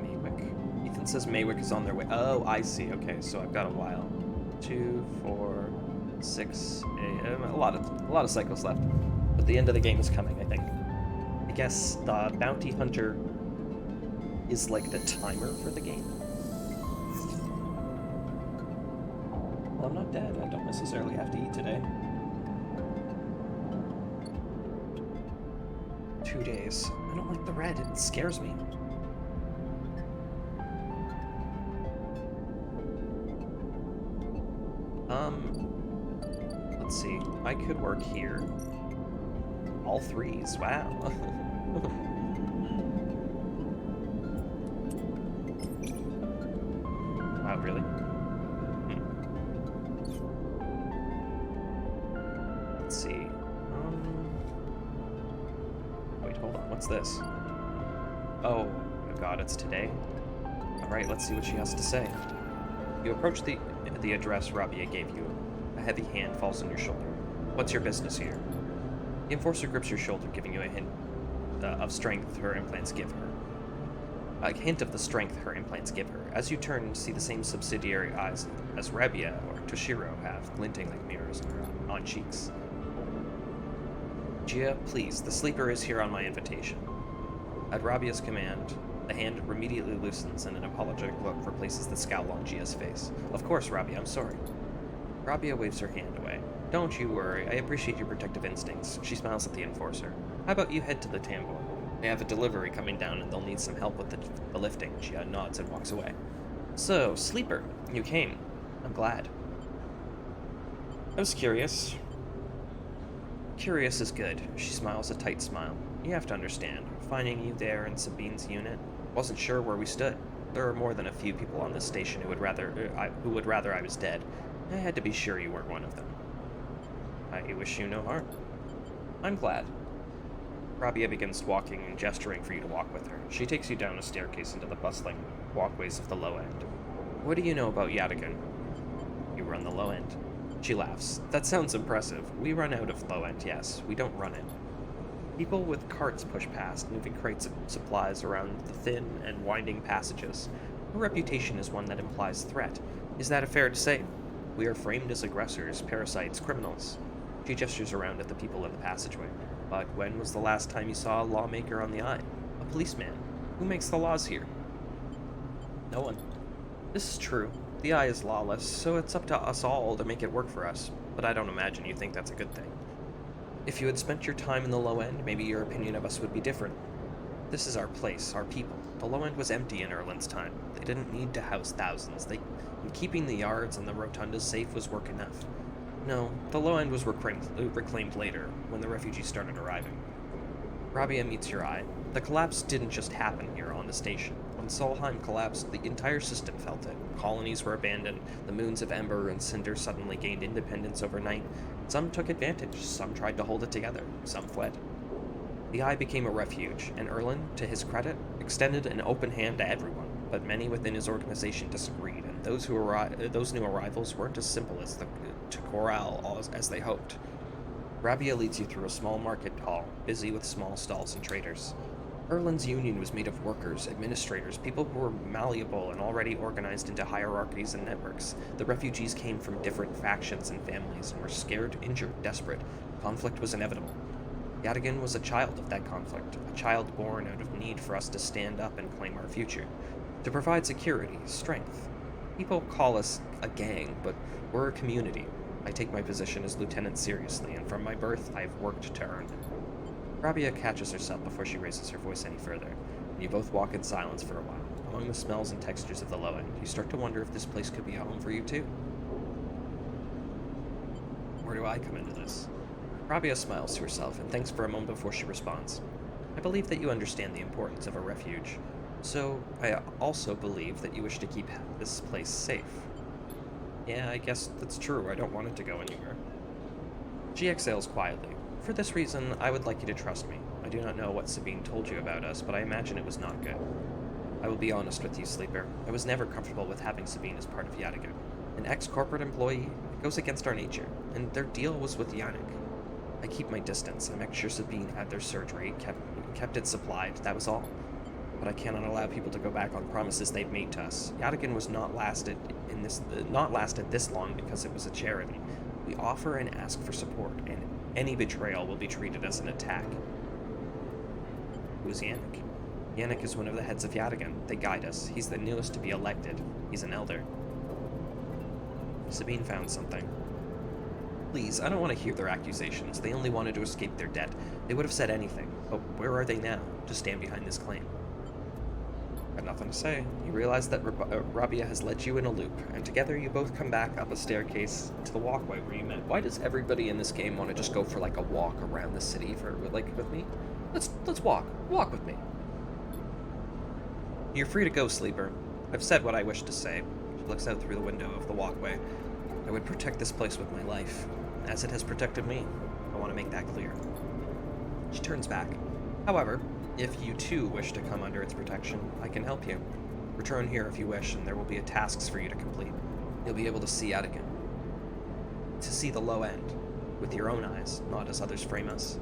A: Maywick. Ethan says Maywick is on their way. Oh, I see. Okay, so I've got a while. 2, 4, 6, 8, a lot of cycles left. But the end of the game is coming, I think. I guess the bounty hunter is like the timer for the game. Well, I'm not dead. I don't necessarily have to eat today. 2 days. I don't like the red. It scares me. Let's see. I could work here. All 3s. Wow. Wow, really? Let's see. Wait, hold on. What's this? Oh god, it's today? Alright, let's see what she has to say. You approach the address Rabia gave you. A heavy hand falls on your shoulder. What's your business here? The enforcer grips your shoulder, giving you a hint of strength her implants give her. A hint of the strength her implants give her. As you turn, see the same subsidiary eyes as Rabia or Toshiro have, glinting like mirrors on cheeks. Gia, please, the sleeper is here on my invitation. At Rabia's command, the hand immediately loosens and an apologetic look replaces the scowl on Gia's face. Of course, Rabia, I'm sorry. Rabia waves her hand away. Don't you worry, I appreciate your protective instincts. She smiles at the enforcer. How about you head to the tambour? They have a delivery coming down and they'll need some help with the lifting. She nods and walks away. So, Sleeper, you came. I'm glad. I was curious. Curious is good. She smiles a tight smile. You have to understand, finding you there in Sabine's unit, wasn't sure where we stood. There are more than a few people on this station who would rather I was dead. I had to be sure you weren't one of them. I wish you no harm. I'm glad. Rabia begins walking and gesturing for you to walk with her. She takes you down a staircase into the bustling walkways of the low end. What do you know about Yadigan? You run the low end. She laughs. That sounds impressive. We run out of low end, yes. We don't run it. People with carts push past, moving crates of supplies around the thin and winding passages. Her reputation is one that implies threat. Is that fair to say? We are framed as aggressors, parasites, criminals. She gestures around at the people in the passageway. But when was the last time you saw a lawmaker on the eye? A policeman? Who makes the laws here? No one. This is true. The eye is lawless, so it's up to us all to make it work for us. But I don't imagine you think that's a good thing. If you had spent your time in the low end, maybe your opinion of us would be different. This is our place, our people. The low end was empty in Erland's time. They didn't need to house thousands. And keeping the yards and the rotundas safe was work enough. No, the low end was reclaimed later, when the refugees started arriving. Rabia meets your eye. The collapse didn't just happen here on the station. When Solheim collapsed, the entire system felt it. Colonies were abandoned, the moons of Ember and Cinder suddenly gained independence overnight. Some took advantage, some tried to hold it together, some fled. The Eye became a refuge, and Erland, to his credit, extended an open hand to everyone, but many within his organization disagreed, and those new arrivals weren't as simple to corral as they hoped. Rabia leads you through a small market hall, busy with small stalls and traders. Erland's union was made of workers, administrators, people who were malleable and already organized into hierarchies and networks. The refugees came from different factions and families and were scared, injured, desperate. Conflict was inevitable. Yadigan was a child of that conflict, a child born out of need for us to stand up and claim our future, to provide security, strength. People call us a gang, but we're a community. I take my position as lieutenant seriously, and from my birth, I've worked to earn it. Rabia catches herself before she raises her voice any further, and you both walk in silence for a while. Among the smells and textures of the low end, you start to wonder if this place could be a home for you too. Where do I come into this? Rabia smiles to herself and thinks for a moment before she responds. I believe that you understand the importance of a refuge, so I also believe that you wish to keep this place safe. Yeah, I guess that's true. I don't want it to go anywhere. She exhales quietly. For this reason, I would like you to trust me. I do not know what Sabine told you about us, but I imagine it was not good. I will be honest with you, Sleeper. I was never comfortable with having Sabine as part of Yadigan. An ex-corporate employee, it goes against our nature, and their deal was with Yannick. I keep my distance. I make sure Sabine had their surgery, kept it supplied, that was all. But I cannot allow people to go back on promises they've made to us. Yadigan was not lasted this long because it was a charity. We offer and ask for support, and any betrayal will be treated as an attack. Who's Yannick? Yannick is one of the heads of Yadigan. They guide us. He's the newest to be elected. He's an elder. Sabine found something. Please, I don't want to hear their accusations. They only wanted to escape their debt. They would have said anything. But where are they now, to stand behind this claim? Got nothing to say. You realize that Rabia has led you in a loop, and together you both come back up a staircase to the walkway where you met. Why does everybody in this game want to just go for like a walk around the city with me? Let's walk. Walk with me. You're free to go, Sleeper. I've said what I wish to say. She looks out through the window of the walkway. I would protect this place with my life, as it has protected me. I want to make that clear. She turns back. However, if you too wish to come under its protection, I can help you. Return here if you wish, and there will be tasks for you to complete. You'll be able to see out again. To see the low end, with your own eyes, not as others frame us.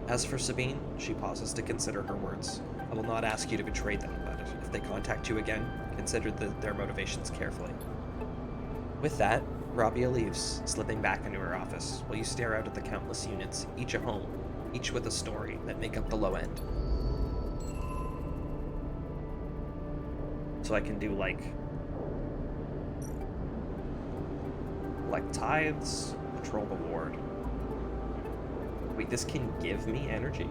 A: As for Sabine, she pauses to consider her words. I will not ask you to betray them, but if they contact you again, consider their motivations carefully. With that, Rabia leaves, slipping back into her office, while you stare out at the countless units, each a home, each with a story, that make up the low end. So I can do like tithes, patrol the ward. Wait, this can give me energy?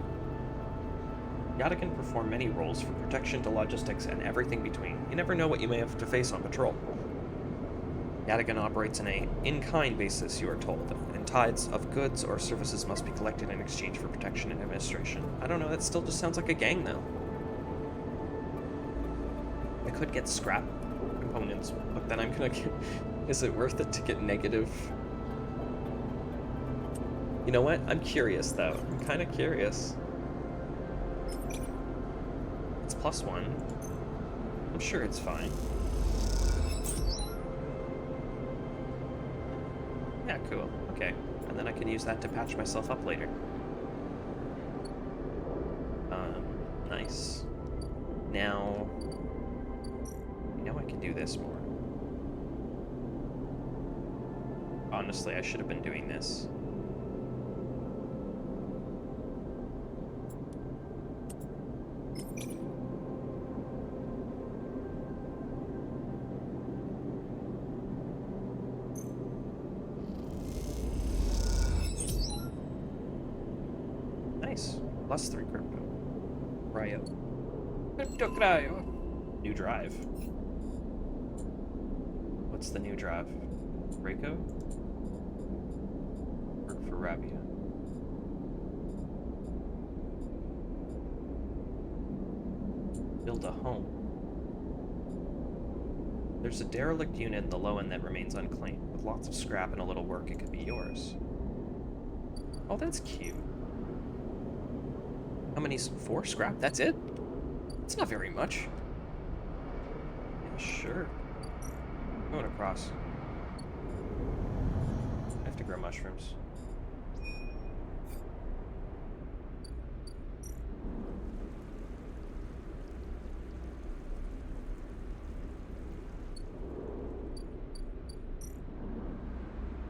A: Yada can perform many roles from protection to logistics and everything between. You never know what you may have to face on patrol. Yadigan operates in a in-kind basis, you are told, and tides of goods or services must be collected in exchange for protection and administration. I don't know, that still just sounds like a gang, though. I could get scrap components, but then I'm gonna get... Is it worth it to get negative? You know what? I'm curious, though. I'm kind of curious. It's +1. I'm sure it's fine. Yeah, cool. Okay. And then I can use that to patch myself up later. Nice. Now... I know I can do this more. Honestly, I should have been doing this. Nice. +3 crypto. Cryo.
B: Crypto cryo.
A: New drive. What's the new drive? Draco? Work for Rabia. Build a home. There's a derelict unit in the low end that remains unclaimed. With lots of scrap and a little work, it could be yours. Oh, that's cute. How many? 4 scrap? That's it? It's not very much. Yeah, sure. Going across. I have to grow mushrooms.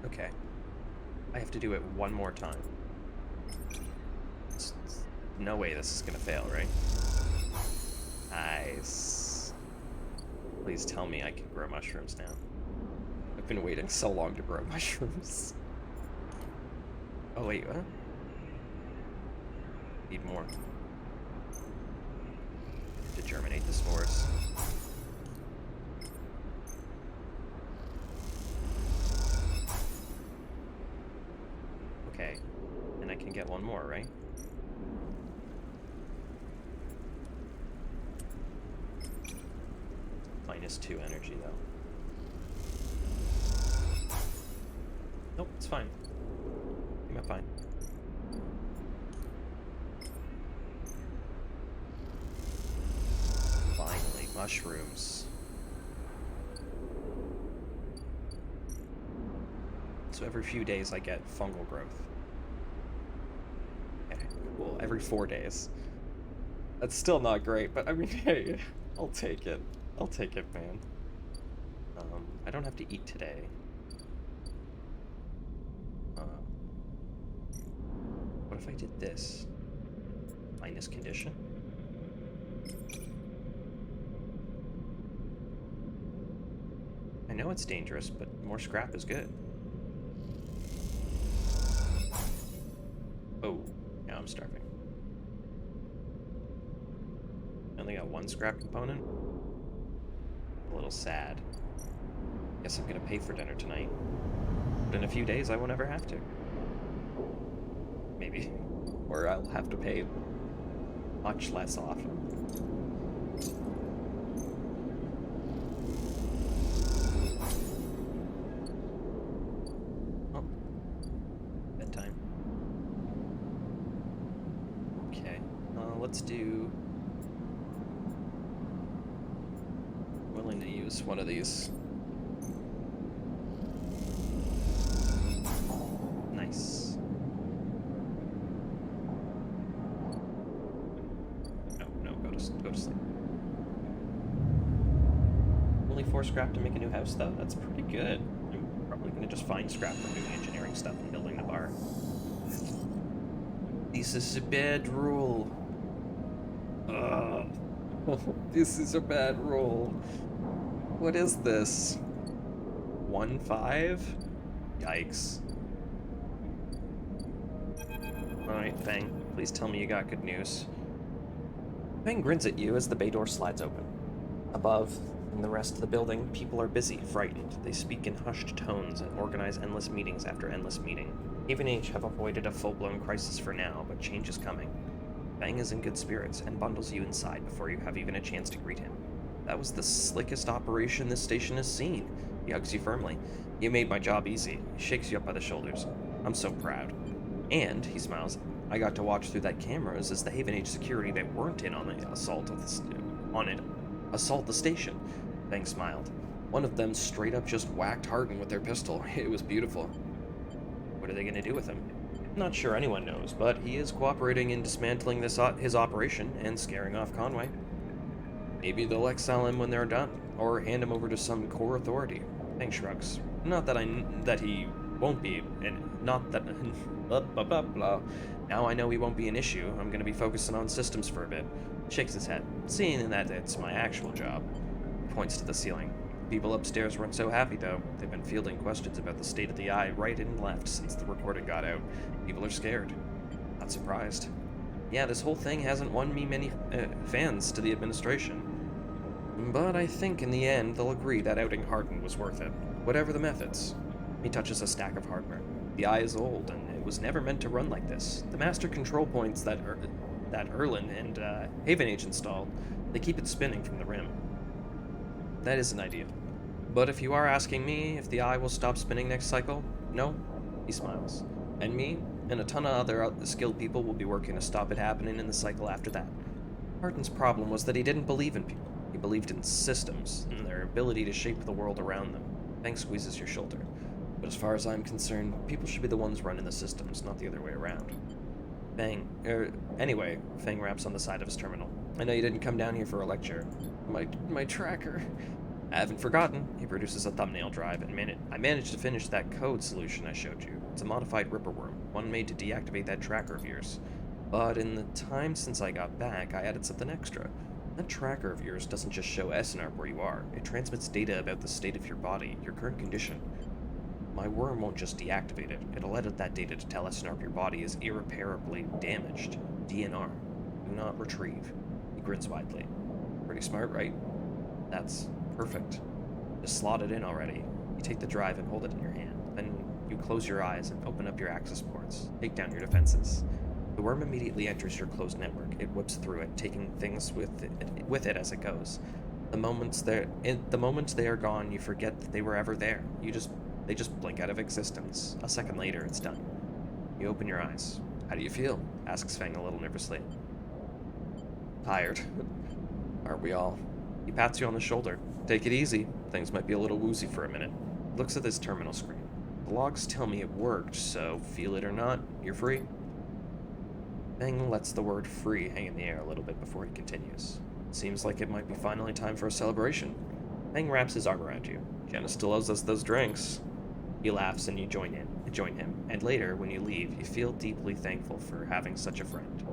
A: Okay. I have to do it one more time. No way this is gonna fail, right? Nice. Please tell me I can grow mushrooms now. I've been waiting so long to grow mushrooms. Oh wait, what? Need more. To germinate the spores. Okay. And I can get one more, right? -2 energy, though. Nope, it's fine. I'm fine. Finally, mushrooms. So every few days I get fungal growth. Okay, cool. Every 4 days. That's still not great, but I mean, hey, I'll take it. I'll take it, man. I don't have to eat today. What if I did this? Minus condition? I know it's dangerous, but more scrap is good. Oh, now I'm starving. I only got 1 scrap component. A little sad. Guess I'm gonna pay for dinner tonight. But in a few days, I won't ever have to. Maybe. Or I'll have to pay much less often. Oh. Bedtime. Okay. Let's do... willing to use one of these. Nice. No, go to sleep. Only 4 scrap to make a new house, though? That's pretty good. I'm probably gonna just find scrap from doing engineering stuff and building the bar. This is a bad rule. Ugh. This is a bad rule. What is this? 1-5? Yikes. Alright, Fang, please tell me you got good news. Fang grins at you as the bay door slides open. Above, in the rest of the building, people are busy, frightened. They speak in hushed tones and organize endless meetings after endless meeting. Haven H have avoided a full-blown crisis for now, but change is coming. Fang is in good spirits and bundles you inside before you have even a chance to greet him. That was the slickest operation this station has seen. He hugs you firmly. You made my job easy. He shakes you up by the shoulders. I'm so proud. And, he smiles, I got to watch through that cameras as the Haven Age security that weren't in on the assault of assault the station. Fang smiled. One of them straight up just whacked Hardin with their pistol. It was beautiful. What are they going to do with him? Not sure anyone knows, but he is cooperating in dismantling his operation and scaring off Conway. Maybe they'll exile him when they're done, or hand him over to some core authority. Fang shrugs. Not that he won't be, and not that blah blah blah blah. Now I know he won't be an issue. I'm going to be focusing on systems for a bit. Shakes his head, seeing that it's my actual job. Points to the ceiling. People upstairs weren't so happy, though. They've been fielding questions about the state of the eye right and left since the recording got out. People are scared. Not surprised. Yeah, this whole thing hasn't won me many fans to the administration. But I think in the end they'll agree that outing Hardin was worth it, whatever the methods. He touches a stack of hardware. The eye is old, and it was never meant to run like this. The master control points that Erlin and Haven Age installed, they keep it spinning from the rim. That is an idea. But if you are asking me if the eye will stop spinning next cycle, no, he smiles. And me, and a ton of other skilled people will be working to stop it happening in the cycle after that. Hardin's problem was that he didn't believe in people. He believed in systems, and their ability to shape the world around them. Fang squeezes your shoulder. But as far as I'm concerned, people should be the ones running the systems, not the other way around. Anyway, Fang raps on the side of his terminal. I know you didn't come down here for a lecture. My tracker. I haven't forgotten. He produces a thumbnail drive, and I managed to finish that code solution I showed you. It's a modified Ripper worm, one made to deactivate that tracker of yours. But in the time since I got back, I added something extra. That tracker of yours doesn't just show SNARP where you are. It transmits data about the state of your body, your current condition. My worm won't just deactivate it. It'll edit that data to tell SNARP your body is irreparably damaged. DNR. Do not retrieve. He grins widely. Pretty smart, right? That's perfect. Just slot it in already. You take the drive and hold it in your hand. Then you close your eyes and open up your access ports. Take down your defenses. The worm immediately enters your closed network. It whips through it, taking things with it as it goes. The moments they are gone, you forget that they were ever there. They just blink out of existence. A second later, it's done. You open your eyes. How do you feel? Asks Fang a little nervously. Tired. Aren't we all? He pats you on the shoulder. Take it easy. Things might be a little woozy for a minute. Looks at his terminal screen. The logs tell me it worked, so feel it or not, you're free. Fang lets the word free hang in the air a little bit before he continues. Seems like it might be finally time for a celebration. Fang wraps his arm around you. Jenna still owes us those drinks. He laughs and you join him, and later, when you leave, you feel deeply thankful for having such a friend.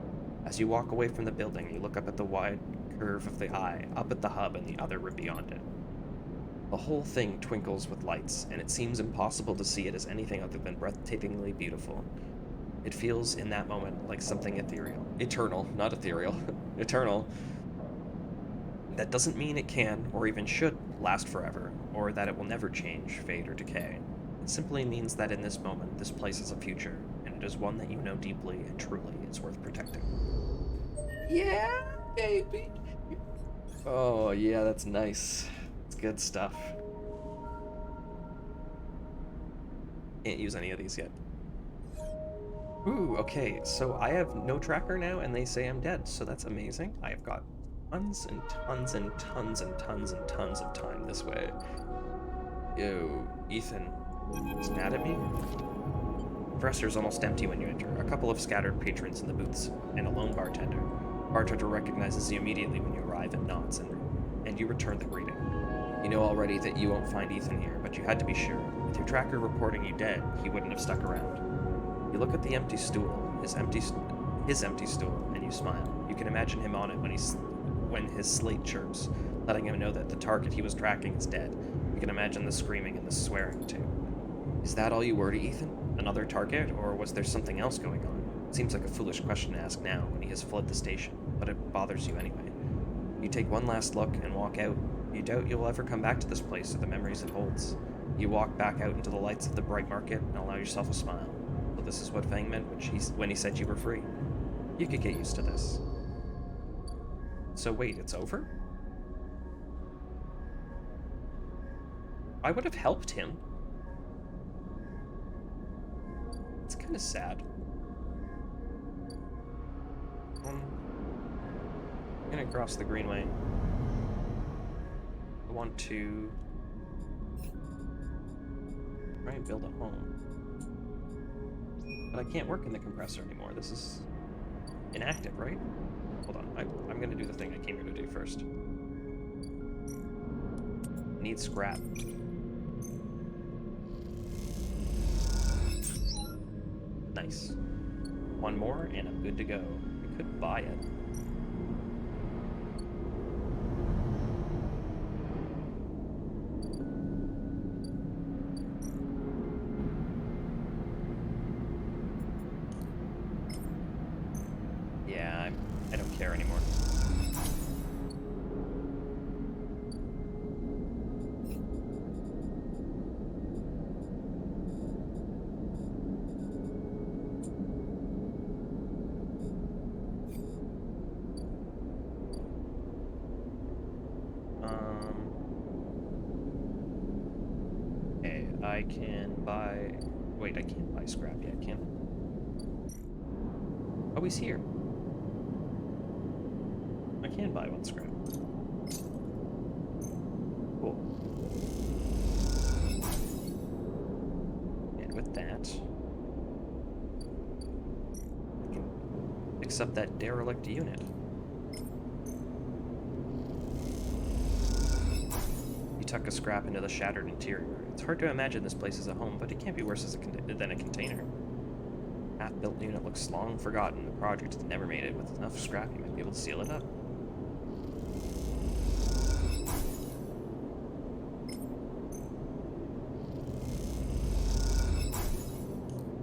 A: As you walk away from the building, you look up at the wide curve of the eye, up at the hub and the other rim beyond it. The whole thing twinkles with lights, and it seems impossible to see it as anything other than breathtakingly beautiful. It feels, in that moment, like something ethereal. Eternal, not ethereal. Eternal. That doesn't mean it can, or even should, last forever, or that it will never change, fade, or decay. It simply means that in this moment, this place is a future, and it is one that you know deeply and truly is worth protecting. Yeah, baby. Oh, yeah, that's nice. It's good stuff. Can't use any of these yet. Ooh, okay, so I have no tracker now, and they say I'm dead, so that's amazing. I have got tons and tons and tons and tons and tons of time this way. Yo, Ethan is mad at me? The dresser's almost empty when you enter. A couple of scattered patrons in the booths, and a lone bartender. Bartender recognizes you immediately when you arrive and nods, and you return the greeting. You know already that you won't find Ethan here, but you had to be sure. With your tracker reporting you dead, he wouldn't have stuck around. You look at the empty stool, his empty stool, and you smile. You can imagine him on it when his slate chirps, letting him know that the target he was tracking is dead. You can imagine the screaming and the swearing, too. Is that all you were to Ethan? Another target, or was there something else going on? Seems like a foolish question to ask now when he has fled the station, but it bothers you anyway. You take one last look and walk out. You doubt you'll ever come back to this place or the memories it holds. You walk back out into the lights of the bright market and allow yourself a smile. Well, this is what Fang meant when he said you were free. You could get used to this. So wait, it's over? I would have helped him. It's kind of sad. I'm gonna cross the greenway. I want to try and build a home. But I can't work in the compressor anymore. This is inactive, right? Hold on. I'm gonna do the thing I came here to do first. Need scrap. Nice. One more and I'm good to go. I could buy it. Yeah, I don't care anymore. Okay, I can buy... Wait, I can't buy scrap yet, can I? Oh, he's here. I can buy one scrap. Cool. And with that, I can fix up that derelict unit. You tuck a scrap into the shattered interior. It's hard to imagine this place as a home, but it can't be worse than a container. Half-built unit looks long forgotten. The project has never made it. With enough scrap, you might be able to seal it up.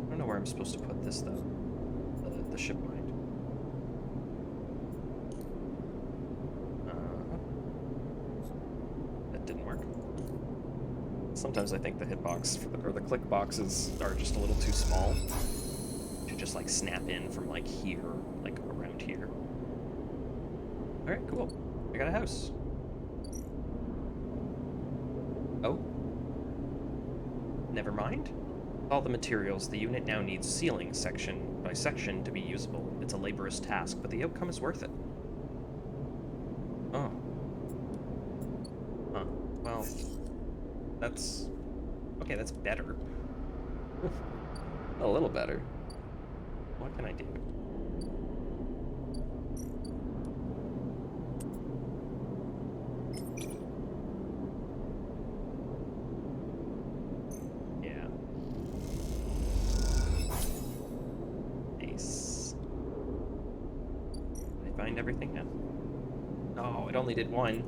A: I don't know where I'm supposed to put this, though. The ship mind. That didn't work. Sometimes I think the hitbox or the click boxes are just a little too small to just like snap in from like here, like around here. All right, cool. I got a house. Oh, never mind. All the materials, the unit now needs sealing section by section to be usable. It's a laborious task, but the outcome is worth it. Oh. Huh. Well, that's... Okay, that's better. A little better. What can I do? Yeah. Nice. Did I find everything now? Oh, it only did one.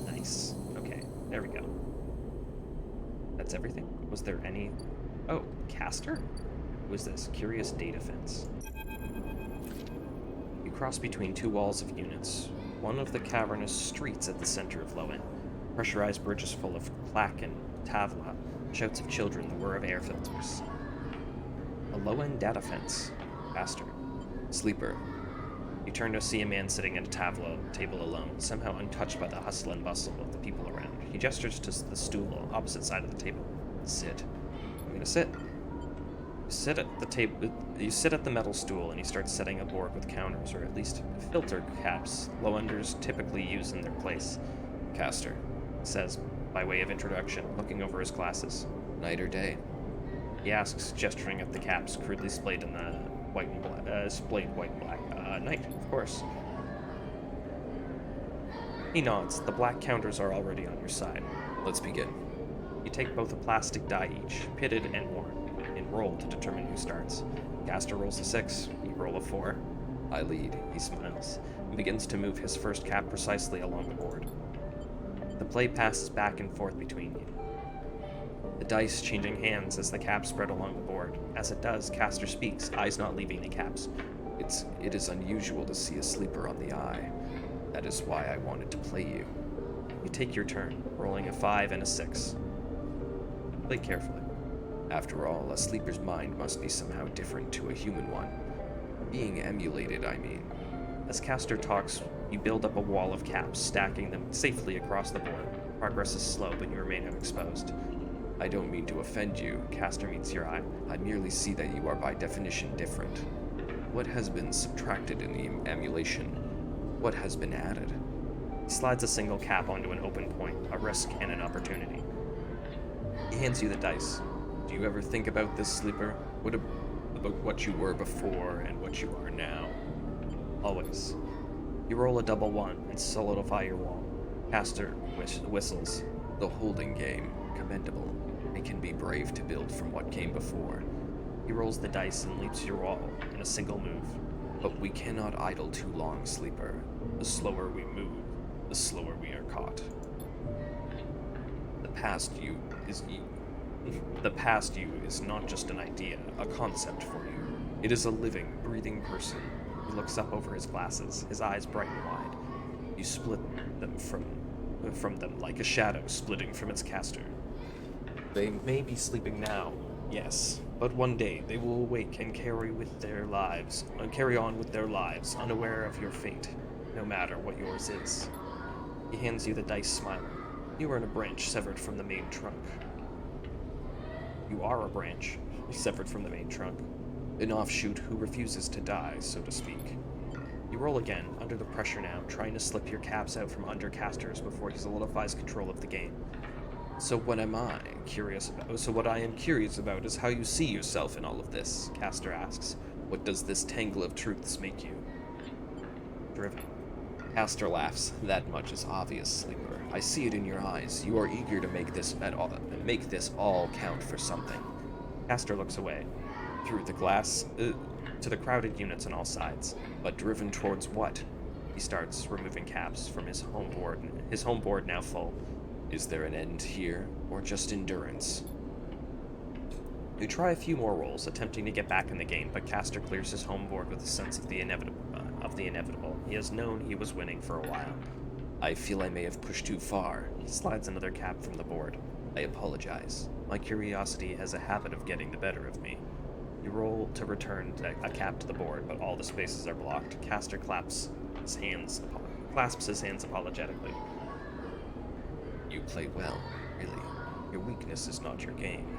A: Nice. Okay, there we go. That's everything? Was there any... Oh, caster? Who is this? Curious data fence. You cross between two walls of units. One of the cavernous streets at the center of Lowen. Pressurized bridges full of clack and tavla, shouts of children, the whir of air filters. A Lowen data fence. Caster. Sleeper. You turn to see a man sitting at a table alone, somehow untouched by the hustle and bustle of the people around. He gestures to the stool opposite side of the table. Sit. I'm gonna sit. You sit at the metal stool and he starts setting a board with counters, or at least filter caps Lowenders typically use in their place. Caster says, by way of introduction, looking over his glasses. Night or day? He asks, gesturing at the caps crudely splayed in the white and black, splayed white and black. Night, of course. He nods. The black counters are already on your side. Let's begin. You take both a plastic die each, pitted and worn, and roll to determine who starts. Caster rolls a 6, you roll a 4. I lead. He smiles, and begins to move his first cap precisely along the board. Play passes back and forth between you. The dice changing hands as the caps spread along the board. As it does, Caster speaks, eyes not leaving the caps.
C: It is unusual to see a sleeper on the eye. That is why I wanted to play you.
A: You take your turn, rolling a 5 and a 6. Play carefully.
C: After all, a sleeper's mind must be somehow different to a human one. Being emulated, I mean.
A: As Caster talks, you build up a wall of caps, stacking them safely across the board. Progress is slow, but you remain unexposed.
C: I don't mean to offend you.
A: Caster meets your eye.
C: I merely see that you are by definition different. What has been subtracted in the emulation? What has been added?
A: He slides a single cap onto an open point, a risk and an opportunity. He hands you the dice.
C: Do you ever think about this, sleeper? About what you were before and what you are now?
A: Always. You roll a double 1 and solidify your wall. Caster whistles.
C: The holding game. Commendable. It can be brave to build from what came before.
A: He rolls the dice and leaps your wall in a single move.
C: But we cannot idle too long, sleeper. The slower we move, the slower we are caught. The past you is not just an idea, a concept for you. It is a living, breathing person.
A: He looks up over his glasses, his eyes bright and wide. You split them from them like a shadow splitting from its caster. They may be sleeping now, yes, but one day they will awake and carry on with their lives, unaware of your fate, no matter what yours is. He hands you the dice, smiling. You are in a branch severed from the main trunk. You are a branch severed from the main trunk, an offshoot who refuses to die, so to speak. You roll again, under the pressure now, trying to slip your caps out from under Casters before he solidifies control of the game.
C: So what I am curious about is how you see yourself in all of this, Caster asks. What does this tangle of truths make you?
A: Driven.
C: Caster laughs. That much is obvious, sleeper. I see it in your eyes. You are eager to make this all count for something.
A: Caster looks away,
C: Through the glass,
A: to the crowded units on all sides.
C: but driven towards what?
A: He starts removing caps from his home board now full.
C: Is there an end here, or just endurance?
A: You try a few more rolls, attempting to get back in the game, but Caster clears his home board with a sense of the inevitable. He has known he was winning for a while.
C: I feel I may have pushed too far.
A: He slides another cap from the board.
C: I apologize.
A: My clasps has a habit of getting the better of me. You roll to return a cap to the board, but all the spaces are blocked. Caster clasps his hands apologetically.
C: You play well, really. Your weakness is not your game.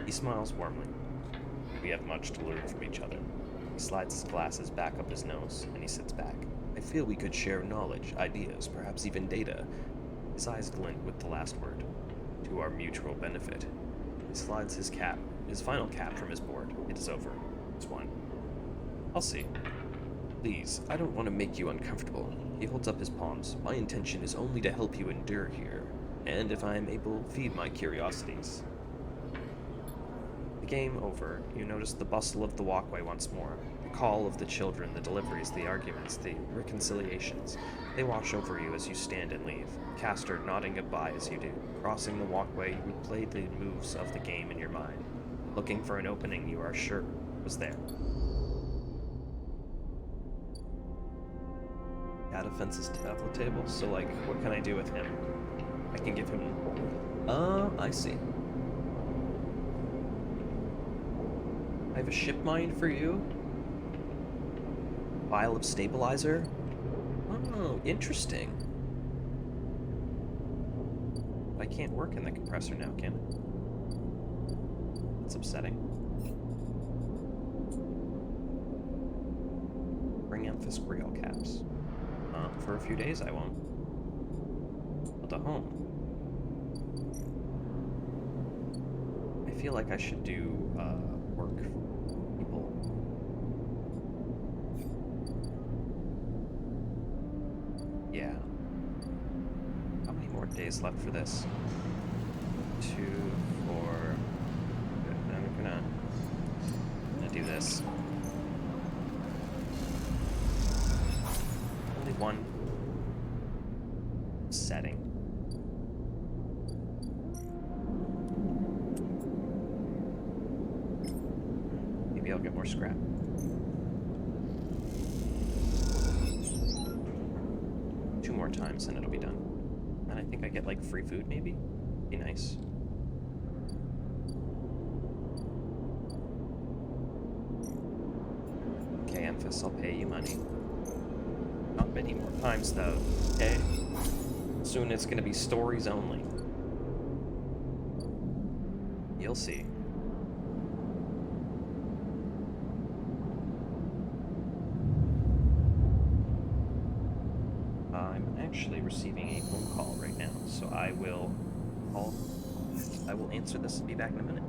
A: He smiles warmly. We have much to learn from each other. He slides his glasses back up his nose, and he sits back. I feel we could share knowledge, ideas, perhaps even data. His eyes glint with the last word. To our mutual benefit. He slides his final cap from his board. It is over. It's won. I'll see.
C: Please, I don't want to make you uncomfortable.
A: He holds up his palms. My intention is only to help you endure here, and if I am able, feed my curiosities. The game over, you notice the bustle of the walkway once more. The call of the children, the deliveries, the arguments, the reconciliations. They wash over you as you stand and leave. Caster nodding goodbye as you do. Crossing the walkway, you replay the moves of the game in your mind, looking for an opening you are sure was there. Cat offenses tablet table, so like, what can I do with him? I can give him... I see. I have a ship mine for you. Vial of stabilizer. Oh, interesting. I can't work in the compressor now, can it? That's upsetting. Bring Memphis Grill caps. For a few days I won't. But at home. I feel like I should do work for people. Yeah. How many more days left for this? 2, 4. I'm gonna do this. Only 1. Maybe I'll get more scrap. 2 more times and it'll be done. And I think I get, like, free food, maybe? Be nice. Okay, Emphas, I'll pay you money. Not many more times, though, okay? Soon it's gonna be stories only. You'll see. I'm actually receiving a phone call right now, so I will answer this and be back in a minute.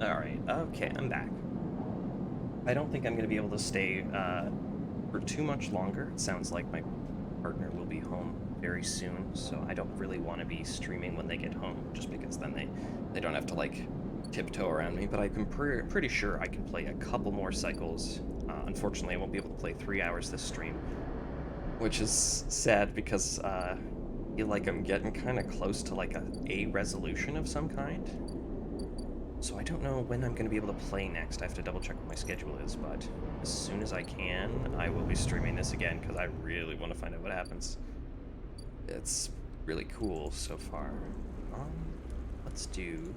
A: Alright, okay, I'm back. I don't think I'm going to be able to stay for too much longer. It sounds like my partner will be home very soon, so I don't really want to be streaming when they get home, just because then they don't have to, like, tiptoe around me. But I'm pretty sure I can play a couple more cycles. Unfortunately, I won't be able to play 3 hours this stream, which is sad because I feel like I'm getting kind of close to, like, a resolution of some kind. So I don't know when I'm going to be able to play next. I have to double check what my schedule is, but as soon as I can, I will be streaming this again, because I really want to find out what happens. It's really cool so far. Let's do...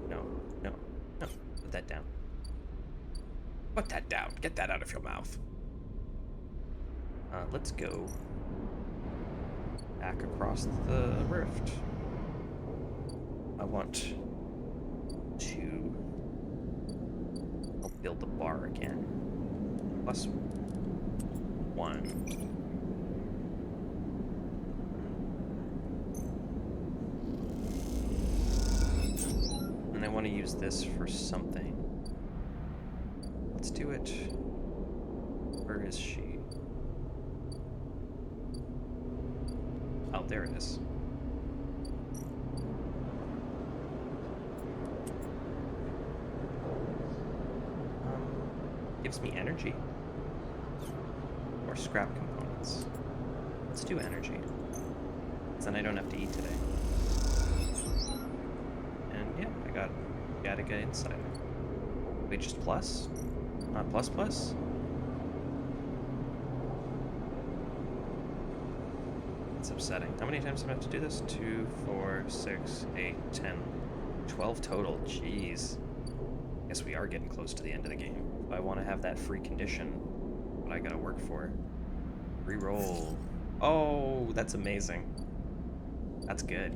A: No. Put that down.
B: Put that down. Get that out of your mouth.
A: Let's go back across the rift. I want to help build the bar again. +1. And I want to use this for something. Let's do it. Where is she? Oh, there it is. Gives me energy. Or scrap components. Let's do energy. Because then I don't have to eat today. And yeah, I got Gattaca Insider. Wait, just plus? Not plus plus? That's upsetting. How many times do I have to do this? 2, 4, 6, 8, 10, 12 total. Jeez. Guess we are getting close to the end of the game. If I want to have that free condition, what I gotta work for. Reroll. Oh, that's amazing. That's good.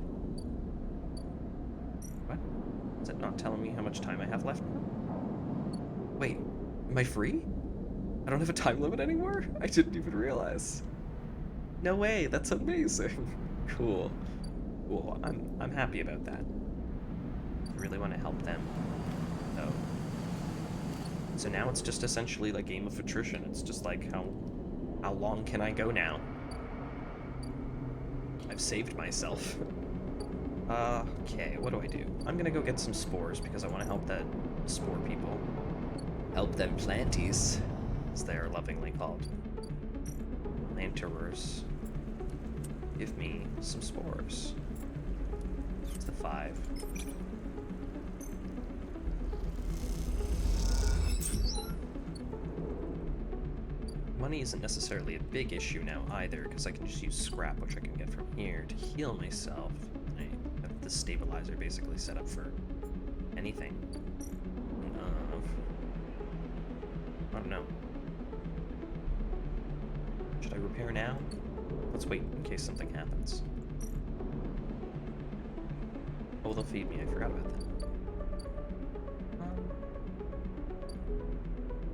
A: What? Is it not telling me how much time I have left? Wait, am I free? I don't have a time limit anymore? I didn't even realize. No way, that's amazing. Cool. Cool, I'm happy about that. I really want to help them, though. So now it's just essentially like game of attrition. It's just like how long can I go now? I've saved myself. Okay, what do I do? I'm gonna go get some spores because I want to help the spore people. Help them planties, as they are lovingly called. Planterers. Give me some spores. It's the 5. Money isn't necessarily a big issue now either, because I can just use scrap, which I can get from here, to heal myself. I have the stabilizer basically set up for anything. I don't know. Should I repair now? Let's wait in case something happens. Oh, they'll feed me. I forgot about that.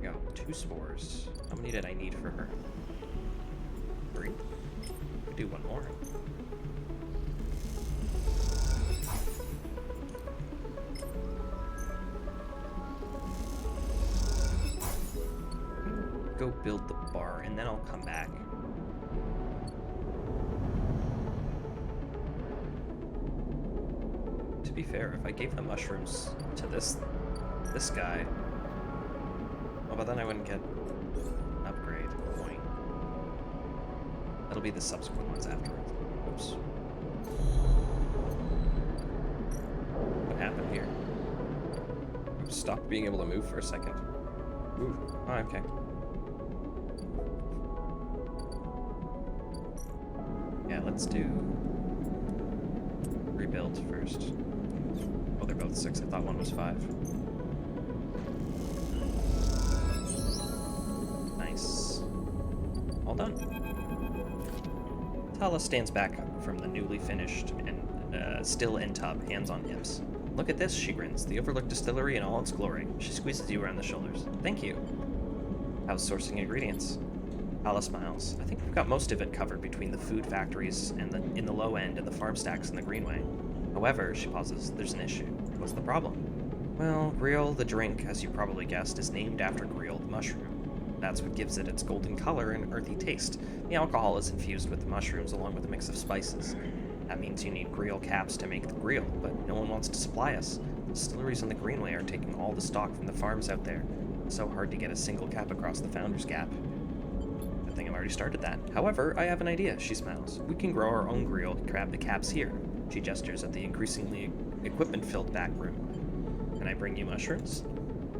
A: There we go. 2 spores. How many did I need for her? 3? Could do 1 more. Go build the bar, and then I'll come back. To be fair, if I gave the mushrooms to this guy, oh, but then I wouldn't get an upgrade point. That'll be the subsequent ones afterwards. Oops. What happened here?
B: Stopped being able to move for a second.
A: Ooh. Oh, okay. Yeah, let's do rebuild first. Oh, they're both 6. I thought one was 5. Nice. All done. Tala stands back from the newly finished and still in tub, hands on hips. Look at this, she grins. The overlooked distillery in all its glory. She squeezes you around the shoulders. Thank you. How's sourcing ingredients? Tala smiles. I think we've got most of it covered between the food factories and in the low end and the farm stacks in the greenway. However, she pauses, there's an issue. What's the problem? Well, Grill, the drink, as you probably guessed, is named after Grill, the mushroom. That's what gives it its golden color and earthy taste. The alcohol is infused with the mushrooms along with a mix of spices. That means you need Grill caps to make the Grill, but no one wants to supply us. The distilleries on the Greenway are taking all the stock from the farms out there. It's so hard to get a single cap across the Founder's Gap. Good thing I've already started that. However, I have an idea, she smiles. We can grow our own Grill, grab the caps here. She gestures at the increasingly equipment-filled back room. Can I bring you mushrooms?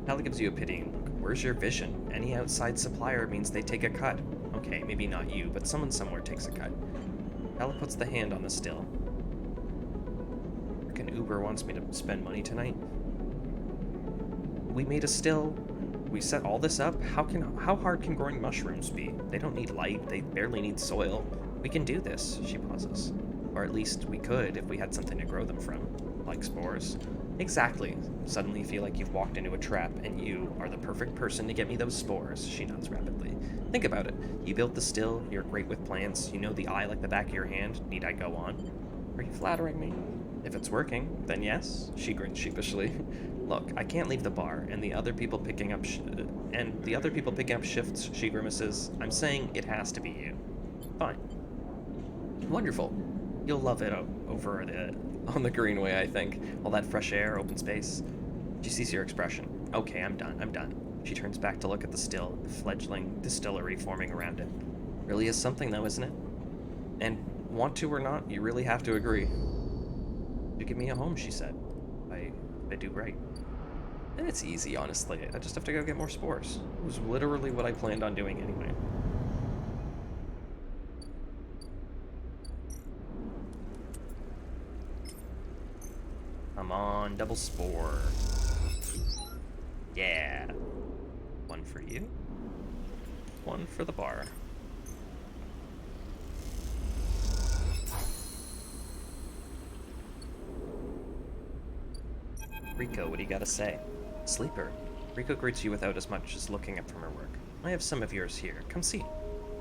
A: Tala gives you a pitying look. Where's your vision? Any outside supplier means they take a cut. Okay, maybe not you, but someone somewhere takes a cut. Tala puts the hand on the still. Frickin' Uber wants me to spend money tonight. We made a still. We set all this up. How hard can growing mushrooms be? They don't need light. They barely need soil. We can do this. She pauses. Or at least we could if we had something to grow them from, like spores. Exactly. Suddenly you feel like you've walked into a trap, and you are the perfect person to get me those spores, she nods rapidly. Think about it. You built the still, you're great with plants, you know the eye like the back of your hand. Need I go on? Are you flattering me? If it's working, then yes, she grins sheepishly. Look, I can't leave the bar, and the other people picking up shifts, she grimaces. I'm saying it has to be you. Fine. Wonderful. You'll love it over on the Greenway, I think. All that fresh air, open space. She sees your expression. Okay, I'm done. She turns back to look at the still, the fledgling distillery forming around it. Really is something, though, isn't it? And want to or not, you really have to agree. You give me a home, she said. I do right. And it's easy, honestly. I just have to go get more spores. It was literally what I planned on doing anyway. Come on, double spore. Yeah. 1 for you. 1 for the bar. Rico, what do you gotta say? Sleeper. Rico greets you without as much as looking up from her work. I have some of yours here. Come see.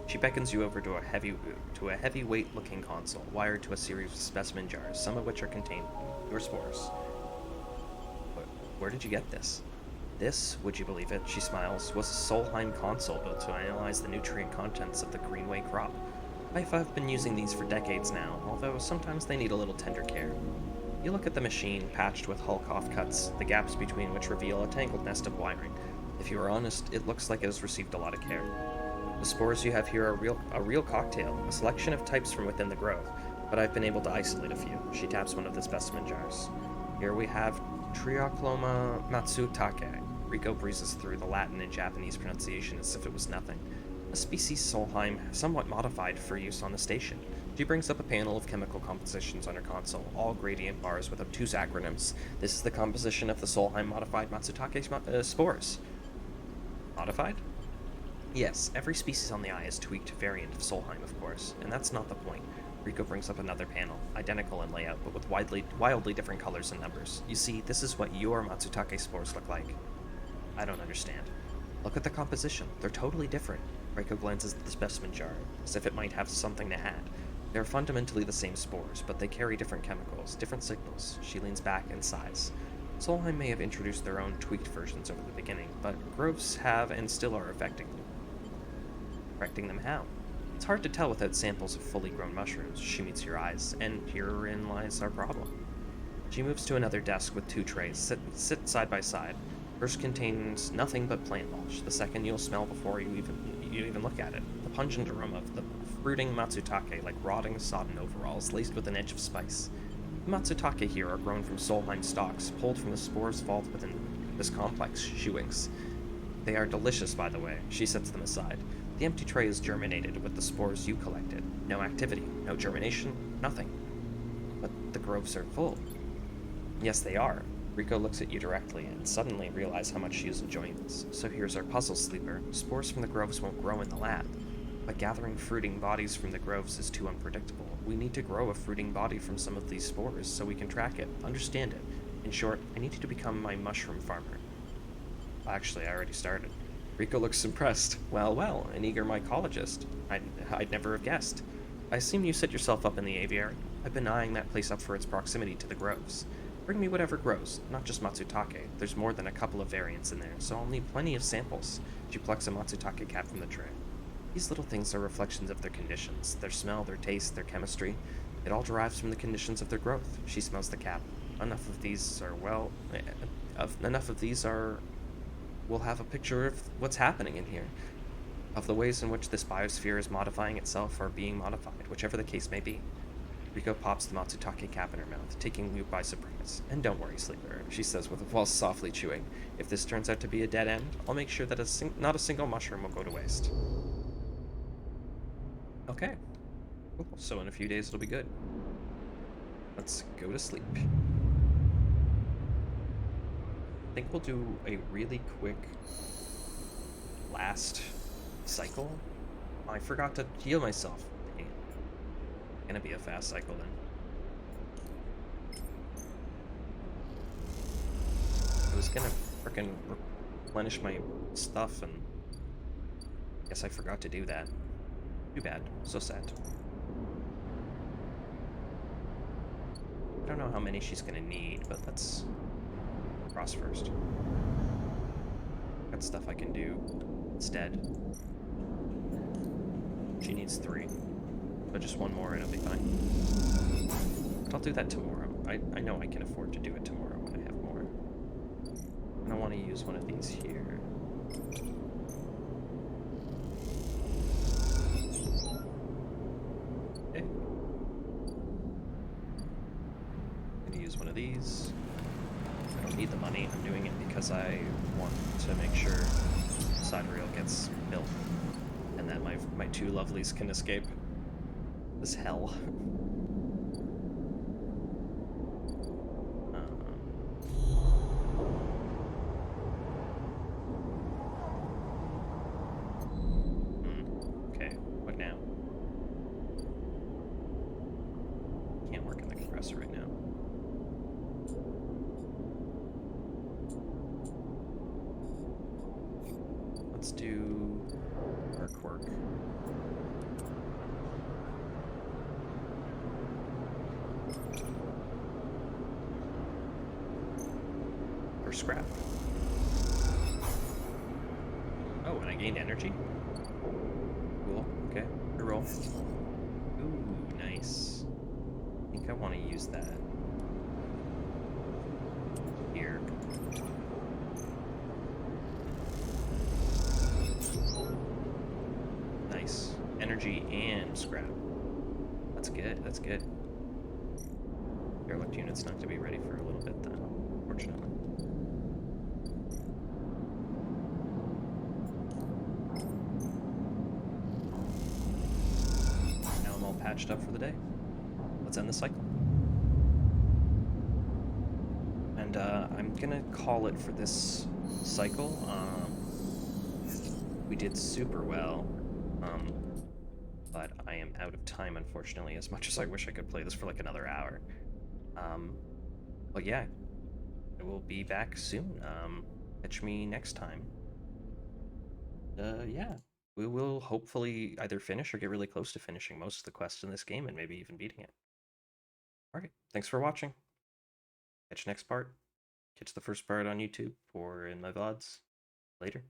A: She beckons you over to a heavyweight-looking console, wired to a series of specimen jars, some of which are contained your spores. where did you get this? This, would you believe it, she smiles, was a Solheim console built to analyze the nutrient contents of the Greenway crop. I've been using these for decades now, although sometimes they need a little tender care. You look at the machine, patched with hull offcuts, the gaps between which reveal a tangled nest of wiring. If you are honest, it looks like it has received a lot of care. The spores you have here are a real cocktail, a selection of types from within the grove, but I've been able to isolate a few. She taps one of the specimen jars. Here we have Triocloma matsutake. Rico breezes through the Latin and Japanese pronunciation as if it was nothing. A species Solheim, somewhat modified for use on the station. She brings up a panel of chemical compositions on her console, all gradient bars with obtuse acronyms. This is the composition of the Solheim modified matsutake spores. Modified? Yes, every species on the eye is tweaked variant of Solheim, of course, and that's not the point. Rico brings up another panel, identical in layout, but with wildly different colors and numbers. You see, this is what your matsutake spores look like. I don't understand. Look at the composition. They're totally different. Rico glances at the specimen jar, as if it might have something to add. They're fundamentally the same spores, but they carry different chemicals, different signals. She leans back and sighs. Solheim may have introduced their own tweaked versions over the beginning, but groves have and still are affecting them. Affecting them how? It's hard to tell without samples of fully grown mushrooms. She meets your eyes, and herein lies our problem. She moves to another desk with two trays, sit side by side. First contains nothing but plant mulch. The second you'll smell before you even look at it. The pungent aroma of the fruiting matsutake, like rotting, sodden overalls, laced with an edge of spice. The matsutake here are grown from Solheim stalks, pulled from the spores vault within this complex. She winks. They are delicious, by the way. She sets them aside. The empty tray is germinated with the spores you collected. No activity, no germination, nothing. But the groves are full. Yes, they are. Rico looks at you directly and suddenly realizes how much she is enjoying this. So here's our puzzle, Sleeper. Spores from the groves won't grow in the lab, but gathering fruiting bodies from the groves is too unpredictable. We need to grow a fruiting body from some of these spores so we can track it, understand it. In short, I need you to become my mushroom farmer. Actually, I already started. Rico looks impressed. Well, an eager mycologist. I'd never have guessed. I assume you set yourself up in the aviary. I've been eyeing that place up for its proximity to the groves. Bring me whatever grows, not just matsutake. There's more than a couple of variants in there, so I'll need plenty of samples. She plucks a matsutake cap from the tray. These little things are reflections of their conditions, their smell, their taste, their chemistry. It all derives from the conditions of their growth. She smells the cap. Enough of these we'll have a picture of what's happening in here, of the ways in which this biosphere is modifying itself or being modified, whichever the case may be. Rico pops the matsutake cap in her mouth, taking Luke by surprise. And don't worry, Sleeper, she says while softly chewing. If this turns out to be a dead end, I'll make sure that not a single mushroom will go to waste. Okay. Cool. So in a few days it'll be good. Let's go to sleep. I think we'll do a really quick last cycle. I forgot to heal myself. Dang it. Gonna be a fast cycle then. I was gonna frickin' replenish my stuff and guess I forgot to do that. Too bad. So sad. I don't know how many she's gonna need, but let's cross first. Got stuff I can do instead. She needs 3. So just 1 more and it'll be fine. But I'll do that tomorrow. I know I can afford to do it tomorrow when I have more. And I want to use one of these here. Okay. I'm gonna use one of these. I don't need the money. I'm doing it because I want to make sure side rail gets built and that my 2 lovelies can escape this hell. Okay, what now? Can't work in the compressor right now. Let's do our quirk. scrap. Oh, and I gained energy? Cool, okay, reroll. Ooh, nice. I think I want to use that here. Nice. Energy and scrap. That's good, that's good. Derelict unit's not going to be ready for a little bit then, unfortunately. Now I'm all patched up for the day. Let's end the cycle. And I'm gonna call it for this cycle. We did super well, but I am out of time, unfortunately, as much as I wish I could play this for like another hour. But yeah, I will be back soon. Catch me next time. Yeah, we will hopefully either finish or get really close to finishing most of the quests in this game and maybe even beating it. Alright, thanks for watching. Catch next part. Catch the first part on YouTube or in my VODs later.